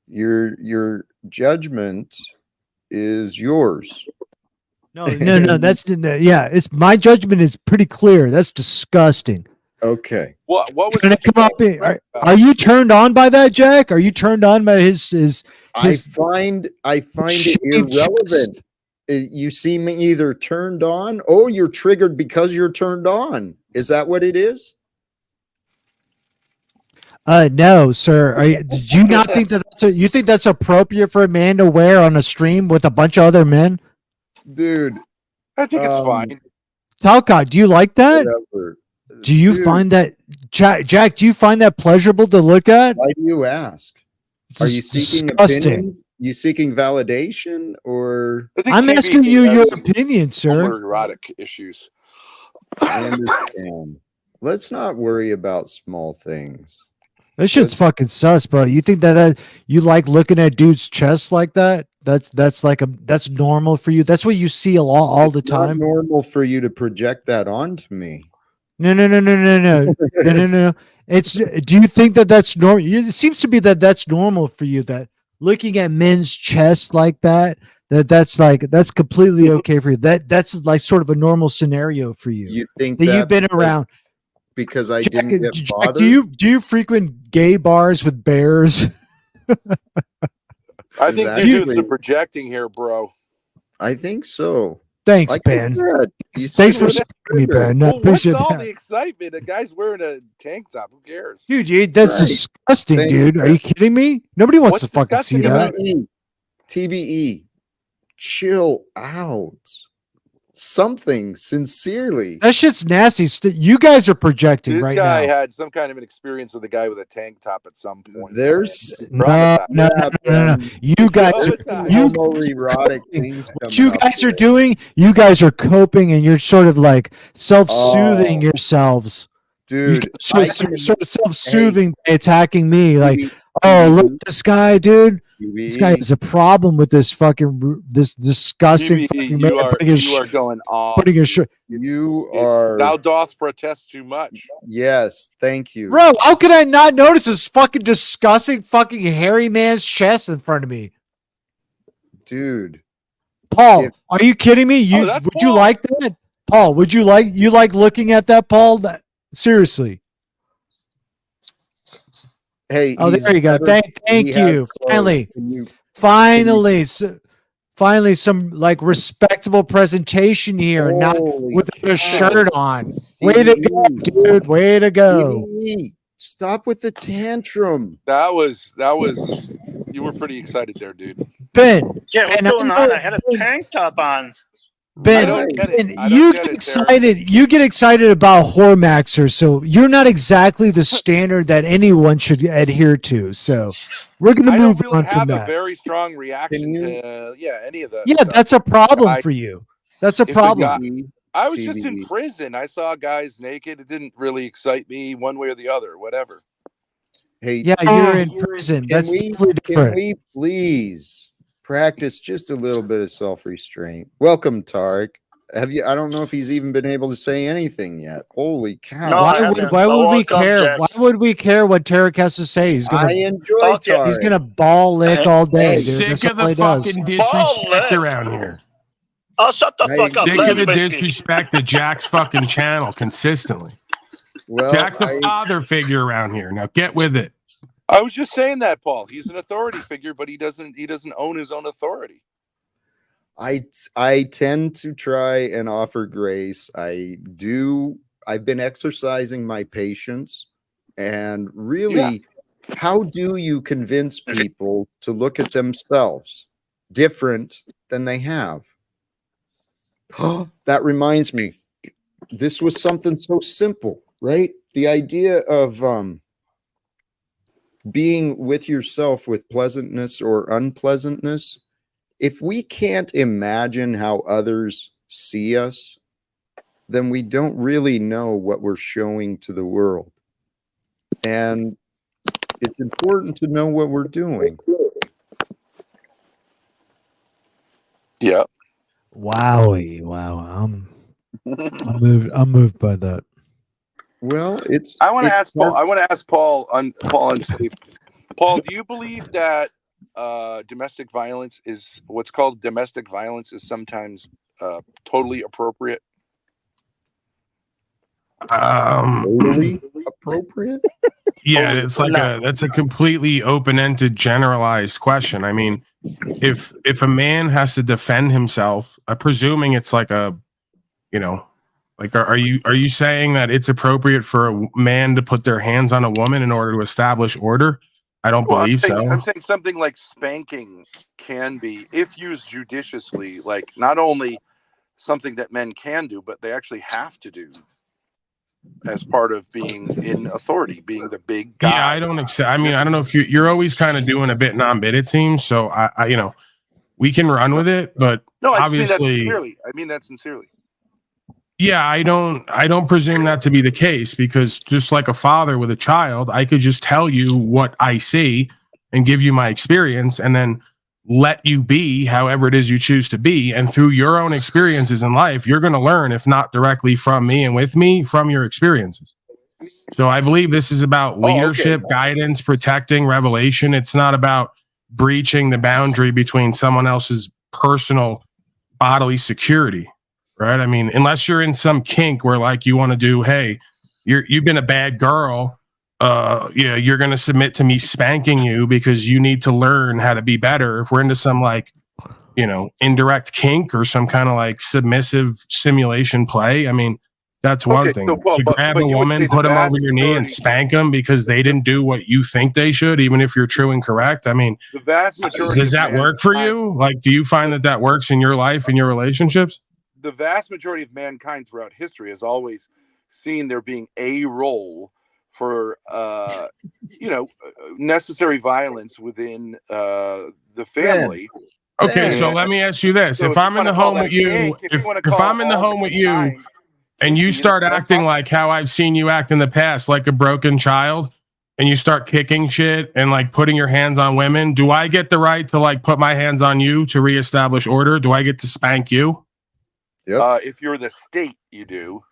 Your judgment is yours. No. It's my judgment is pretty clear. That's disgusting. Okay. What was Trying to come up in, are you turned on by that, Jack? Are you turned on by his I find it shaved irrelevant. chest? You seem either turned on or you're triggered because you're turned on. Is that what it is? No, sir. Did you not think you think that's appropriate for a man to wear on a stream with a bunch of other men? Dude, I think it's fine. Talcott, do you like that? whatever. Do you Dude, find that Jack? Do you find that pleasurable to look at? why do you ask? It's Are you seeking disgusting. opinions? You seeking validation or I think I'm TBE asking you has your some opinion, sir. homoerotic issues. I understand. Let's not worry about small things. That shit's fucking sus, bro. You think that you like looking at dudes' chests like that? That's normal for you. That's what you see all the It's not time. normal for you to project that onto me. No. It's. Do you think that that's normal? It seems to be that that's normal for you. That looking at men's chests like that's completely okay for you. That's like sort of a normal scenario for you. You think that that you've been because- around. because I Jack, didn't get Jack, bothered? do you frequent gay bars with bears? I think Exactly. you're doing some projecting here, bro. I think so. Thanks, Like I Ben. said, you Thanks for seem supporting me, Ben. I Well, what's appreciate all that. the excitement? The guy's wearing a tank top. Who cares? Dude, that's Right. disgusting, Thank dude. you. Are you kidding me? Nobody wants What's to fucking see disgusting that. about it? TBE. Chill out. Something sincerely. That shit's nasty. You guys are projecting This right guy now. had some kind of an experience with a guy with a tank top at some point. There's No. Ben, You guys, Traumatized. some you homoerotic things what coming you up guys are here. doing, you guys are coping and you're sort of like self-soothing yourselves. You Dude, guys I are can- sort of self-soothing by attacking me. Like, TBE, oh, look, this guy, dude. This guy TBE. has a problem with this this disgusting TBE, fucking man you are going off. putting his shirt. You It's- are thou doth protest too much. yes, thank you. Bro, how could I not notice this fucking disgusting fucking hairy man's chest in front of me? Dude. Paul, If- are you kidding me? Oh, that's Would you Paul. like that? Paul, would you like looking at that, Paul? Seriously. Hey, Oh, he's there you go. better- Thank he has you. clothes. Finally. Can you- Finally. Finally, some like respectable presentation here, not Holy with cow. a shirt on. Way to go, TDE. dude. Way to go. TDE. Stop with the tantrum. That was you were pretty excited there, dude. Ben. Yeah, what's Ben, going I on? know- I had a tank top on. Ben, I don't get it. Ben, I don't you get get it, Derek. excited. You get excited about Hormaxer, so you're not exactly the standard that anyone should adhere to. So we're gonna I move don't really on from have a that. very strong reaction you- to any of that. Yeah, stuff. that's a problem I- for you. That's a If a problem. guy- I was just in TBE. prison. I saw guys naked. It didn't really excite me one way or the other. Whatever. Hey, Yeah, you're in prison. can That's we, definitely can different. we please practice just a little bit of self-restraint? Welcome, Tarek. Have you? I don't know if he's even been able to say anything yet. Holy cow! No, I Why haven't. would why But would we welcome, care? Jack. Why would we care what Tarek has to say? He's I gonna enjoy Okay. Tarek. he's gonna ball lick all day, Hey, dude. That's Sick of all the he does. fucking disrespect Ball around here. Oh, shut the fuck up. Sick Let of the everybody speak. disrespect to Jack's fucking channel consistently. Well, Jack's the father figure around here. Now get with it. I was just saying that, Paul. He's an authority figure, but he doesn't own his own authority. I tend to try and offer grace. I've been exercising my patience, and really, how do you convince people to look at themselves different than they have? That reminds me, this was something so simple, right? The idea of being with yourself with pleasantness or unpleasantness. If we can't imagine how others see us, then we don't really know what we're showing to the world. And it's important to know what we're doing. Yeah. Wowie, wow. I'm moved by that. Well, I want to it's ask Paul. part- I want to ask Paul on stage. Paul, do you believe that domestic violence is what's called domestic violence is sometimes totally appropriate? totally appropriate. Yeah, it's like that's a completely open-ended, generalized question. I mean, if a man has to defend himself, presuming it's like a, like are you saying that it's appropriate for a man to put their hands on a woman in order to establish order? I don't believe so. I'm saying something like spanking can be, if used judiciously, like not only something that men can do, but they actually have to do as part of being in authority, being the big guy. Yeah, I don't accept. I mean, I don't know if you're always kind of doing a bit non-bit, it seems. So I we can run with it, but No, I obviously, mean that sincerely. yeah, I don't presume that to be the case, because just like a father with a child, I could just tell you what I see and give you my experience, and then let you be however it is you choose to be. And through your own experiences in life, you're going to learn, if not directly from me and with me, from your experiences. So I believe this is about leadership, guidance, protecting, revelation. It's not about breaching the boundary between someone else's personal bodily security, right? I mean, unless you're in some kink where like you want to do, hey, you've been a bad girl, you're going to submit to me spanking you because you need to learn how to be better. If we're into some like, indirect kink or some kind of like submissive simulation play, I mean, that's one thing. So, Paul, to grab a woman, put them over your knee and spank them because they didn't do what you think they should, even if you're true and correct. I mean, the vast majority does that work for you? Like, do you find that works in your life and your relationships? The vast majority of mankind throughout history has always seen there being a role for necessary violence within the family. Okay, so let me ask you this: So if I'm in the home with you, if I'm in the home with you, and you start acting like how I've seen you act in the past, like a broken child, and you start kicking shit and like putting your hands on women, do I get the right to like put my hands on you to reestablish order? Do I get to spank you? Yep. If you're the state, you do.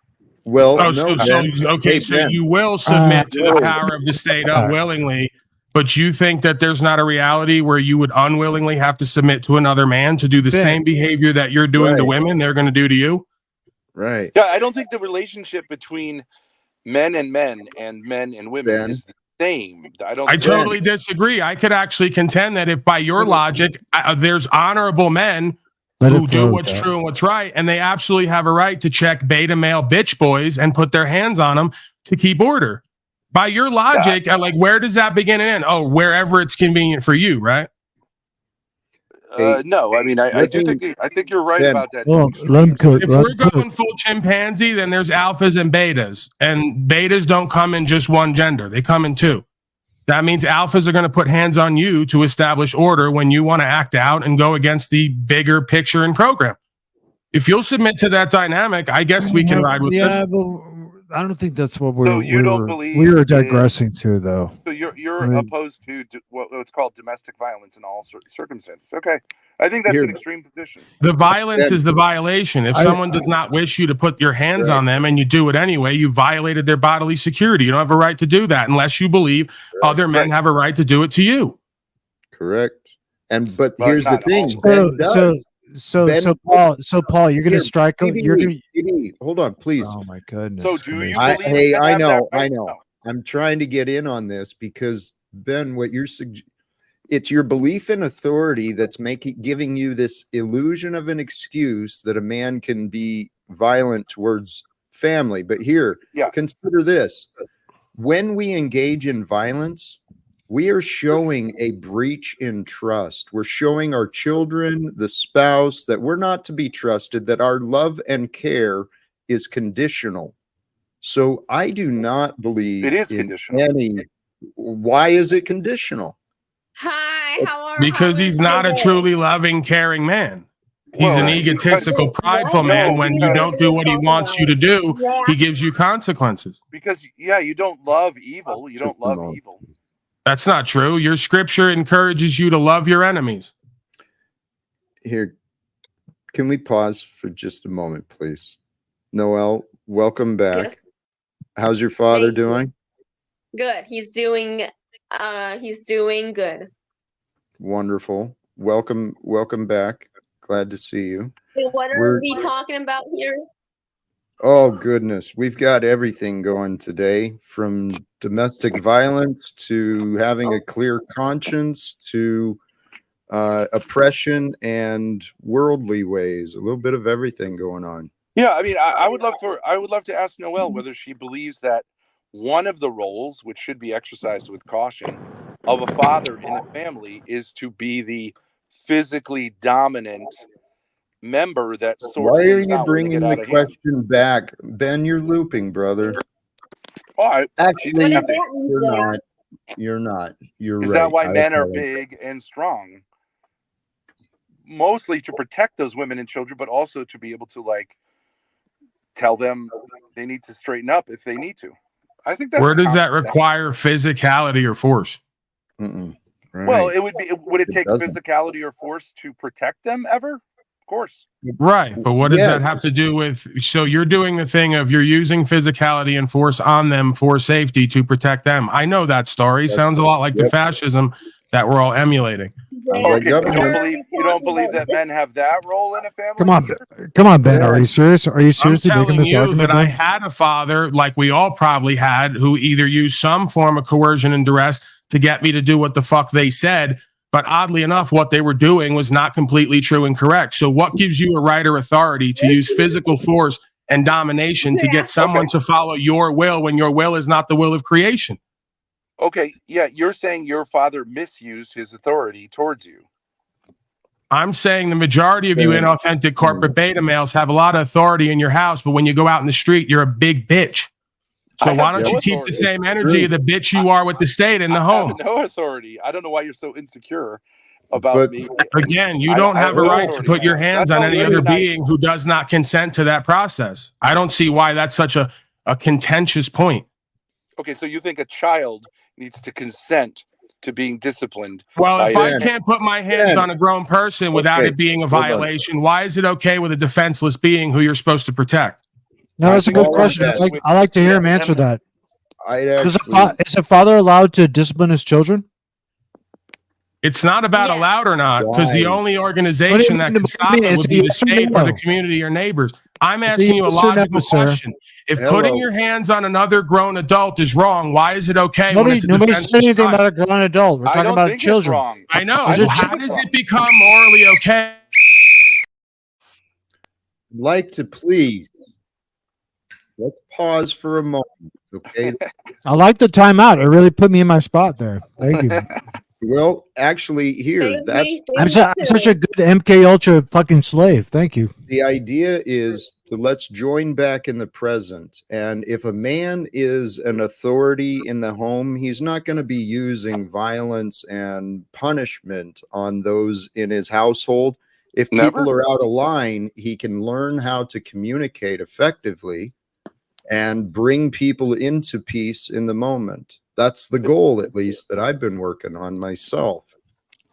Well, Oh, no, so Ben. you will submit to the no. power of the state unwillingly, but you think that there's not a reality where you would unwillingly have to submit to another man to do the same behavior that you're doing to women, they're going to do to you? Right. Yeah, I don't think the relationship between men and men and women Ben. is same. I don't. I totally disagree. I could actually contend that if by your logic, there's honorable men who do what's true and what's right, and they absolutely have a right to check beta male bitch boys and put their hands on them to keep order. By your logic, like, where does that begin and end? Oh, wherever it's convenient for you, right? No, I mean, I think you're right about that. Well, If we're going full chimpanzee, then there's alphas and betas, and betas don't come in just one gender; they come in two. That means alphas are going to put hands on you to establish order when you want to act out and go against the bigger picture and program. If you'll submit to that dynamic, I guess we can ride with this. Yeah, but I don't think that's what So you don't believe we were digressing to, though. So you're opposed to what's called domestic violence in all circumstances. Okay, I think that's an extreme position. The violence is the violation. If someone does not wish you to put your hands on them and you do it anyway, you violated their bodily security. You don't have a right to do that unless you believe other men have a right to do it to you. Correct. But here's the thing. So Paul, you're going to strike. Hold on, please. Oh my goodness. So do you? I know. I'm trying to get in on this because Ben, what you're it's your belief in authority that's giving you this illusion of an excuse that a man can be violent towards family. But here, consider this: when we engage in violence, we are showing a breach in trust. We're showing our children, the spouse, that we're not to be trusted, that our love and care is conditional. So I do not believe it is conditional. Why is it conditional? Hi, how are you? Because he's not a truly loving, caring man. He's an egotistical, prideful man. When you don't do what he wants you to do, he gives you consequences. Because, you don't love evil. You don't love evil. That's not true. Your scripture encourages you to love your enemies. Here, can we pause for just a moment, please? Noelle, welcome back. Yes. How's your father doing? Good. He's doing good. Wonderful. Welcome back. Glad to see you. What are we talking about here? Oh, goodness. We've got everything going today, from domestic violence to having a clear conscience to oppression and worldly ways. A little bit of everything going on. Yeah, I mean, I would love to ask Noelle whether she believes that one of the roles, which should be exercised with caution, of a father in a family is to be the physically dominant member that sorts. Why are you bringing the question back, Ben? You're looping, brother. Actually, you're not. You're right. Is that why men are big and strong? Mostly to protect those women and children, but also to be able to tell them they need to straighten up if they need to. I think that's. Where does that require physicality or force? Right. Well, would it take physicality or force to protect them ever? Of course. Right. But what does that have to do with? So you're doing the thing of you're using physicality and force on them for safety to protect them. I know that story. Sounds a lot like the fascism that we're all emulating. Okay, you don't believe that men have that role in a family? Come on, Ben. Are you serious? Are you seriously making this argument? That I had a father, like we all probably had, who either used some form of coercion and duress to get me to do what the fuck they said. But oddly enough, what they were doing was not completely true and correct. So what gives you a right or authority to use physical force and domination to get someone to follow your will when your will is not the will of creation? Okay, you're saying your father misused his authority towards you. I'm saying the majority of you inauthentic corporate beta males have a lot of authority in your house, but when you go out in the street, you're a big bitch. So why don't you keep the same energy of the bitch you are with the state in the home? I have no authority. I don't know why you're so insecure about me. Again, you don't have a right to put your hands on any other being who does not consent to that process. I don't see why that's such a contentious point. Okay, so you think a child needs to consent to being disciplined? Well, if I can't put my hands on a grown person without it being a violation, why is it okay with a defenseless being who you're supposed to protect? No, that's a good question. I like to hear him answer that. Is a father allowed to discipline his children? It's not about Yes. allowed or not, because the Why? only organization that can stop it would be the Yes or state or the no? community or neighbors. I'm It's a asking you a yes or no, logical sir. question. If Hello. putting your hands on another grown adult is wrong, why is it okay when it's a Nobody defenseless said anything child? about a grown adult. We're I talking don't about think children. it's wrong. I know. Is it How children? does it become morally okay? I'd like to please let's pause for a moment, okay? I like the timeout. It really put me in my spot there. Thank you. Well, actually, here Same that's me, I'm, same I'm me such too. a good MK Ultra fucking slave. Thank you. the idea is to let's join back in the present. And if a man is an authority in the home, he's not going to be using violence and punishment on those in his household. If people Never. are out of line, he can learn how to communicate effectively and bring people into peace in the moment. That's the goal, at least, that I've been working on myself.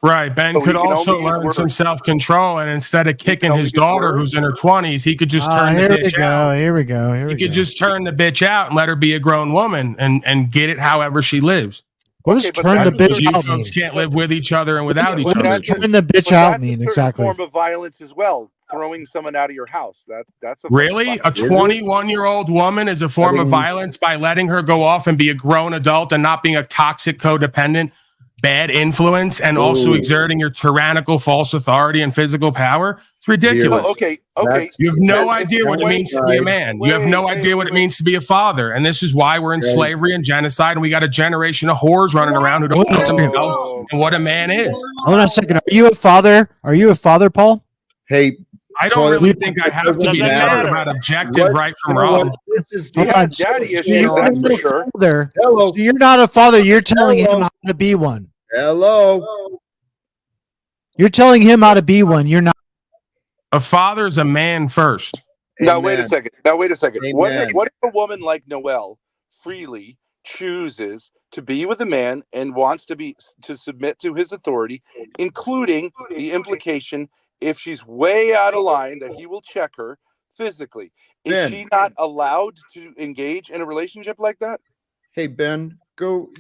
Right. Ben So he could can also only use learn some words. self-control, and instead of kicking only his use daughter words? who's in her 20s, he could just turn the Here we bitch go. out. Here we go. Here He we could go. just turn the bitch out and let her be a grown woman and get it however she lives. What Okay, does but turn the that's Because bitch you out mean? folks can't live with each other and without each What other. does that's a- turn the bitch But out that's a mean certain exactly? form of violence as well. Throwing someone out of your house. That's a Really? A Is it? 21-year-old woman is a form of Having- violence by letting her go off and be a grown adult and not being a toxic, codependent, bad influence, and also Ooh. exerting your tyrannical false authority and physical power? It's ridiculous. Well, okay. That's- You have no It's idea what it means to be a man. You have no idea what it means to be a father. And this is why we're in Right. slavery and genocide, and we got a generation of whores running around who don't know Hold on a second. themselves and what a man is. Hold on a second. Are you a father? Are you a father, Paul? Hey, I don't Toilet really think I have to doesn't be matter. talk about objective What- right from you know what? wrong. This is He just- has daddy So issues, you're that's not for a sure. father. Hello. So you're not a father. You're telling him Hello. how to be one. Hello. You're telling him how to be one. You're not. A father is a man first. Now wait a Amen. second. What Amen. if a woman like Noelle freely chooses to be with a man and wants to submit to his authority, including the implication if she's way out of line that he will check her physically? Is Ben. she not allowed to engage in a relationship like that? Hey, Ben, go.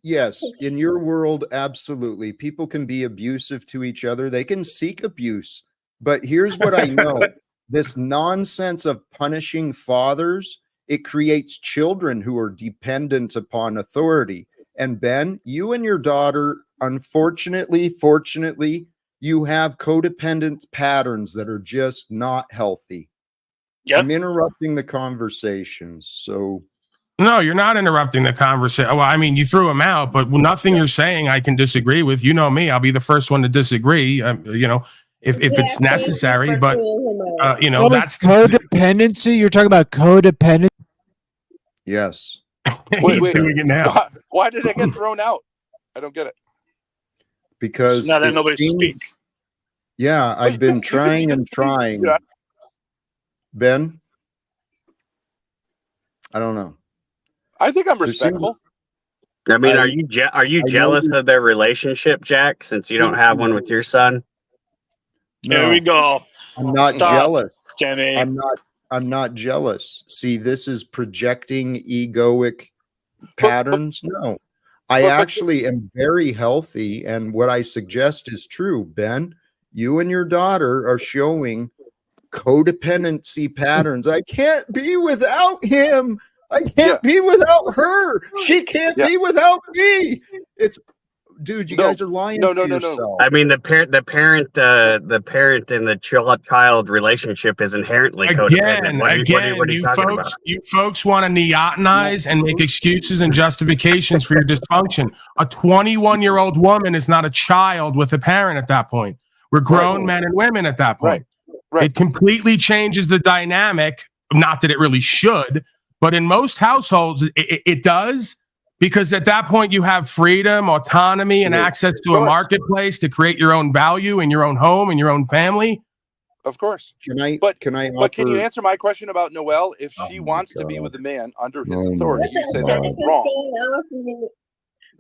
Yes, in your world, absolutely. People can be abusive to each other. They can seek abuse. But here's what I know. This nonsense of punishing fathers, it creates children who are dependent upon authority. And Ben, you and your daughter, fortunately, you have codependent patterns that are just not healthy. Yep. I'm interrupting the conversation. So No, you're not interrupting the conversation. Well, I mean, you threw him out, but nothing you're saying I can disagree with. You know me, I'll be the first one to disagree. If it's necessary, but that's codependency. You're talking about codependence. yes. he's doing it now. Why did it get thrown out? I don't get it. Because Now that it nobody seems- speaks. Yeah, I've been trying and trying. Yeah. Ben? I don't know. I think I'm There seems- respectful. I mean, I- are you I jealous know- of their relationship, Jack? Since you don't have one with your son. Here we go. I'm not Stop. jealous. Jimmy. I'm not jealous. See, this is projecting egoic patterns. No. I actually am very healthy, and what I suggest is true. Ben, you and your daughter are showing codependency patterns. I can't be without him. I can't be without her. She can't be without me. It's dude, you guys are lying to yourself. I mean, the parent and the child relationship is inherently codependent. What are you talking about? You folks want to neotenize and make excuses and justifications for your dysfunction. A 21-year-old woman is not a child with a parent at that point. We're grown men and women at that point. Right. It completely changes the dynamic. Not that it really should, but in most households, it does. Because at that point, you have freedom, autonomy, and access to a marketplace to create your own value in your own home and your own family. Of course. But can you answer my question about Noelle? If she wants to be with a man under his authority, you say that's wrong.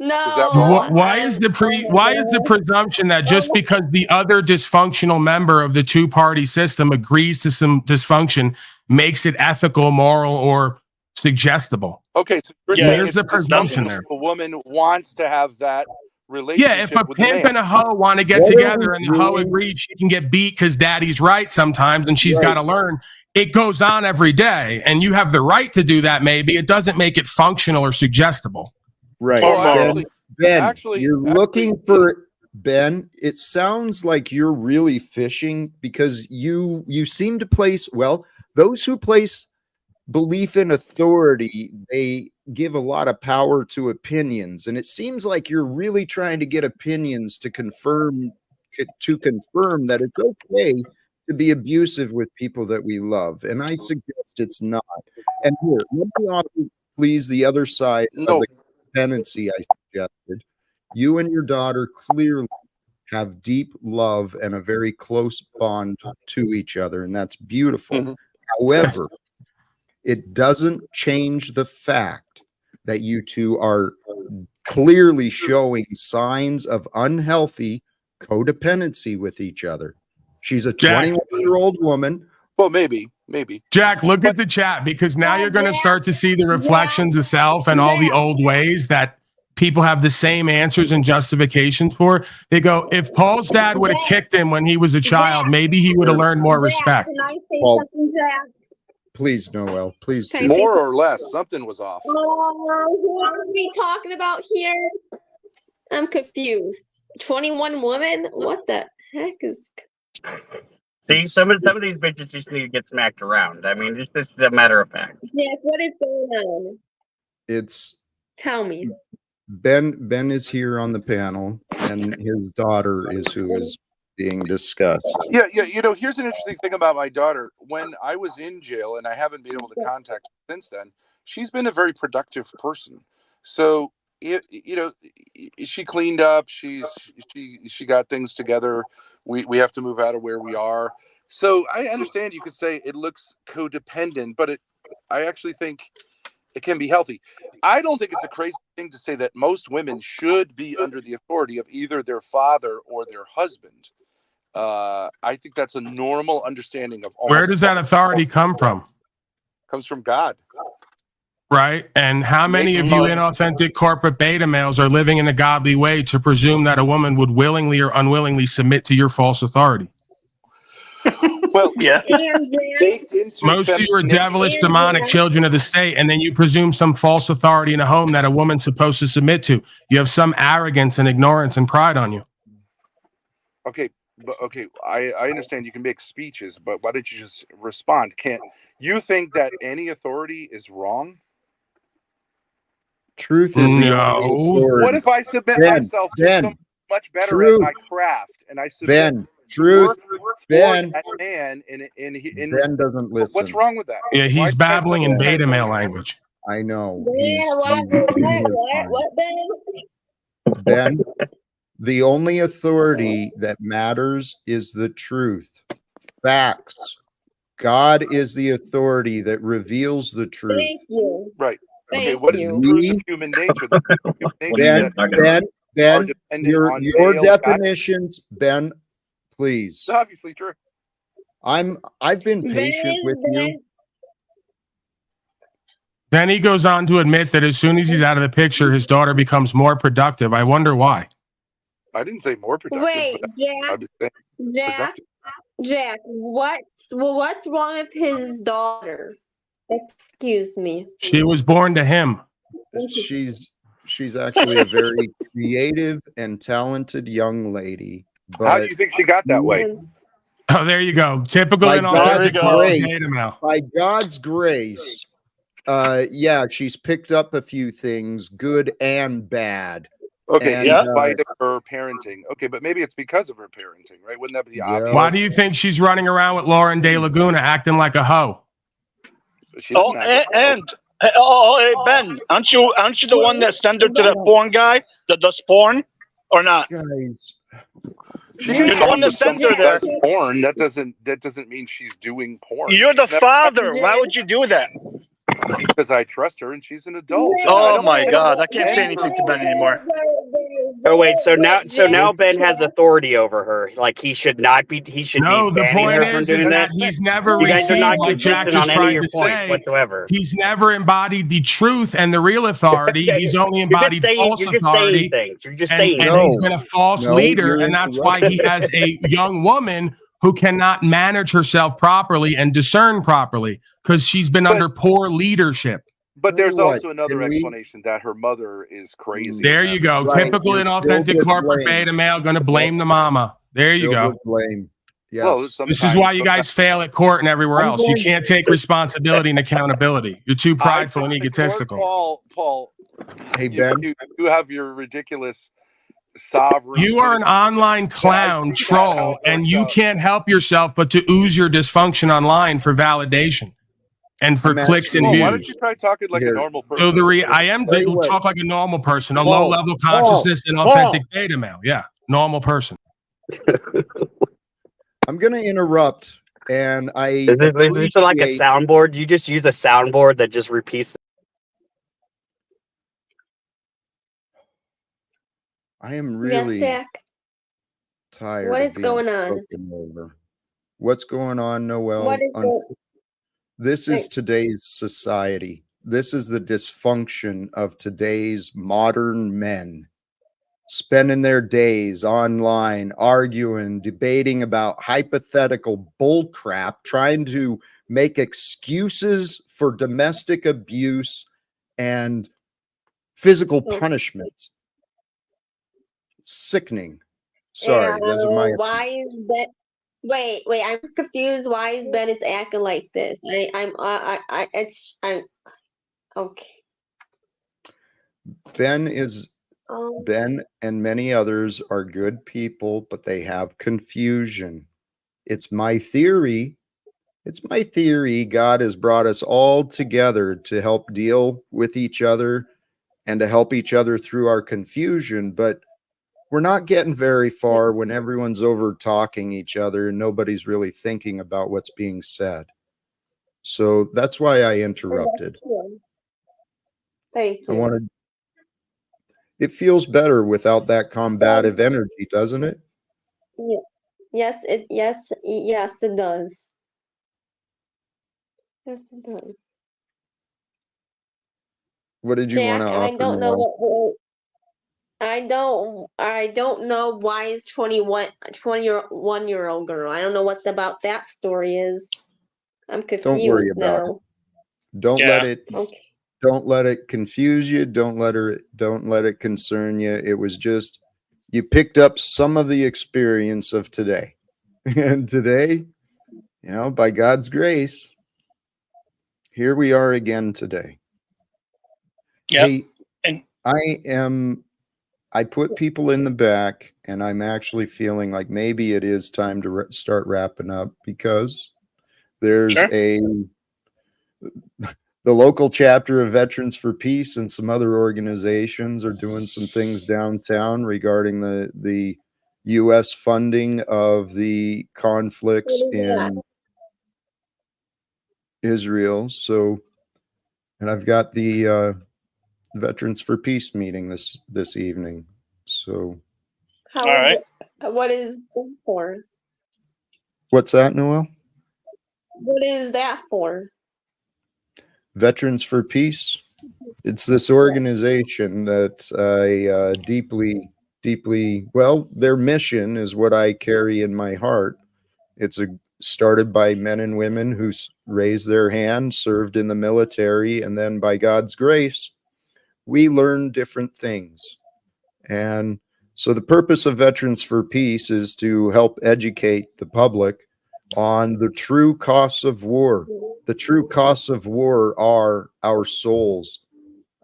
No. Why is the presumption that just because the other dysfunctional member of the two-party system agrees to some dysfunction makes it ethical, moral, or suggestible? Okay, so you're Yeah, saying there's it's the presumption dysfunctional there. if a woman wants to have that relationship Yeah, if a with the pimp man. and a hoe want to get What are together we and the hoe doing? agreed she can get beat because daddy's right sometimes and she's Right. got to learn, it goes on every day. And you have the right to do that, maybe. It doesn't make it functional or suggestible. Right. Or Well, moral. Ben, actually, you're looking for Ben. It sounds like you're really fishing because you seem to place, well, those who place belief in authority, they give a lot of power to opinions, and it seems like you're really trying to get opinions to confirm that it's okay to be abusive with people that we love, and I suggest it's not. And here, let me offer, please, the other side of no. the dependency I suggested. You and your daughter clearly have deep love and a very close bond to each other, and that's beautiful. Mhm. However, it doesn't change the fact that you two are clearly showing signs of unhealthy codependency with each other. She's a Jack. 21-year-old woman. Well, maybe. Jack, look at the chat because now you're going to start to see the reflections of self and all the old ways that people have the same answers and justifications for. They go, if Paul's dad would have kicked him when he was a child, maybe he would have learned more respect. Can I say Paul, something, Jack? please, Noelle, please Can I do. say More or less, something was off. who are we talking about here? I'm confused. 21 women? What the heck is... See, some of these bitches just need to get smacked around. I mean, it's just a matter of fact. Jack, what is going on? It's Tell me. Ben is here on the panel, and his daughter is who is being discussed. Yeah. You know, here's an interesting thing about my daughter. When I was in jail, and I haven't been able to contact her since then, she's been a very productive person. So, she cleaned up. She got things together. We have to move out of where we are. So I understand you could say it looks codependent, but I actually think it can be healthy. I don't think it's a crazy thing to say that most women should be under the authority of either their father or their husband. I think that's a normal understanding of Where does that authority come from? Comes from God. Right? And how many of you inauthentic corporate beta males are living in a godly way to presume that a woman would willingly or unwillingly submit to your false authority? Well, Yeah. Most of you are devilish, demonic children of the state, and then you presume some false authority in a home that a woman's supposed to submit to. You have some arrogance and ignorance and pride on you. Okay, I understand you can make speeches, but why don't you just respond? Can't you think that any authority is wrong? Truth is the No. only authority. What if I submit myself to so much better at my craft, and I submit truth, Ben, that man, and Ben doesn't listen. What's wrong with that? Yeah, he's babbling in beta male language. I know. Yeah, what, Ben? Ben, the only authority that matters is the truth. Facts. God is the authority that reveals the truth. Thank you. Right. Okay, Thank what is you. the truth of human nature? The truth of human nature Ben, on your male definitions, Ben, please. It's obviously true. I've been patient with you. Then he goes on to admit that as soon as he's out of the picture, his daughter becomes more productive. I wonder why. I didn't say more productive. Wait, Jack, what's wrong with his daughter? Excuse me. She was born to him. She's actually a very creative and talented young lady. But how do you think she got that way? Oh, there you go. Typical inauthentic. By God's grace, yeah, she's picked up a few things, good and bad. Okay, and, in spite of her parenting. Okay, but maybe it's because of her parenting, right? Wouldn't that be the obvious? Why do you think she's running around with Lauren De Laguna acting like a hoe? Hey, Ben, aren't you the one that sent her to the porn guy that does porn, or not? Guys, you're the one that sent her there. Porn. That doesn't mean she's doing porn. You're the father. Why would you do that? Because I trust her and she's an adult. Oh my God, I can't say anything to Ben anymore. Oh wait, so now Jack, Ben has authority over her. Like he should not be. He should No, be the banning point her from is doing that that. he's never You guys are received not what Jack consistent just on any of tried your to points say. whatsoever. He's never embodied the truth and the real authority. He's only embodied false You're just saying authority. things. You're just And, saying. and No, he's been a false no, leader. you're And that's why he interrupting. has a young woman who cannot manage herself properly and discern properly because she's been under poor leadership. But Tell you there's what, also another can we- explanation that her mother is crazy. There and you that- go. Right, Typical you're and authentic filled with corporate blame. beta male going to blame the mama. There you Filled go. with blame. Yes. Well, This is sometimes- why you guys fail at court and everywhere else. You can't take responsibility and accountability. You're too prideful and egotistical. Paul, Hey, Ben. you have your ridiculous sovereign. You are an online clown troll, and you can't help yourself but to ooze your dysfunction online for validation and for I'm clicks and Paul, why don't views. you try talking like a normal person? So I am Tell you what. talk like a normal person, a Paul, low-level consciousness and authentic beta male. Yeah, normal person. I'm going to interrupt, and I Is it like a appreciate- soundboard? You just use a soundboard that just repeats. I am really Yes, Jack. tired. What of is being going on? spoken over. What's going on, Noelle? What is This is today's society. This is the dysfunction of today's modern men, spending their days online arguing, debating about hypothetical bullcrap, trying to make excuses for domestic abuse and physical punishment. Sickening. Sorry, those are my. Why is Ben? Wait, I'm confused. Why is Ben is acting like this? I'm okay. Ben and many others are good people, but they have confusion. It's my theory. God has brought us all together to help deal with each other and to help each other through our confusion, but we're not getting very far when everyone's over talking each other and nobody's really thinking about what's being said. So that's why I interrupted. Thank you. It feels better without that combative energy, doesn't it? Yeah. Yes, it does. Yes, it does. What did you want to offer? I don't know I don't know why is 21-year-old girl. I don't know what about that story is. I'm confused Don't worry about now. it. Don't let it Okay. don't let it confuse you. Don't let it concern you. It was just you picked up some of the experience of today. And today, by God's grace, here we are again today. Yep. Hey, I put people in the back, and I'm actually feeling like maybe it is time to start wrapping up because there's the local chapter of Veterans for Peace and some other organizations are doing some things downtown regarding the U.S. funding of the conflicts in Israel. So, and I've got the Veterans for Peace meeting this evening. So, all right. What is that for? What's that, Noelle? What is that for? Veterans for Peace. It's this organization that I deeply, their mission is what I carry in my heart. It's started by men and women who raised their hand, served in the military, and then by God's grace, we learn different things. And so the purpose of Veterans for Peace is to help educate the public on the true costs of war. The true costs of war are our souls,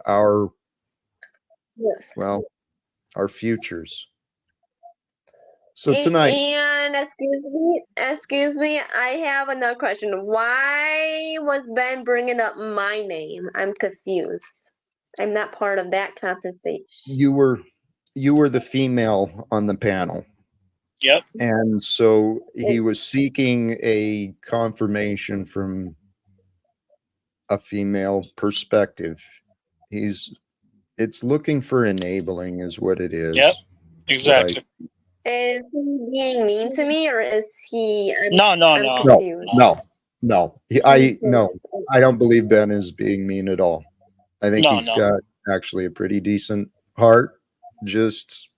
our futures. So tonight, and excuse me, I have another question. Why was Ben bringing up my name? I'm confused. I'm not part of that conversation. you were the female on the panel. Yep. And so he was seeking a confirmation from a female perspective. He's It's looking for enabling is what it is. Yep, It's what exactly. Is he being mean to me, or is he? No. No, confused. no. I Jesus. don't believe Ben is being mean at all. I think No, he's no. got actually a pretty decent heart. Just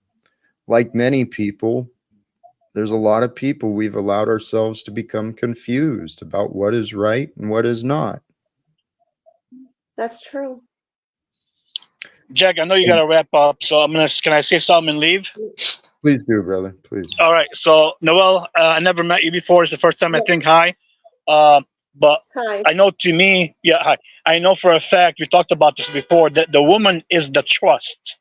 like many people, there's a lot of people we've allowed ourselves to become confused about what is right and what is not. That's true. Jack, I know you got to wrap up, so can I say something and leave? Please do, brother. Please. All right. So, Noelle, I never met you before. It's the first time I think hi. But Hi. I know to me, yeah, hi. I know for a fact, we talked about this before, that the woman is the trust.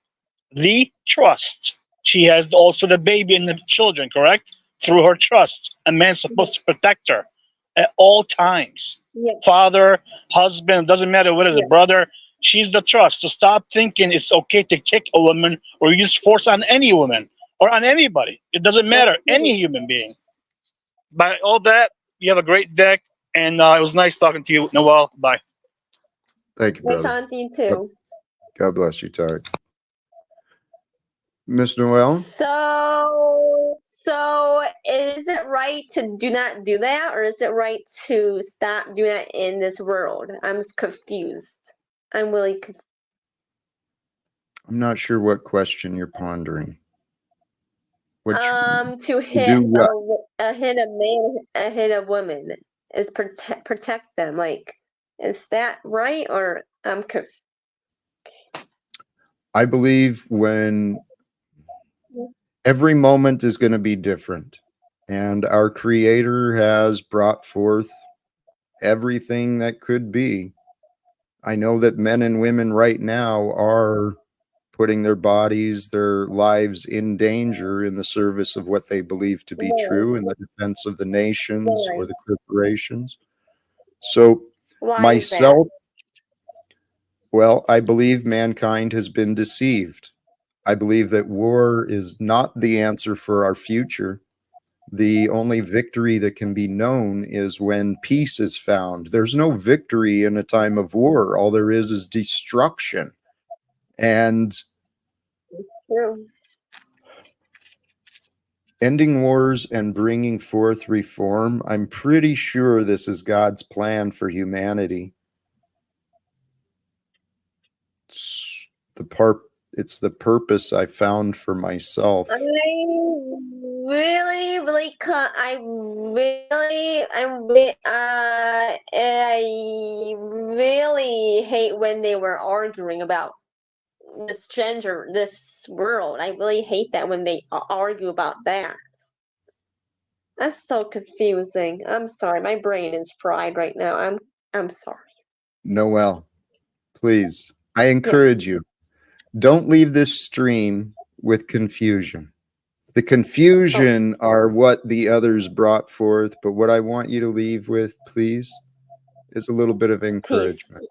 The trust. She has also the baby and the children, correct? Through her trust. A man's supposed to protect her at all times. Yeah. Father, husband, doesn't matter what is Yeah. a brother. She's the trust. So stop thinking it's okay to kick a woman or use force on any woman or on anybody. It doesn't matter. Any human being. By all that, you have a great deck, and it was nice talking to you, Noelle. Bye. Thank you, Nice brother. talking to you too. God bless you, Tarek. Miss Noelle? So is it right to do not do that, or is it right to stop doing that in this world? I'm confused. I'm really confused. I'm not sure what question you're pondering. To hit do what? hit a man, hit a woman is protect them. Like, is that right, or I'm confused? I believe when every moment is going to be different, and our Creator has brought forth everything that could be. I know that men and women right now are putting their bodies, their lives in danger in the service of what they believe to be true in the defense of the nations or the corporations. So Why myself, well, I believe mankind has been deceived. I believe that war is not the answer for our future. The only victory that can be known is when peace is found. There's no victory in a time of war. All there is destruction. And True. Ending wars and bringing forth reform, I'm pretty sure this is God's plan for humanity. It's the purpose I found for myself. I really hate when they were arguing about this world. I really hate that when they argue about that. That's so confusing. I'm sorry, my brain is fried right now. I'm sorry. Noelle, please, I encourage you, don't leave this stream with confusion. The confusion are what the others brought forth, but what I want you to leave with, please, is a little bit of encouragement. Peace.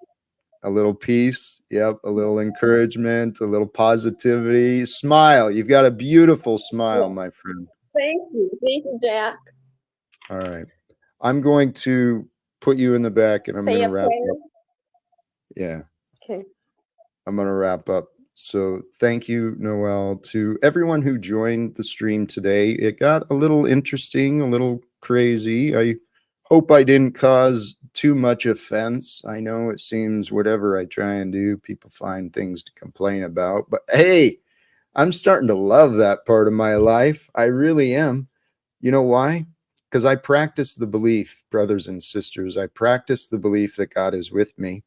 A little peace, yep, a little encouragement, a little positivity. Smile. You've got a beautiful smile, my friend. Thank you, Jack. All right. I'm going to put you in the back and I'm going to wrap up. Yeah. Okay. I'm going to wrap up. So thank you, Noelle, to everyone who joined the stream today. It got a little interesting, a little crazy. I hope I didn't cause too much offense. I know it seems whatever I try and do, people find things to complain about. But hey, I'm starting to love that part of my life. I really am. You know why? Because I practice the belief, brothers and sisters. I practice the belief that God is with me.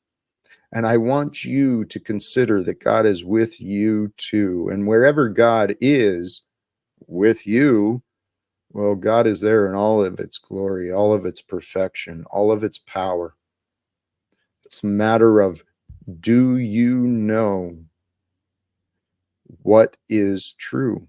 And I want you to consider that God is with you too. And wherever God is with you, well, God is there in all of its glory, all of its perfection, all of its power. It's a matter of, do you know what is true?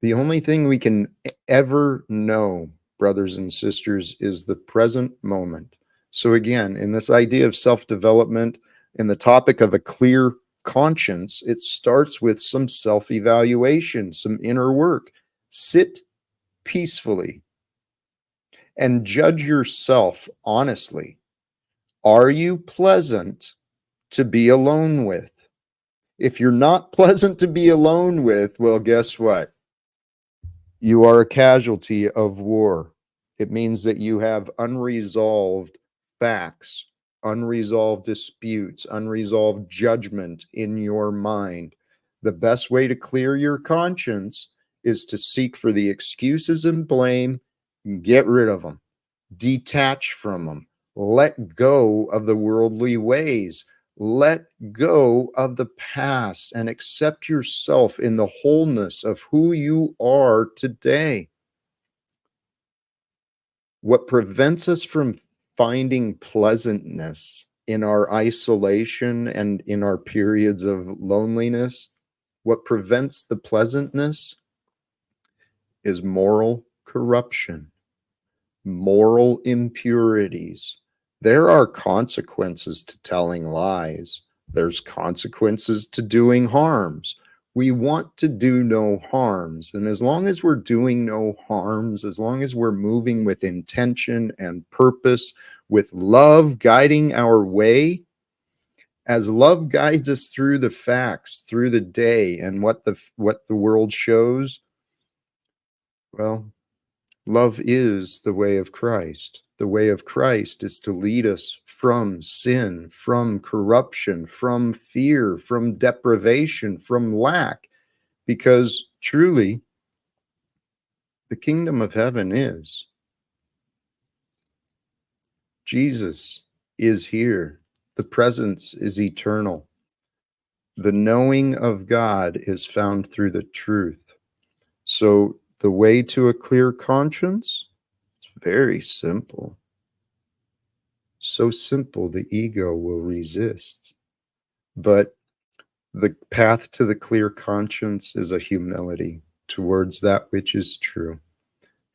The only thing we can ever know, brothers and sisters, is the present moment. So again, in this idea of self-development, in the topic of a clear conscience, it starts with some self-evaluation, some inner work. Sit peacefully and judge yourself honestly. Are you pleasant to be alone with? If you're not pleasant to be alone with, well, guess what? You are a casualty of war. It means that you have unresolved facts, unresolved disputes, unresolved judgment in your mind. The best way to clear your conscience is to seek for the excuses and blame, and get rid of them, detach from them, let go of the worldly ways, let go of the past, and accept yourself in the wholeness of who you are today. What prevents us from finding pleasantness in our isolation and in our periods of loneliness, what prevents the pleasantness is moral corruption, moral impurities. There are consequences to telling lies. There's consequences to doing harms. We want to do no harms. And as long as we're doing no harms, as long as we're moving with intention and purpose, with love guiding our way, as love guides us through the facts, through the day, and what the world shows, well, love is the way of Christ. The way of Christ is to lead us from sin, from corruption, from fear, from deprivation, from lack, because truly, the kingdom of heaven is. Jesus is here. The presence is eternal. The knowing of God is found through the truth. So the way to a clear conscience, it's very simple. So simple, the ego will resist. But the path to the clear conscience is a humility towards that which is true.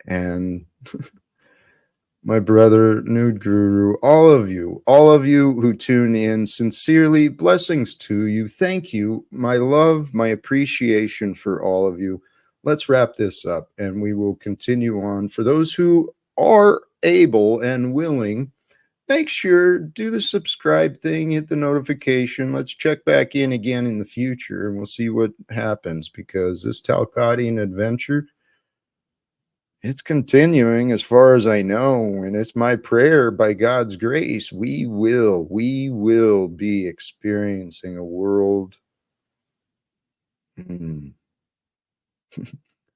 And my brother, Nude Guru, all of you who tune in, sincerely, blessings to you. Thank you. My love, my appreciation for all of you. Let's wrap this up and we will continue on. For those who are able and willing, make sure, do the subscribe thing, hit the notification. Let's check back in again in the future and we'll see what happens, because this Talcottian adventure, it's continuing as far as I know, and it's my prayer, by God's grace, we will be experiencing a world,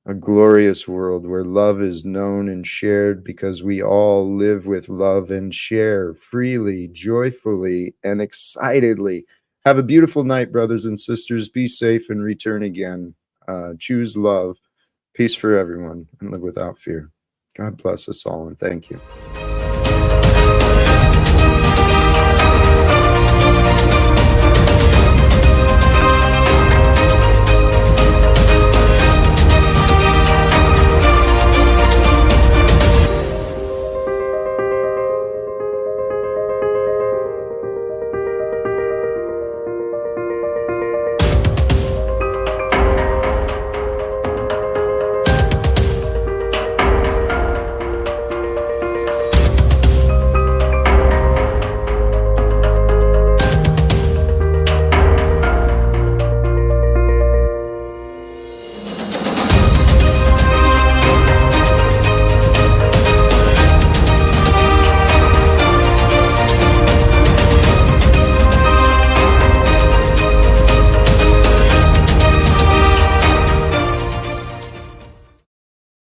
a glorious world where love is known and shared, because we all live with love and share freely, joyfully, and excitedly. Have a beautiful night, brothers and sisters. Be safe and return again. Choose love. Peace for everyone, and live without fear. God bless us all, and thank you.